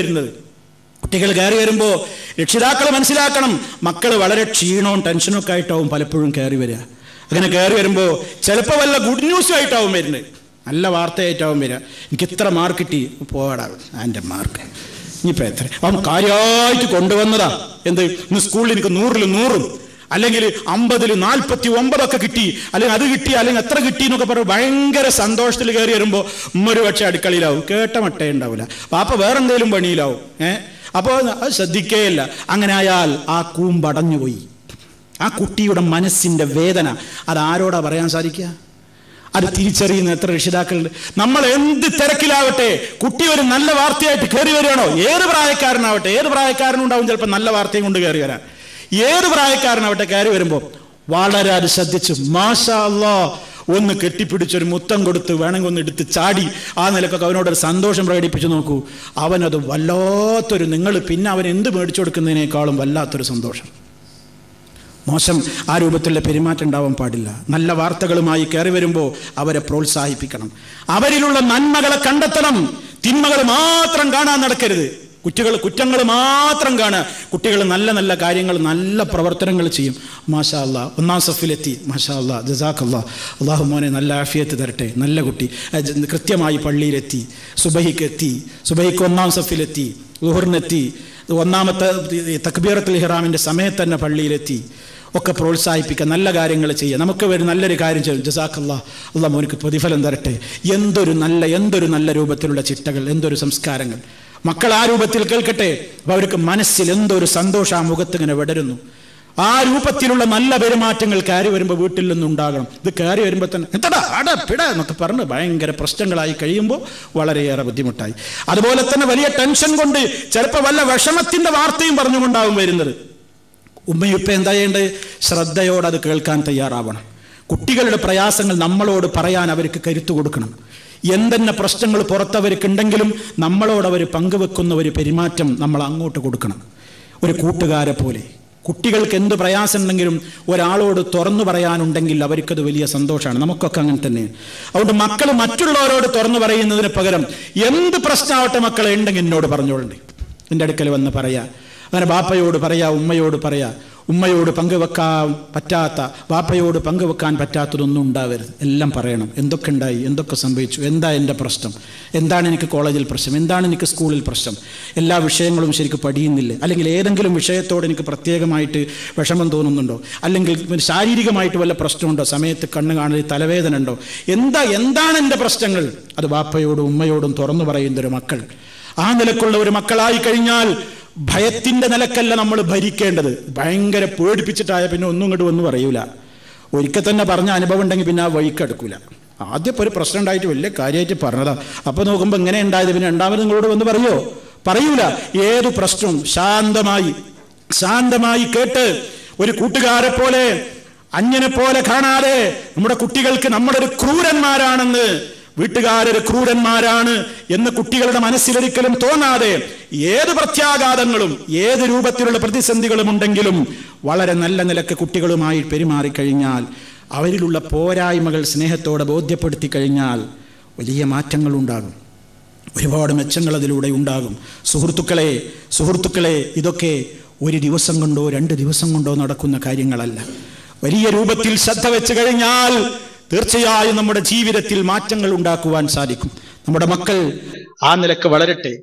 C: വരുമ്പോൾ രക്ഷിതാക്കൾ മനസ്സിലാക്കണം മക്കൾ വളരെ ക്ഷീണവും ടെൻഷനും ഒക്കെ ആയിട്ടാവും പലപ്പോഴും കയറി വരിക. അങ്ങനെ കയറി വരുമ്പോൾ ചിലപ്പോൾ വല്ല ഗുഡ് ന്യൂസും ആയിട്ടാവും വരുന്നത്, നല്ല വാർത്തയായിട്ടാവും വരിക. എനിക്ക് ഇത്ര മാർക്ക് കിട്ടി, പോടാ എൻ്റെ മാർക്ക് ഇനിയിപ്പോൾ എത്ര, അവൻ കാര്യമായിട്ട് കൊണ്ടുവന്നതാ. എന്ത് ഇന്ന് സ്കൂളിൽ എനിക്ക് 100ൽ 100, അല്ലെങ്കിൽ 50ൽ 49 കിട്ടി, അല്ലെങ്കിൽ അത് കിട്ടി, അല്ലെങ്കിൽ എത്ര കിട്ടി എന്നൊക്കെ പറഞ്ഞ് ഭയങ്കര സന്തോഷത്തിൽ കയറി വരുമ്പോൾ ഒരു പക്ഷെ അടുക്കളയിലാവും, കേട്ട മട്ടേ ഉണ്ടാവില്ല, പാപ്പ വേറെന്തെങ്കിലും പണിയിലാവും. അപ്പോൾ അത് ശ്രദ്ധിക്കേയില്ല. അങ്ങനെ ആയാൽ ആ കൂമ്പടഞ്ഞുപോയി. ആ കുട്ടിയുടെ മനസ്സിന്റെ വേദന അത് ആരോടാ പറയാൻ സാധിക്കുക? അത് തിരിച്ചറിയുന്ന എത്ര രക്ഷിതാക്കളുണ്ട്. നമ്മൾ എന്ത് തിരക്കിലാവട്ടെ, കുട്ടി ഒരു നല്ല വാർത്തയായിട്ട് കയറി വരികയാണോ, ഏത് പ്രായക്കാരനാവട്ടെ, ഏത് പ്രായക്കാരനുണ്ടാവും ചിലപ്പോൾ നല്ല വാർത്തയും കൊണ്ട് കയറി വരാൻ. ഏത് പ്രായക്കാരനാവട്ടെ കയറി വരുമ്പോൾ വളരെ അത് ശ്രദ്ധിച്ച് മാഷാ അല്ലാഹ് ഒന്ന് കെട്ടിപ്പിടിച്ചൊരു മുത്തം കൊടുത്ത് വേണമെങ്കിൽ ഒന്ന് എടുത്ത് ചാടി ആ നിലക്കൊക്കെ അവനോടൊരു സന്തോഷം പ്രകടിപ്പിച്ചു നോക്കൂ. അവനത് വല്ലാത്തൊരു, നിങ്ങൾ പിന്നെ അവൻ എന്ത് മേടിച്ചു കൊടുക്കുന്നതിനേക്കാളും വല്ലാത്തൊരു സന്തോഷം. മോശം ആ രൂപത്തിലുള്ള പെരുമാറ്റം ഉണ്ടാവാൻ പാടില്ല. നല്ല വാർത്തകളുമായി കയറി വരുമ്പോൾ അവരെ പ്രോത്സാഹിപ്പിക്കണം. അവരിലുള്ള നന്മകളെ കണ്ടെത്തണം. തിന്മകൾ മാത്രം കാണാൻ നടക്കരുത്. കുറ്റങ്ങൾ മാത്രം കാണുക. കുട്ടികൾ നല്ല നല്ല കാര്യങ്ങൾ, നല്ല പ്രവർത്തനങ്ങൾ ചെയ്യും. മാഷാ അല്ലാഹ്, 1ാം സഫിലെത്തി, മാഷാ അല്ലാഹ്, ജസാക്കല്ലാഹ്, അള്ളാഹു മോനെ നല്ല ആഫിയത്ത് തരട്ടെ, നല്ല കുട്ടി, കൃത്യമായി പള്ളിയിലെത്തി, സുബഹിക്ക് 1ാം സഫിലെത്തി, ളുഹറിനെത്തി, 1ാമത്തെ തക്ബീറത്തുൽ ഇഹ്റാമിന്റെ സമയത്ത് തന്നെ പള്ളിയിലെത്തി. ഒക്കെ പ്രോത്സാഹിപ്പിക്കുക, നല്ല കാര്യങ്ങൾ ചെയ്യുക. നമുക്ക് ഒരു നല്ലൊരു കാര്യം ചെയ്യും, ജസാക്കല്ലാഹ്, അള്ളാഹ് മോനിക്ക് പ്രതിഫലം തരട്ടെ. എന്തൊരു നല്ല രൂപത്തിലുള്ള ചിട്ടകൾ, എന്തൊരു സംസ്കാരങ്ങൾ. മക്കൾ ആ രൂപത്തിൽ കേൾക്കട്ടെ. അപ്പൊ അവർക്ക് മനസ്സിൽ എന്തൊരു സന്തോഷം ആ മുഖത്ത് ഇങ്ങനെ വിടരുന്നു. ആ രൂപത്തിലുള്ള നല്ല പെരുമാറ്റങ്ങൾ കയറി വരുമ്പോൾ വീട്ടിൽ നിന്നുണ്ടാകണം. ഇത് കയറി വരുമ്പോൾ തന്നെ എത്തടാ അട പിട എന്നൊക്കെ പറഞ്ഞ് ഭയങ്കര പ്രശ്നങ്ങളായി കഴിയുമ്പോൾ വളരെയേറെ ബുദ്ധിമുട്ടായി. അതുപോലെ തന്നെ വലിയ ടെൻഷൻ കൊണ്ട് ചിലപ്പോൾ വല്ല വിഷമത്തിന്റെ വാർത്തയും പറഞ്ഞുകൊണ്ടാവും വരുന്നത്. ഉമ്മയുപ്പ എന്താ ചെയ്യേണ്ടത്? ശ്രദ്ധയോടെ അത് കേൾക്കാൻ തയ്യാറാവണം. കുട്ടികളുടെ പ്രയാസങ്ങൾ നമ്മളോട് പറയാൻ അവർക്ക് കരുത്തു കൊടുക്കണം. എന്തെന്നെ പ്രശ്നങ്ങൾ പുറത്തവർക്കുണ്ടെങ്കിലും നമ്മളോടവർ പങ്കുവെക്കുന്ന ഒരു പെരുമാറ്റം നമ്മൾ അങ്ങോട്ട് കൊടുക്കണം. ഒരു കൂട്ടുകാരെ പോലെ. കുട്ടികൾക്ക് എന്ത് പ്രയാസം ഉണ്ടെങ്കിലും ഒരാളോട് തുറന്നു പറയാനുണ്ടെങ്കിൽ അവർക്കത് വലിയ സന്തോഷമാണ്. നമുക്കൊക്കെ അങ്ങനെ തന്നെയാണ്. അതുകൊണ്ട് മക്കൾ മറ്റുള്ളവരോട് തുറന്നു പറയുന്നതിന് പകരം എന്ത് പ്രശ്നമാവട്ടെ മക്കളെ ഉണ്ടെങ്കിൽ എന്നോട് പറഞ്ഞോളണ്ടേ, എൻ്റെ അടുക്കൽ വന്ന് പറയാ. അങ്ങനെ ബാപ്പയോട് പറയാ, ഉമ്മയോട് പറയാ. ഉമ്മയോട് പങ്കുവെക്കാൻ പറ്റാത്ത, ബാപ്പയോട് പങ്കുവെക്കാൻ പറ്റാത്തതൊന്നും ഉണ്ടാവരുത്. എല്ലാം പറയണം. എന്തൊക്കെ ഉണ്ടായി, എന്തൊക്കെ സംഭവിച്ചു, എന്താ എൻ്റെ പ്രശ്നം, എന്താണ് എനിക്ക് കോളേജിൽ പ്രശ്നം, എന്താണ് എനിക്ക് സ്കൂളിൽ പ്രശ്നം, എല്ലാ വിഷയങ്ങളും ശരിക്കും പഠിയുന്നില്ലേ, അല്ലെങ്കിൽ ഏതെങ്കിലും വിഷയത്തോട് എനിക്ക് പ്രത്യേകമായിട്ട് വിഷമം തോന്നുന്നുണ്ടോ, അല്ലെങ്കിൽ ശാരീരികമായിട്ട് വല്ല പ്രശ്നമുണ്ടോ, സമയത്ത് കണ്ണ് കാണൽ, തലവേദന ഉണ്ടോ, എന്താണ് എൻ്റെ പ്രശ്നങ്ങൾ, അത് ബാപ്പയോടും ഉമ്മയോടും തുറന്നു പറയുന്നൊരു മക്കൾ. ആ നിലക്കുള്ള ഒരു മക്കളായി കഴിഞ്ഞാൽ ഭയത്തിന്റെ നിലക്കല്ല നമ്മൾ ഭരിക്കേണ്ടത്. ഭയങ്കര പേടിപ്പിച്ചിട്ടായ പിന്നെ ഒന്നും ഇങ്ങോട്ട് ഒന്നും പറയൂല. ഒരിക്കൽ തന്നെ പറഞ്ഞ അനുഭവം ഉണ്ടെങ്കിൽ പിന്നെ ആ വഴിക്കെടുക്കൂല. ആദ്യം ഒരു പ്രശ്നം ഉണ്ടായിട്ട് വലിയ കാര്യമായിട്ട് പറഞ്ഞതാ, അപ്പൊ നോക്കുമ്പോൾ ഇങ്ങനെ ഉണ്ടായത്, പിന്നെ രണ്ടാമത് നിങ്ങളോട് വന്ന് പറയോ? പറയൂല. ഏത് പ്രശ്നവും ശാന്തമായി കേട്ട് ഒരു കൂട്ടുകാരെ പോലെ അന്യനെ പോലെ കാണാതെ നമ്മുടെ കുട്ടികൾക്ക് നമ്മളൊരു ക്രൂരന്മാരാണെന്ന്, വീട്ടുകാരൊരു ക്രൂരന്മാരാണ് എന്ന് കുട്ടികളുടെ മനസ്സിലൊരിക്കലും തോന്നാതെ, ഏത് പ്രത്യാഘാതങ്ങളും ഏത് രൂപത്തിലുള്ള പ്രതിസന്ധികളും ഉണ്ടെങ്കിലും വളരെ നല്ല നിലക്ക് കുട്ടികളുമായി പെരുമാറിക്കഴിഞ്ഞാൽ, അവരിലുള്ള പോരായ്മകൾ സ്നേഹത്തോടെ ബോധ്യപ്പെടുത്തി കഴിഞ്ഞാൽ വലിയ മാറ്റങ്ങൾ ഉണ്ടാകും, ഒരുപാട് മെച്ചങ്ങൾ അതിലൂടെ ഉണ്ടാകും. സുഹൃത്തുക്കളെ, ഇതൊക്കെ ഒരു ദിവസം കൊണ്ടോ 2 ദിവസം കൊണ്ടോ നടക്കുന്ന കാര്യങ്ങളല്ല. വലിയ രൂപത്തിൽ ശ്രദ്ധ വെച്ച് കഴിഞ്ഞാൽ തീർച്ചയായും നമ്മുടെ ജീവിതത്തിൽ മാറ്റങ്ങൾ ഉണ്ടാക്കുവാൻ സാധിക്കും. നമ്മുടെ മക്കൾ
B: ആ നിലക്ക് വളരട്ടെ.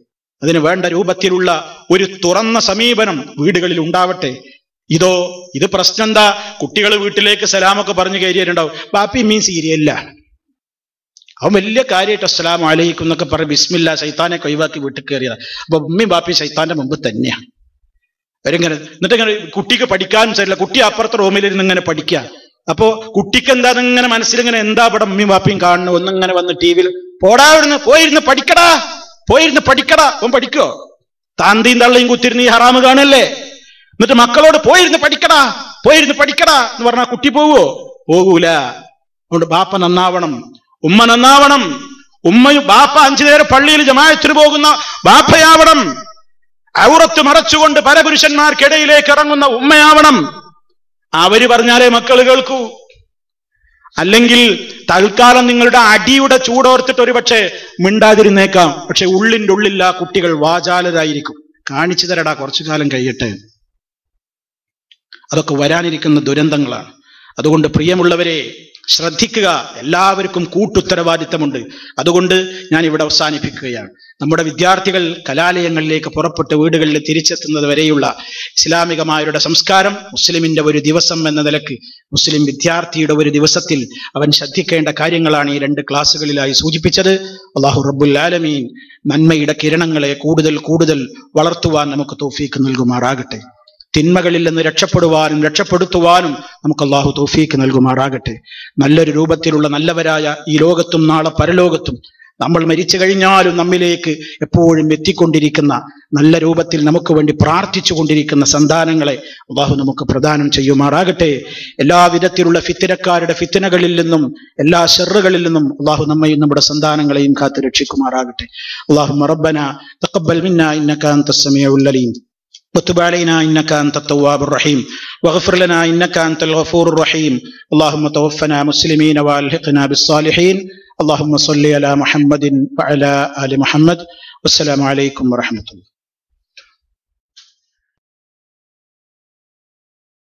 B: അതിന് വേണ്ട രൂപത്തിലുള്ള ഒരു തുറന്ന സമീപനം വീടുകളിൽ ഉണ്ടാവട്ടെ. ഇത് പ്രശ്നം എന്താ? കുട്ടികൾ വീട്ടിലേക്ക് സലാമൊക്കെ പറഞ്ഞു കയറിയിട്ടുണ്ടാവും. ബാപ്പി മീൻ സീരിയല്ല, അവൻ വലിയ കാര്യമായിട്ട് അസ്സലാമു അലൈക്കും എന്നൊക്കെ പറഞ്ഞ് ബിസ്മില്ലാ ശൈത്താനെ ഒഴിവാക്കി വീട്ടിൽ കയറിയതാ. അപ്പൊ ഉമ്മയും ബാപ്പി ശൈത്താന്റെ മുമ്പ് തന്നെയാണ് അവരിങ്ങനെ. എന്നിട്ട് ഇങ്ങനെ കുട്ടിക്ക് പഠിക്കാനും സാരില്ല, കുട്ടി അപ്പുറത്തെ റൂമിലിരുന്ന് ഇങ്ങനെ പഠിക്കുക. അപ്പോ കുട്ടിക്ക് എന്താ ഇങ്ങനെ മനസ്സിലിങ്ങനെ എന്താ ഇവിടെ ഉമ്മയും ബാപ്പിയും കാണുന്നു, ഒന്നിങ്ങനെ വന്ന് ടി വിയിൽ പോയിരുന്ന് പഠിക്കടാ. അവൻ പഠിക്കോ? താന്തിയും തള്ളിയും കുത്തിരുന്ന് ഈ ഹറാമ് കാണല്ലേ? എന്നിട്ട് മക്കളോട് പോയിരുന്ന് പഠിക്കടാ എന്ന് പറഞ്ഞാൽ കുട്ടി പോകൂല. അതുകൊണ്ട് ബാപ്പ നന്നാവണം, ഉമ്മ നന്നാവണം. ബാപ്പ 5 നേരം പള്ളിയിൽ ജമാഅത്തിന് പോകുന്ന ബാപ്പയാവണം. ഔറത്ത് മറച്ചുകൊണ്ട് പരപുരുഷന്മാർക്കിടയിലേക്ക് ഇറങ്ങുന്ന ഉമ്മയാവണം. അവര് പറഞ്ഞാലേ മക്കൾ കേൾക്കൂ. അല്ലെങ്കിൽ തൽക്കാലം നിങ്ങളുടെ അടിയുടെ ചൂടോർത്തിട്ട് ഒരു പക്ഷേ മിണ്ടാതിരുന്നേക്കാം, പക്ഷെ ഉള്ളിൻ്റെ ഉള്ളിൽ ആ കുട്ടികൾ വാചാലരായിരിക്കും. കാണിച്ചു തരടാ, കുറച്ചു കാലം കഴിയട്ടെ. അതൊക്കെ വരാനിരിക്കുന്ന ദുരന്തങ്ങളാണ്. അതുകൊണ്ട് പ്രിയമുള്ളവരെ ശ്രദ്ധിക്കുക. എല്ലാവർക്കും കൂട്ടുത്തരവാദിത്തമുണ്ട്. അതുകൊണ്ട് ഞാൻ ഇവിടെ അവസാനിപ്പിക്കുകയാണ്. നമ്മുടെ വിദ്യാർത്ഥികൾ കലാലയങ്ങളിലേക്ക് പുറപ്പെട്ട് വീടുകളിൽ തിരിച്ചെത്തുന്നത് വരെയുള്ള ഇസ്ലാമികമായവരുടെ സംസ്കാരം, മുസ്ലിമിന്റെ ഒരു ദിവസം എന്ന നിലക്ക്, മുസ്ലിം വിദ്യാർത്ഥിയുടെ ഒരു ദിവസത്തിൽ അവൻ ശ്രദ്ധിക്കേണ്ട കാര്യങ്ങളാണ് ഈ 2 ക്ലാസ്സുകളിലായി സൂചിപ്പിച്ചത്. അല്ലാഹു റബ്ബുൽ ആലമീൻ നന്മയുടെ കിരണങ്ങളെ കൂടുതൽ വളർത്തുവാൻ നമുക്ക് തൗഫീക്ക് നൽകുമാറാകട്ടെ. തിന്മകളിൽ നിന്ന് രക്ഷപ്പെടുത്തുവാനും നമുക്ക് അല്ലാഹു തൗഫീക്ക് നൽകുമാറാകട്ടെ. നല്ലൊരു രൂപത്തിലുള്ള നല്ലവരായ ഈ ലോകത്തും നാളെ പരലോകത്തും നമ്മൾ മരിച്ചു കഴിഞ്ഞാലും നമ്മിലേക്ക് എപ്പോഴും എത്തിക്കൊണ്ടിരിക്കുന്ന, നല്ല രൂപത്തിൽ നമുക്ക് വേണ്ടി പ്രാർത്ഥിച്ചു കൊണ്ടിരിക്കുന്ന സന്താനങ്ങളെ അല്ലാഹു നമുക്ക് പ്രദാനം ചെയ്യുമാറാകട്ടെ. എല്ലാവിധത്തിലുള്ള ഫിത്നക്കാരുടെ ഫിത്നകളിൽ നിന്നും എല്ലാ ശർറുകളിൽ നിന്നും അല്ലാഹു നമ്മയും നമ്മുടെ സന്താനങ്ങളെയും കാത്തു രക്ഷിക്കുമാറാകട്ടെ. അല്ലാഹുമ്മ റബ്ബനാ തഖബ്ബൽ മിന്നാ ഇന്നക അൻതസ് സമീഉൽ അലീം وتب علينا إنك أنت التواب الرحيم واغفر لنا إنك أنت الغفور الرحيم اللهم توفنا مسلمين وألحقنا بالصالحين اللهم صل على محمد وعلى آل محمد والسلام عليكم ورحمة الله.